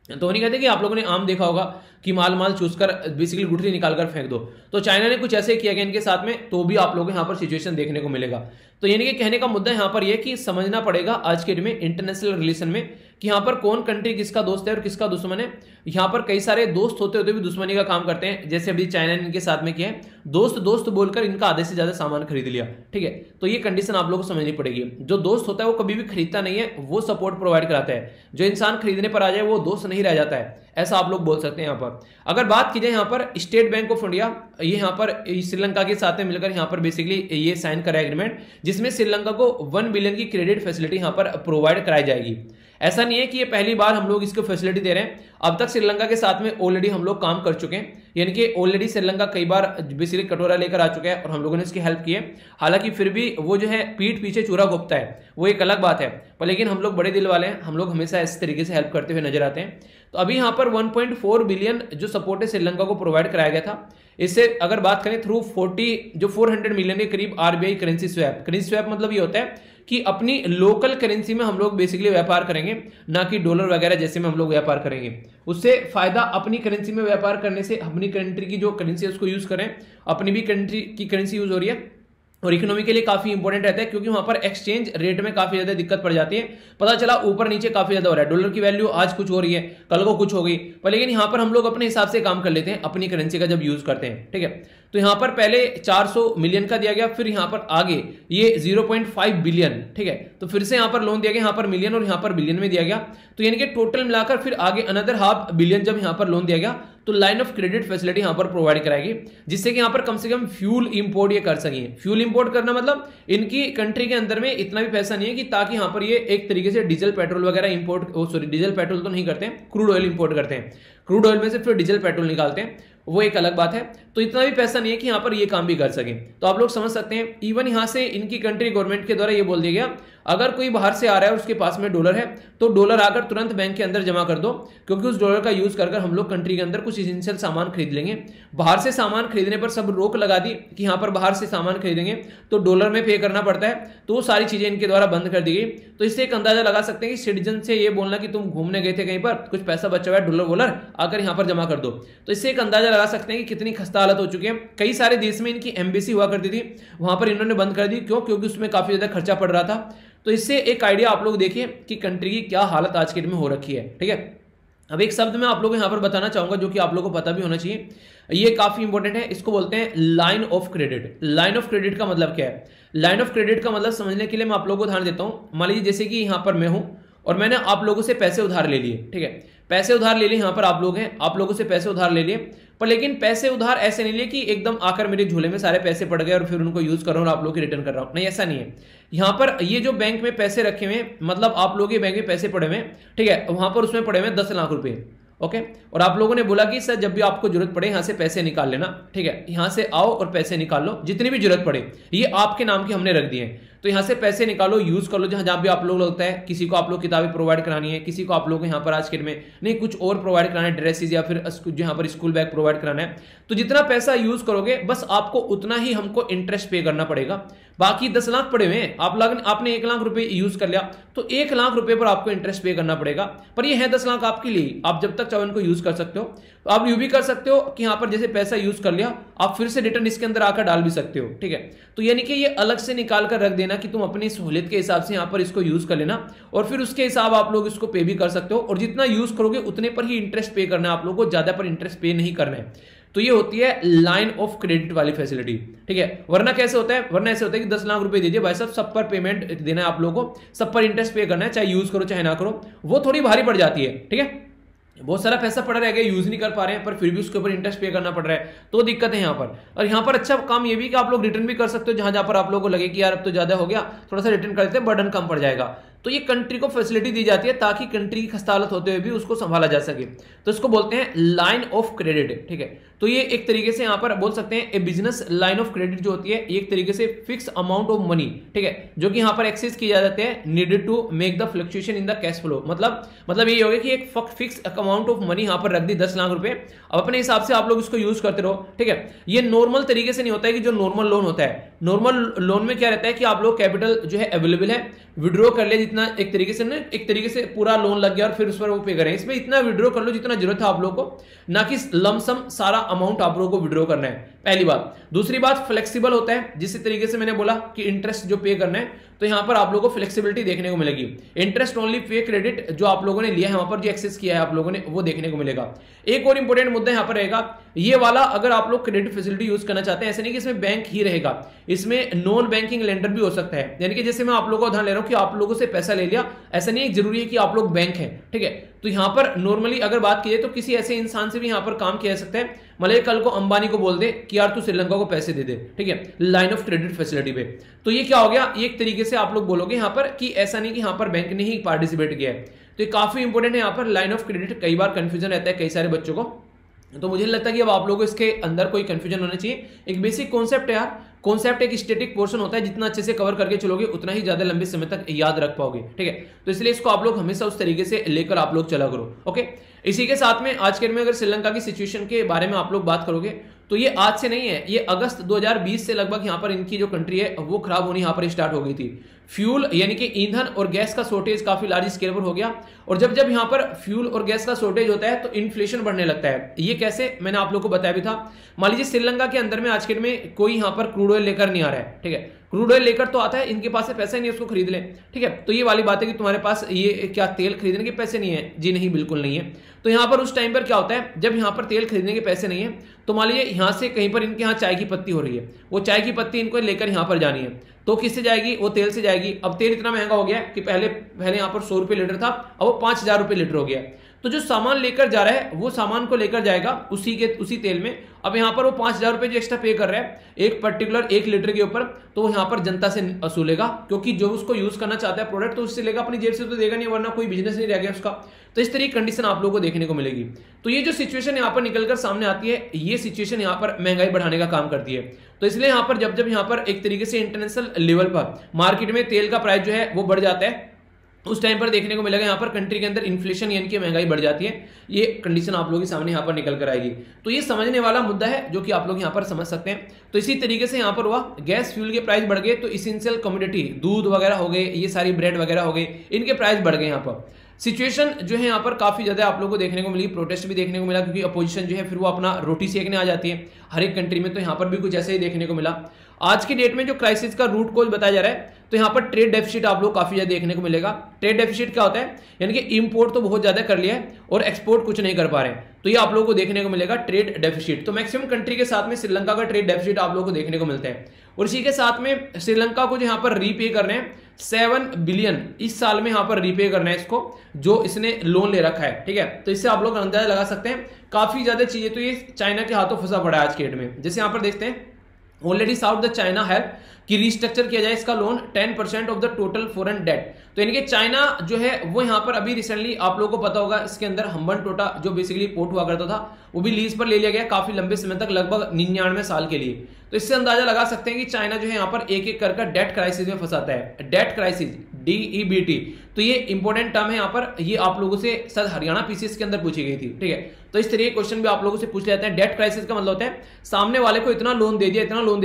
तो नहीं कहते कि आप लोगों ने आम देखा होगा कि माल चूस कर बेसिकली गुठली निकाल कर फेंक दो, तो चाइना ने कुछ ऐसे किया गया इनके साथ में, तो भी आप लोगों को यहाँ पर सिचुएशन देखने को मिलेगा। तो यानी कि कहने का मुद्दा यहाँ पर यह कि समझना पड़ेगा आज के डेट में इंटरनेशनल रिलेशन में कि यहाँ पर कौन कंट्री किसका दोस्त है और किसका दुश्मन है। यहाँ पर कई सारे दोस्त होते होते भी दुश्मनी का काम करते हैं, जैसे अभी चाइना ने इनके साथ में किया है, दोस्त दोस्त बोलकर इनका आधे से ज्यादा सामान खरीद लिया। ठीक है, तो ये कंडीशन आप लोगों को समझनी पड़ेगी। जो दोस्त होता है वो कभी भी खरीदता नहीं है, वो सपोर्ट प्रोवाइड कराता है। जो इंसान खरीदने पर आ जाए वो दोस्त नहीं रह जाता है, ऐसा आप लोग बोल सकते हैं। यहाँ पर अगर बात की जाए यहाँ पर स्टेट बैंक ऑफ इंडिया, ये यहाँ पर श्रीलंका के साथ में मिलकर यहाँ पर बेसिकली ये साइन करा एग्रीमेंट, जिसमें श्रीलंका को 1 बिलियन की क्रेडिट फैसिलिटी यहाँ पर प्रोवाइड कराई जाएगी। ऐसा नहीं है कि ये पहली बार हम लोग इसको फैसिलिटी दे रहे हैं, अब तक श्रीलंका के साथ में ऑलरेडी हम लोग काम कर चुके हैं, यानी कि ऑलरेडी श्रीलंका कई बार बेसिकली कटोरा लेकर आ चुका है और हम लोगों ने इसकी हेल्प की है। हालांकि फिर भी वो जो है पीठ पीछे चूरा घोंपता है, वो एक अलग बात है, पर लेकिन हम लोग बड़े दिल वाले हैं, हम लोग हमेशा इस तरीके से हेल्प करते हुए नजर आते हैं। तो अभी यहाँ पर 1.4 बिलियन जो सपोर्ट है श्रीलंका को प्रोवाइड कराया गया था। इससे अगर बात करें थ्रू 400 मिलियन के करीब RBI currency swap. Currency swap मतलब ये होता है कि अपनी लोकल करेंसी में हम लोग बेसिकली व्यापार करेंगे, ना कि डॉलर वगैरह जैसे में हम लोग व्यापार करेंगे। उससे फायदा अपनी करेंसी में व्यापार करने से, अपनी कंट्री की जो करेंसी है उसको यूज करें, अपनी भी कंट्री की करेंसी यूज हो रही है, और इकोनॉमी के लिए काफी इंपॉर्टेंट रहता है, क्योंकि वहां पर एक्सचेंज रेट में काफी ज्यादा दिक्कत पड़ जाती है। पता चला ऊपर नीचे काफी ज्यादा हो रहा है, डॉलर की वैल्यू आज कुछ हो रही है, कल को कुछ हो गई, पर लेकिन यहाँ पर हम लोग अपने हिसाब से काम कर लेते हैं अपनी करेंसी का जब यूज करते हैं। ठीक है, तो यहाँ पर पहले 400 मिलियन का दिया गया, फिर यहाँ पर आगे ये 0.5 बिलियन। ठीक है, तो फिर से यहाँ पर लोन दिया गया, यहाँ पर मिलियन और यहाँ पर बिलियन में दिया गया, तो यानी कि टोटल मिलाकर फिर आगे अनदर ½ बिलियन जब यहाँ पर लोन दिया गया, तो लाइन ऑफ क्रेडिट फैसिलिटी यहाँ पर प्रोवाइड कराएगी, जिससे कि यहाँ पर कम से कम फ्यूल इंपोर्ट ये कर सकें। फ्यूल इंपोर्ट करना मतलब इनकी कंट्री के अंदर में इतना भी पैसा नहीं है कि ताकि यहाँ पर ये एक तरीके से डीजल पेट्रोल वगैरह इंपोर्ट, डीजल पेट्रोल तो नहीं करते हैं, क्रूड ऑयल इंपोर्ट करते हैं, क्रूड ऑयल में से फिर डीजल पेट्रोल निकालते हैं, वो एक अलग बात है। तो इतना भी पैसा नहीं है कि यहाँ पर ये काम भी कर सकें। तो आप लोग समझ सकते हैं, इवन यहाँ से इनकी कंट्री गवर्नमेंट के द्वारा ये बोल दिया गया, अगर कोई बाहर से आ रहा है उसके पास में डॉलर है, तो डॉलर आकर तुरंत बैंक के अंदर जमा कर दो, क्योंकि उस डॉलर का यूज कर हम लोग कंट्री के अंदर कुछ इसेंशियल सामान खरीद लेंगे। बाहर से सामान खरीदने पर सब रोक लगा दी कि यहाँ पर बाहर से सामान खरीदेंगे तो डॉलर में पे करना पड़ता है, तो वो सारी चीजें इनके द्वारा बंद कर दी गई। तो इससे एक अंदाजा लगा सकते हैं कि सिटीजन से ये बोलना कि तुम घूमने गए थे कहीं पर, कुछ पैसा बचा हुआ है डॉलर वॉलर, आकर यहाँ पर जमा कर दो, तो इससे एक अंदाजा लगा सकते हैं कि कितनी खस्ता हालत हो चुकी है। कई सारे देश में इनकी एम्बेसी हुआ करती थी, वहां पर इन्होंने बंद कर दी, क्यों? क्योंकि उसमें काफी ज्यादा खर्चा पड़ रहा था। तो इससे एक आइडिया आप लोग देखिए कि कंट्री की क्या हालत आज के डेट में हो रखी है। ठीक है, अब एक शब्द मैं आप लोगों को यहाँ पर बताना चाहूंगा जो कि आप लोगों को पता भी होना चाहिए, ये काफी इंपॉर्टेंट है, इसको बोलते हैं line of credit. Line of credit का मतलब क्या है? लाइन ऑफ क्रेडिट का मतलब समझने के लिए मैं आप लोगों को उदाहरण देता हूं। मान लीजिए जैसे कि यहाँ पर मैं हूं और मैंने आप लोगों से पैसे उधार ले लिए। ठीक है, पैसे उधार ले लिए, यहाँ पर आप लोग हैं, आप लोगों से पैसे उधार ले लिए, पर लेकिन पैसे उधार ऐसे नहीं लिए कि एकदम आकर मेरे झोले में सारे पैसे पड़ गए और फिर उनको यूज कर रहा हूं और आप लोग की रिटर्न कर रहा हूं। नहीं, ऐसा नहीं है। यहाँ पर ये जो बैंक में पैसे रखे हुए, मतलब आप लोग ये बैंक में पैसे पड़े हुए, ठीक है, वहां पर उसमें पड़े हुए 10 लाख रुपए। ओके, और आप लोगों ने बोला कि सर जब भी आपको जरूरत पड़े यहाँ से पैसे निकाल लेना। ठीक है, यहाँ से आओ और पैसे निकाल लो, जितनी भी जरूरत पड़े, ये आपके नाम की हमने रख दिए हैं, तो यहाँ से पैसे निकालो, यूज कर लो जहां भी आप लोग लगता है। किसी को आप लोग किताबें प्रोवाइड करानी है, किसी को आप लोग यहाँ पर आज के में नहीं कुछ और प्रोवाइड कराना है, ड्रेसेस या फिर यहाँ पर स्कूल बैग प्रोवाइड कराना है, तो जितना पैसा यूज करोगे बस आपको उतना ही हमको इंटरेस्ट पे करना पड़ेगा। बाकी 10 लाख पड़े हुए हैं, आपने 1 लाख रुपए यूज कर लिया तो 1 लाख रुपए पर आपको इंटरेस्ट पे करना पड़ेगा, पर ये है 10 लाख आपके लिए, आप जब तक चाहो इनको यूज कर सकते हो। आप यू भी कर सकते हो कि यहाँ पर जैसे पैसा यूज कर लिया आप फिर से रिटर्न इसके अंदर आकर डाल भी सकते हो। ठीक है, तो यानी कि ये अलग से निकाल कर रख देना कि तुम अपनी सहूलियत के हिसाब से यहाँ पर इसको यूज कर लेना, और फिर उसके हिसाब आप लोग इसको पे भी कर सकते हो, और जितना यूज करोगे उतने पर ही इंटरेस्ट पे करना है आप लोगों को, ज्यादा पर इंटरेस्ट पे नहीं करना है। तो ये होती है लाइन ऑफ क्रेडिट वाली फैसिलिटी, ठीक है। वरना कैसे होता है, वरना ऐसे होता है कि 10 लाख रुपए दीजिए भाई साहब, सब पर पेमेंट देना है आप लोगों को, सब पर इंटरेस्ट पे करना है, चाहे यूज करो चाहे ना करो, वो थोड़ी भारी पड़ जाती है, ठीक है। बहुत सारा पैसा पड़ा रह गया, यूज नहीं कर पा रहे हैं, पर फिर भी उसके ऊपर इंटरेस्ट पे करना पड़ रहा है, तो दिक्कत है यहाँ पर। और यहाँ पर अच्छा काम ये भी कि आप लोग रिटर्न भी कर सकते हो, जहां जहां पर आप लोगों को लगे कि यार अब तो ज्यादा हो गया, थोड़ा सा रिटर्न कर देते हैं, बर्डन कम पड़ जाएगा। तो ये कंट्री को फैसिलिटी दी जाती है ताकि कंट्री की खस्ता हालत होते हुए भी उसको संभाला जा सके, तो इसको बोलते हैं लाइन ऑफ क्रेडिट, ठीक है। तो ये एक तरीके से यहाँ पर बोल सकते हैं ए बिजनेस लाइन ऑफ क्रेडिट जो होती है, एक तरीके से फिक्स अमाउंट ऑफ मनी, ठीक है, जो कि यहाँ पर एक्सेस किया जाते हैं needed to make the fluctuation in the cash flow. मतलब ये होगा कि एक फिक्स अमाउंट ऑफ मनी यहाँ पर रख दी 10 लाख रुपए, अब अपने हिसाब से आप लोग इसको यूज करते रहो, ठीक है। ये नॉर्मल तरीके से नहीं होता है कि जो नॉर्मल लोन होता है, नॉर्मल लोन में क्या रहता है कि आप लोग कैपिटल जो है अवेलेबल है, विड्रॉ कर ले जितना, एक तरीके से पूरा लोन लग गया और फिर उस पर वो पे करें। इसमें इतना विड्रॉ कर लो जितना जरूरत है आप लोग को, ना कि लमसम सारा अमाउंट आप लोगों को विड्रॉ करना है, पहली बात। दूसरी बात, फ्लेक्सिबल होता है, जिस तरीके से मैंने बोला कि इंटरेस्ट जो पे करना है, तो यहां पर आप लोगों को फ्लेक्सिबिलिटी देखने को मिलेगी। इंटरेस्ट ओनली पे क्रेडिट जो आप लोगों ने लिया है, वहां पर जो एक्सेस किया है आप लोगों ने, वो देखने को मिलेगा। एक और इंपॉर्टेंट मुद्दा यहां पर रहेगा, ये वाला अगर आप लोग क्रेडिट फैसिलिटी यूज करना चाहते हैं, ऐसे नहीं कि इसमें बैंक ही रहेगा, इसमें नॉन बैंकिंग लेंडर भी हो सकता है। यानी कि जैसे मैं आप लोगों को उदाहरण ले रहा हूं कि आप लोगों से पैसा ले लिया, ऐसा नहीं जरूरी है कि आप लोग बैंक हैं, ठीक है। तो यहां पर नॉर्मली अगर बात की जाए तो किसी ऐसे इंसान से भी यहां पर काम किया जा सकता है, मतलब कल को अंबानी को बोल दे कि यार तू श्रीलंका को पैसे दे दे, ठीक है, लाइन ऑफ क्रेडिट फैसिलिटी पे। तो ये क्या हो गया, एक तरीके से आप लोग बोलोगे यहां पर कि ऐसा नहीं कि यहां पर बैंक ने ही पार्टिसिपेट किया है। तो ये काफी इंपॉर्टेंट है यहां पर लाइन ऑफ क्रेडिट, कई बार कंफ्यूजन रहता है कई सारे बच्चों को, तो मुझे नहीं लगता कि अब आप लोगों को इसके अंदर कोई कंफ्यूजन होना चाहिए। एक बेसिक कॉन्सेप्ट है यार, कॉन्सेप्ट एक स्टैटिक पोर्शन होता है, जितना अच्छे से कवर करके चलोगे उतना ही ज्यादा लंबे समय तक याद रख पाओगे, ठीक है। तो इसलिए इसको आप लोग हमेशा उस तरीके से लेकर आप लोग चला करो, ओके। इसी के साथ में आज के दिन में अगर श्रीलंका की सिचुएशन के बारे में आप लोग बात करोगे तो ये आज से नहीं है, ये अगस्त 2020 से लगभग यहाँ पर इनकी जो कंट्री है वो खराब होनी यहाँ पर स्टार्ट हो गई थी। फ्यूल यानी कि ईंधन और गैस का शॉर्टेज काफी लार्ज स्केल पर हो गया, और जब यहाँ पर फ्यूल और गैस का शॉर्टेज होता है तो इन्फ्लेशन बढ़ने लगता है। ये कैसे, मैंने आप लोगों को बताया भी था। मान लीजिए श्रीलंका के अंदर में आज के दिन में कोई यहाँ पर क्रूड ऑयल लेकर नहीं आ रहा है, ठीक है, क्रूड ऑयल लेकर तो आता है, इनके पास पैसा ही नहीं है उसको खरीद ले, ठीक है। तो ये वाली बात है कि तुम्हारे पास ये क्या तेल खरीदने के पैसे नहीं है, जी नहीं, बिल्कुल नहीं है। तो यहाँ पर उस टाइम पर क्या होता है, जब यहाँ पर तेल खरीदने के पैसे नहीं है, तो मान लीजिए यहाँ से कहीं पर इनके यहाँ चाय की पत्ती हो रही है, वो चाय की पत्ती इनको लेकर यहाँ पर जानी है, तो किससे जाएगी, वो तेल से जाएगी। अब तेल इतना महंगा हो गया कि पहले यहाँ पर 100 रुपये लीटर था, अब वो 5000 रुपये लीटर हो गया। तो जो सामान लेकर जा रहा है वो सामान को लेकर जाएगा उसी तेल में। अब यहाँ पर वो 5000 रुपये जो एक्स्ट्रा पे कर रहा है एक पर्टिकुलर 1 लीटर के ऊपर, तो यहाँ पर जनता से वसूलेगा, क्योंकि जो उसको यूज करना चाहता है प्रोडक्ट तो उससे लेगा, अपनी जेब से तो देगा नहीं, वरना कोई बिजनेस नहीं रह गया उसका। तो इस तरह की कंडीशन आप लोगों को देखने को मिलेगी। तो ये जो सिचुएशन यहाँ पर निकलकर सामने आती है, ये सिचुएशन यहाँ पर महंगाई बढ़ाने का काम करती है। तो इसलिए यहाँ पर जब यहाँ पर एक तरीके से इंटरनेशनल लेवल पर मार्केट में तेल का प्राइस जो है वो बढ़ जाता है, उस टाइम पर देखने को मिलेगा यहाँ पर कंट्री के अंदर इन्फ्लेशन यानी कि महंगाई बढ़ जाती है। ये कंडीशन आप लोगों के सामने यहाँ पर निकल कर आएगी। तो ये समझने वाला मुद्दा है जो कि आप लोग यहाँ पर समझ सकते हैं। तो इसी तरीके से यहाँ पर हुआ, गैस फ्यूल के प्राइस बढ़ गए तो इसेंशियल कमोडिटी दूध वगैरह हो गए, ये सारी ब्रेड वगैरह हो गए, इनके प्राइस बढ़ गए। यहाँ पर सिचुएशन जो है यहाँ पर काफी ज्यादा आप लोगों को देखने को मिली, प्रोटेस्ट भी देखने को मिला, क्योंकि अपोजिशन जो है फिर वो अपना रोटी सेकने आ जाती है हर एक कंट्री में। तो यहाँ पर भी कुछ ऐसे ही देखने को मिला। आज की डेट में जो क्राइसिस का रूट कोज बताया जा रहा है, तो यहाँ पर ट्रेड डेफिसिट आप लोग काफी ज्यादा देखने को मिलेगा। ट्रेड डेफिसिट क्या होता है, यानी कि इंपोर्ट तो बहुत ज्यादा कर लिया है और एक्सपोर्ट कुछ नहीं कर पा रहे हैं, तो ये आप लोगों को देखने को मिलेगा ट्रेड डेफिसिट। तो मैक्सिमम कंट्री के साथ में श्रीलंका का ट्रेड डेफिसिट आप लोगों को देखने को मिलता है। और इसी के साथ में श्रीलंका को जो यहाँ पर रीपे करने हैं 7 बिलियन इस साल में यहाँ पर रीपे करना है इसको, जो इसने लोन ले रखा है, ठीक है। तो इससे आप लोग अंदाजा लगा सकते हैं काफी ज्यादा चीजें तो ये चाइना के हाथों फंसा पड़ा है आज के डेट में। जैसे यहाँ पर देखते हैं, already south the China help कि रिस्ट्रक्चर किया जाए इसका loan 10% of the total foreign debt. तो यानी कि चाइना जो है वो यहाँ पर अभी रिसेंटली आप लोगों को पता होगा, इसके अंदर हम्बन टोटा जो बेसिकली पोर्ट हुआ करता था वो भी लीज पर ले लिया गया काफी लंबे समय तक, लगभग 99 साल के लिए। तो इससे अंदाजा लगा सकते हैं कि चाइना जो है यहाँ पर एक एक कर डेट क्राइसिस में फंसाता है। डेट क्राइसिस, DEBT, तो ये इंपॉर्टेंट टर्म है यहाँ पर, ये आप लोगों से सर हरियाणा पीसीएस के अंदर पूछी गई थी, ठीक है। तो इस तरह के क्वेश्चन भी आप लोगों से पूछ लेते हैं। डेट क्राइसिस का मतलब होता है सामने वाले को इतना लोन दे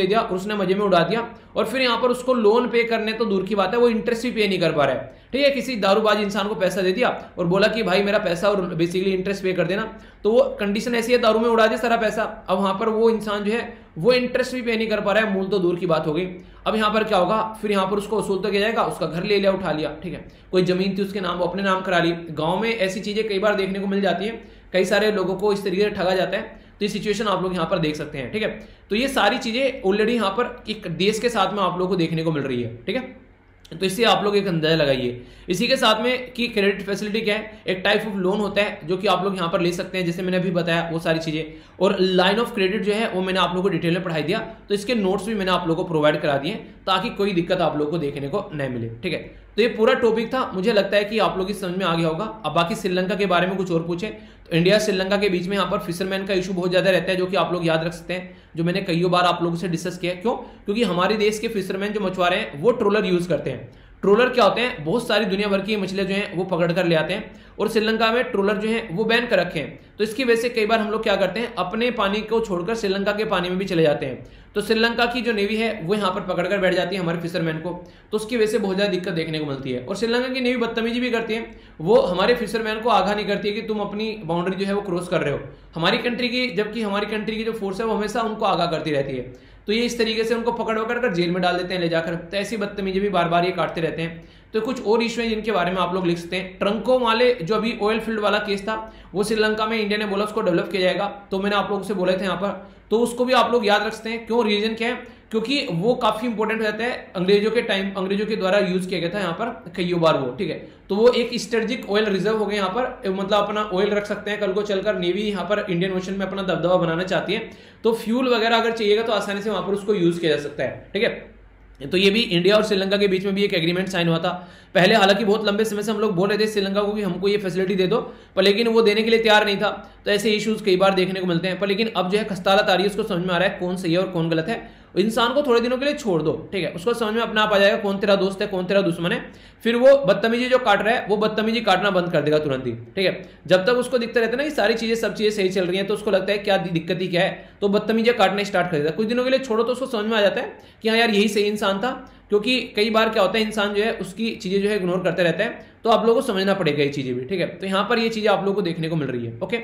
दिया और उसने मजे में उड़ा दिया, और फिर यहाँ पर उसको लोन पे करने तो दूर की बात है, वो इंटरेस्ट भी पे नहीं कर पा रहा है, ठीक है। किसी दारूबाज इंसान को पैसा दे दिया और बोला कि भाई मेरा पैसा और बेसिकली इंटरेस्ट पे कर देना, तो वो कंडीशन ऐसी है दारू में उड़ा दिया सारा पैसा। अब वहां पर वो इंसान जो है वो इंटरेस्ट भी पे नहीं कर पा रहा है, मूल तो दूर की बात हो गई। अब यहाँ पर क्या होगा, फिर यहाँ पर उसको वसूल तो किया जाएगा, उसका घर ले लिया, उठा लिया, ठीक है। कोई जमीन थी उसके नाम, वो अपने नाम करा ली। गांव में ऐसी चीजें कई बार देखने को मिल जाती है, कई सारे लोगों को इस तरीके से ठगा जाता है। तो ये सिचुएशन आप लोग यहाँ पर देख सकते हैं, ठीक है। तो ये सारी चीजें ऑलरेडी यहाँ पर एक देश के साथ में आप लोग को देखने को मिल रही है, ठीक है। तो इससे आप लोग एक अंदाजा लगाइए। इसी के साथ में कि क्रेडिट फैसिलिटी क्या है, एक टाइप ऑफ लोन होता है जो कि आप लोग यहाँ पर ले सकते हैं, जैसे मैंने अभी बताया वो सारी चीजें। और लाइन ऑफ क्रेडिट जो है वो मैंने आप लोगों को डिटेल में पढ़ाई दिया, तो इसके नोट्स भी मैंने आप लोगों को प्रोवाइड करा दिए ताकि कोई दिक्कत आप लोगों को देखने को नहीं मिले, ठीक है। तो ये पूरा टॉपिक था, मुझे लगता है कि आप लोग की समझ में आ गया होगा। अब बाकी श्रीलंका के बारे में कुछ और पूछे तो इंडिया श्रीलंका के बीच में यहाँ पर फिशरमैन का इशू बहुत ज्यादा रहता है, जो कि आप लोग याद रख सकते हैं, जो मैंने कई बार आप लोगों से डिस्कस किया है। क्यों? क्योंकि हमारे देश के फिशरमैन जो मछुआरे हैं वो ट्रोलर यूज करते हैं। ट्रोलर क्या होते हैं, बहुत सारी दुनिया भर की मछलियां जो हैं वो पकड़ कर ले आते हैं, और श्रीलंका में ट्रोलर जो हैं वो बैन कर रखे हैं। तो इसकी वजह से कई बार हम लोग क्या करते हैं, अपने पानी को छोड़कर श्रीलंका के पानी में भी चले जाते हैं। तो श्रीलंका की जो नेवी है वो यहाँ पर पकड़ कर बैठ जाती है हमारे फिशरमैन को, तो उसकी वजह से बहुत ज्यादा दिक्कत देखने को मिलती है। और श्रीलंका की नेवी बदतमीजी भी करती है, वो हमारे फिशरमैन को आगाह नहीं करती है कि तुम अपनी बाउंड्री जो है वो क्रॉस कर रहे हो हमारी कंट्री की, जबकि हमारी कंट्री की जो फोर्स है वो हमेशा उनको आगाह करती रहती है। तो ये इस तरीके से उनको पकड़ कर जेल में डाल देते हैं ले जाकर। तो ऐसी बदतमीजी भी बार बार ये काटते रहते हैं। तो कुछ और इशू है जिनके बारे में आप लोग लिख सकते हैं। ट्रंको वाले जो अभी ऑयल फील्ड वाला केस था वो श्रीलंका में इंडिया ने बोला उसको डेवलप किया जाएगा, तो मैंने आप लोगों से बोले थे यहाँ पर, तो उसको भी आप लोग याद रख सकते हैं। क्यों? रीजन क्या है, क्योंकि वो काफी इंपॉर्टेंट रहता है, अंग्रेजों के टाइम अंग्रेजों के द्वारा यूज किया गया था यहाँ पर कई बार वो, ठीक है। तो वो एक स्ट्रेटेजिक ऑयल रिजर्व हो गया यहाँ पर, मतलब अपना ऑयल रख सकते हैं, कल को चलकर नेवी यहाँ पर इंडियन ओशन में अपना दबदबा बनाना चाहती है, तो फ्यूल वगैरह अगर चाहिएगा तो आसानी से वहां पर उसको यूज किया जा सकता है, ठीक है। तो ये भी इंडिया और श्रीलंका के बीच में भी एक एग्रीमेंट साइन हुआ था पहले। हालांकि बहुत लंबे समय से हम लोग बोल रहे थे श्रीलंका को कि हमको ये फैसिलिटी दे दो, पर लेकिन वो देने के लिए तैयार नहीं था। तो ऐसे इश्यूज कई बार देखने को मिलते हैं, पर लेकिन अब जो है खस्तालत आ रही है, उसको समझ में आ रहा है कौन सही है और कौन गलत है। इंसान को थोड़े दिनों के लिए छोड़ दो, ठीक है, उसको समझ में अपने आप आ जाएगा कौन तेरा दोस्त है कौन तेरा दुश्मन है। फिर वो बदतमीजी जो काट रहा है वो बदतमीजी काटना बंद कर देगा तुरंत ही, ठीक है। जब तक उसको दिखता रहता है ना कि सारी चीजें सब चीजें सही चल रही हैं, तो उसको लगता है क्या दिक्कत ही क्या है, तो बदतमीजी काटना स्टार्ट कर देता है। कुछ दिनों के लिए छोड़ो तो उसको समझ में आ जाता है कि हाँ यार यही सही इंसान था। क्योंकि कई बार क्या होता है, इंसान जो है उसकी चीजें जो है इग्नोर करते रहता है, तो आप लोगों को समझना पड़ेगा ये चीजें भी, ठीक है। तो यहाँ पर ये चीजें आप लोगों को देखने को मिल रही है, ओके।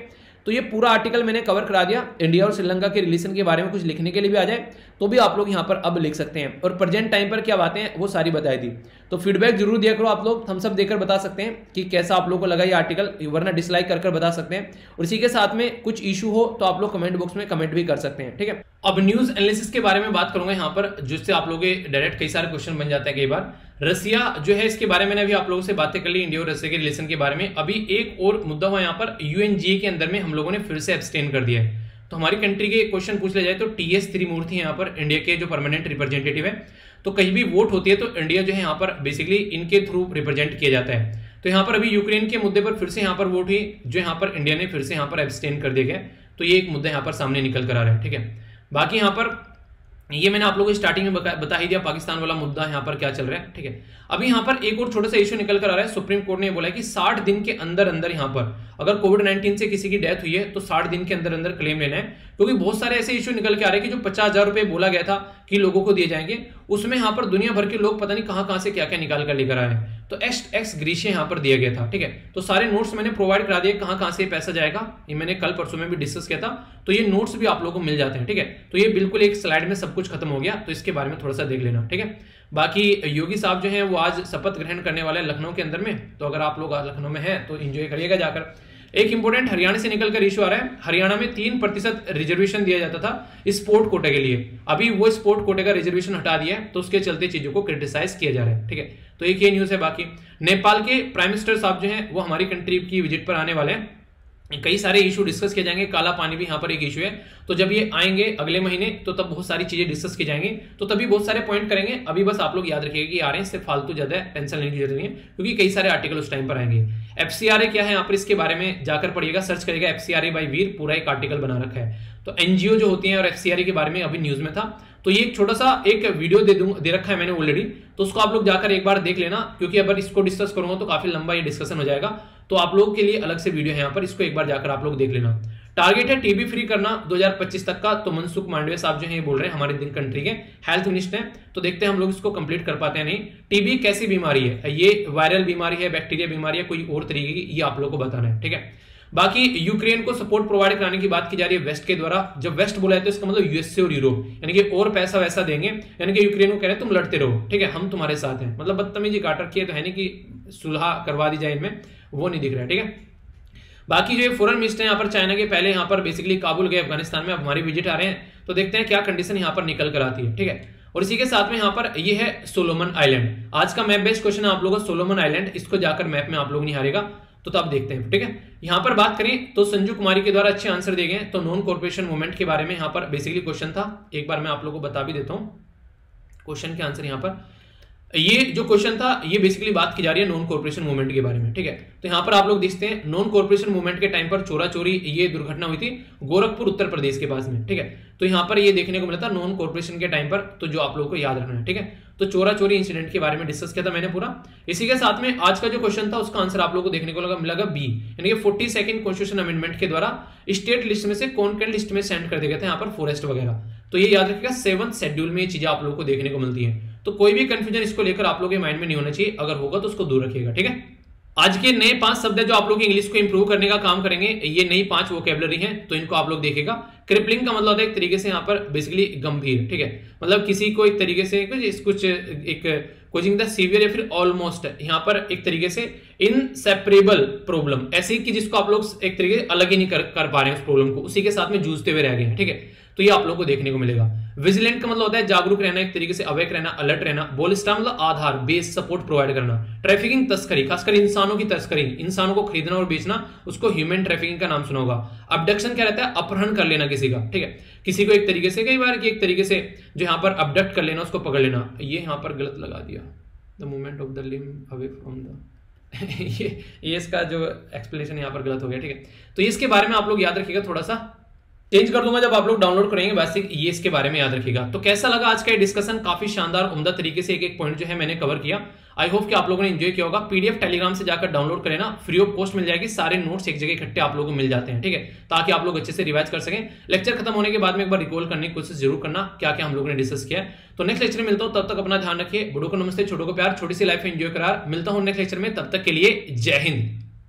तो ये पूरा आर्टिकल मैंने कवर करा दिया। इंडिया और श्रीलंका के रिलेशन के बारे में कुछ लिखने के लिए भी आ जाए तो भी आप लोग यहाँ पर अब लिख सकते हैं, और प्रेजेंट टाइम पर क्या बातें हैं वो सारी बताई दी। तो फीडबैक जरूर दिया करो आप लोग, हम सब देकर बता सकते हैं कि कैसा आप लोगों को लगा ये आर्टिकल, वरना डिसलाइक कर बता सकते हैं। और इसी के साथ में कुछ इशू हो तो आप लोग कमेंट बॉक्स में कमेंट भी कर सकते हैं, ठीक है। अब न्यूज एनालिसिस के बारे में बात करूंगा यहाँ पर, जिससे आप लोगों के डायरेक्ट कई सारे क्वेश्चन बन जाते हैं कई बार। रसिया जो है इसके बारे में मैंने अभी आप लोगों से बातें कर ली, इंडिया और रसिया के रिलेशन के बारे में। अभी एक और मुद्दा हुआ यहाँ पर, यूएनजीए के अंदर में हम लोगों ने फिर से एब्सटेन कर दिया है। तो हमारी कंट्री के क्वेश्चन पूछ ले जाए तो टीएस त्रिमूर्ति यहाँ पर इंडिया के जो परमानेंट रिप्रेजेंटेटिव है, तो कहीं भी वोट होती है तो इंडिया जो है यहाँ पर बेसिकली इनके थ्रू रिप्रेजेंट किया जाता है। तो यहाँ पर अभी यूक्रेन के मुद्दे पर फिर से यहाँ पर वोट हुई, जो यहाँ पर इंडिया ने फिर से यहाँ पर एब्सटेन कर दिया गया। तो ये एक मुद्दा यहाँ पर सामने निकल कर आ रहा है, ठीक है। बाकी यहाँ पर ये मैंने आप लोगों को स्टार्टिंग में बता ही दिया, पाकिस्तान वाला मुद्दा यहाँ पर क्या चल रहा है, ठीक है। अभी यहाँ पर एक और छोटा सा इशू निकल कर आ रहा है। सुप्रीम कोर्ट ने बोला है कि 60 दिन के अंदर अंदर यहाँ पर अगर कोविड-19 से किसी की डेथ हुई है तो 60 दिन के अंदर अंदर क्लेम लेना है, क्योंकि बहुत सारे ऐसे इशू निकल के आ रहे हैं कि जो 50,000 रुपए बोला गया था कि लोगों को दिए जाएंगे, उसमें यहाँ पर दुनिया भर के लोग पता नहीं कहां से क्या क्या निकाल कर लेकर आए हैं। तो एक्स ग्रीशिया यहाँ पर दिया गया था, ठीक है। तो सारे नोट्स मैंने प्रोवाइड करा दिए कहां से पैसा जाएगा, ये मैंने कल परसों में भी डिस्कस किया था। तो ये नोट्स भी आप लोगों को मिल जाते हैं, ठीक है। तो ये बिल्कुल एक स्लाइड में सब कुछ खत्म हो गया, तो इसके बारे में थोड़ा सा देख लेना, ठीक है। बाकी योगी साहब जो हैं वो आज शपथ ग्रहण करने वाले हैं लखनऊ के अंदर में, तो अगर आप लोग लखनऊ में हैं तो एंजॉय करिएगा जाकर। एक इंपॉर्टेंट हरियाणा से निकलकर इशू आ रहा है। हरियाणा में 3% रिजर्वेशन दिया जाता था स्पोर्ट कोटे के लिए, अभी वो स्पोर्ट कोटे का रिजर्वेशन हटा दिया है, तो उसके चलते चीजों को क्रिटिसाइज किया जा रहा है, ठीक है। तो एक ये न्यूज है। बाकी नेपाल के प्राइम मिनिस्टर साहब जो हैं वो हमारी कंट्री की विजिट पर आने वाले हैं, कई सारे इशू डिस्कस किए जाएंगे। काला पानी भी यहाँ पर एक इशू है, तो जब ये आएंगे अगले महीने तो तब बहुत सारी चीजें डिस्कस की जाएंगी, तो तभी बहुत सारे पॉइंट करेंगे। अभी बस आप लोग याद रखिएगा कि आ रहे हैं, इससे फालतू ज्यादा टेंशन लेने की जरूरत नहीं है, क्योंकि कई सारे आर्टिकल उस टाइम पर आएंगे। एफसीआरए क्या है यहाँ पर, इसके बारे में जाकर पढ़िएगा, सर्च करिएगा एफसीआरए बाय वीर, पूरा एक आर्टिकल बना रखा है। तो एनजीओ जो होती है और एफसीआरए के बारे में अभी न्यूज में था, तो ये एक छोटा सा एक वीडियो दे रखा है मैंने ऑलरेडी, तो उसको आप लोग जाकर एक बार देख लेना, क्योंकि अगर इसको डिस्कस करूंगा तो काफी लंबा ये डिस्कशन हो जाएगा। तो आप लोगों के लिए अलग से वीडियो है यहाँ पर, इसको एक बार जाकर आप लोग देख लेना। टारगेट है टीबी फ्री करना 2025 तक का, तो मनसुख मांडविया साहब जो है ये बोल रहे हैं, हमारे दिन कंट्री के हेल्थ मिनिस्टर हैं, तो देखते हैं हम लोग इसको कंप्लीट कर पाते हैं नहीं। टीबी कैसी बीमारी है, ये वायरल बीमारी है, बैक्टीरिया बीमारी है, कोई और तरीके की, ये आप लोग को बताना है, ठीक है। बाकी यूक्रेन को सपोर्ट प्रोवाइड कराने की बात की जा रही है वेस्ट के द्वारा। जब वेस्ट बोला है तो इसका मतलब यूएसए और यूरोप, यानी कि और पैसा वैसा देंगे, यानी कि यूक्रेन को कह रहे हैं तुम लड़ते रहो, ठीक है, हम तुम्हारे साथ हैं। मतलब बदतमीजी काट रखी है, तो है नहीं कि सुलह करवा दी जाए इनमें, वो नहीं दिख रहा है, ठीक है। बाकी जो फॉरेन मिनिस्टर यहाँ पर चाइना के पहले यहाँ पर बेसिकली काबुल गए अफगानिस्तान में, अब हमारी विजिट आ रहे हैं, तो देखते हैं क्या कंडीशन यहाँ पर निकल कर आती है। ठीक है, और इसी के साथ में यहाँ पर ये है सोलोमन आइलैंड। आज का मैप बेस्ड क्वेश्चन है आप लोगों को, सोलोमन आइलैंड, इसको जाकर मैप में आप लोग नहीं हारेगा, तो तब देखते हैं। ठीक है, यहाँ पर बात करें तो संजू कुमारी के द्वारा अच्छे आंसर दिए गए। तो नॉन कॉर्पोरेशन मूवमेंट के बारे में यहाँ पर बेसिकली क्वेश्चन था, एक बार मैं आप लोगों को बता भी देता हूँ क्वेश्चन के आंसर। यहाँ पर ये जो क्वेश्चन था ये बेसिकली बात की जा रही है नॉन कॉर्पोरेशन मूवमेंट के बारे में। ठीक है, तो यहाँ पर आप लोग देखते हैं नॉन कॉर्पोरेशन मूवमेंट के टाइम पर चोरा चोरी ये दुर्घटना हुई थी गोरखपुर उत्तर प्रदेश के पास में। ठीक है, तो यहाँ पर ये देखने को मिला था नॉन कॉर्पोरेशन के टाइम पर, तो जो आप लोगों को याद रखना है। ठीक है, तो चोरा चोरी इंसिडेंट के बारे में डिस्कस किया था मैंने पूरा। इसी के साथ में आज का जो क्वेश्चन था उसका आंसर आप लोगों को देखने को मिला बी, यानी कि 42nd कॉन्स्टिट्यूशन अमेंडमेंट के द्वारा स्टेट लिस्ट में से कौन के लिस्ट में सेंड कर दिए गए थे यहाँ पर फॉरेस्ट वगैरह। तो ये याद रखिएगा 7th शेड्यूल में ये चीजें आप लोगों को देखने को मिलती है। तो कोई भी कंफ्यूजन इसको लेकर आप लोगों के माइंड में नहीं होना चाहिए, अगर होगा तो उसको दूर रखिएगा। ठीक है, आज के नए 5 शब्द है जो आप लोग इंग्लिश को इंप्रूव करने का काम करेंगे, ये नई 5 वोकैबुलरी हैं, तो इनको आप लोग देखेगा। क्रिपलिंग का मतलब होता है एक तरीके से यहाँ पर बेसिकली गंभीर। ठीक है, मतलब किसी को एक तरीके से कुछ एक कोचिंग द सीवियर या फिर ऑलमोस्ट, यहाँ पर एक तरीके से इनसेपरेबल प्रॉब्लम, ऐसी कि जिसको आप लोग एक तरीके से अलग ही नहीं कर पा रहे हैं उस प्रॉब्लम को, उसी के साथ में जूझते हुए रह गए हैं। ठीक है, तो ये आप लोग को देखने को मिलेगा। विजिलेंट का मतलब होता है जागरूक रहना, एक तरीके से अवेक रहना, अलर्ट रहना। बोलिस्टा मतलब आधार, बेस, सपोर्ट प्रोवाइड करना। ट्रैफिकिंग तस्करी, खासकर इंसानों की तस्करी, इंसानों को खरीदना और बेचना, उसको ह्यूमन ट्रैफिकिंग का नाम सुना होगा। अबडक्शन क्या रहता है, अपहरण कर लेना किसी का। ठीक है, किसी को एक तरीके से, कई बार एक तरीके से जो यहाँ पर अबडक्ट कर लेना, उसको पकड़ लेना। ये यहाँ पर गलत लगा दिया, the movement of the limb away from the ये इसका जो एक्सप्लेनेशन यहाँ पर गलत हो गया। ठीक है, तो ये इसके बारे में आप लोग याद रखिएगा, थोड़ा सा चेंज कर दूंगा जब आप लोग डाउनलोड करेंगे, बेसिक ये इसके बारे में याद रखिएगा। तो कैसा लगा आज का ये डिस्कशन, काफी शानदार उम्दा तरीके से एक एक पॉइंट जो है मैंने कवर किया। आई होप कि आप लोगों ने एंजॉय किया होगा। पीडीएफ टेलीग्राम से जाकर डाउनलोड करें ना, फ्री ऑफ कॉस्ट मिल जाएगी, सारे नोट्स एक जगह इकट्ठे आप लोगों को मिल जाते हैं। ठीक है, ताकि आप लोग अच्छे से रिवाइज कर सकें। लेक्चर खत्म होने के बाद में एक बार रिकॉल करने की कोशिश जरूर करना क्या क्या हम लोगों ने डिस्कस किया है। तो नेक्स्ट लेक्चर में मिलता हूं, तब तक अपना ध्यान रखिए। बड़ों को नमस्ते, छोटों को प्यार, छोटी सी लाइफ एंजॉय करार। मिलता हूं नेक्स्ट लेक्चर में, तब तक के लिए जय हिंद।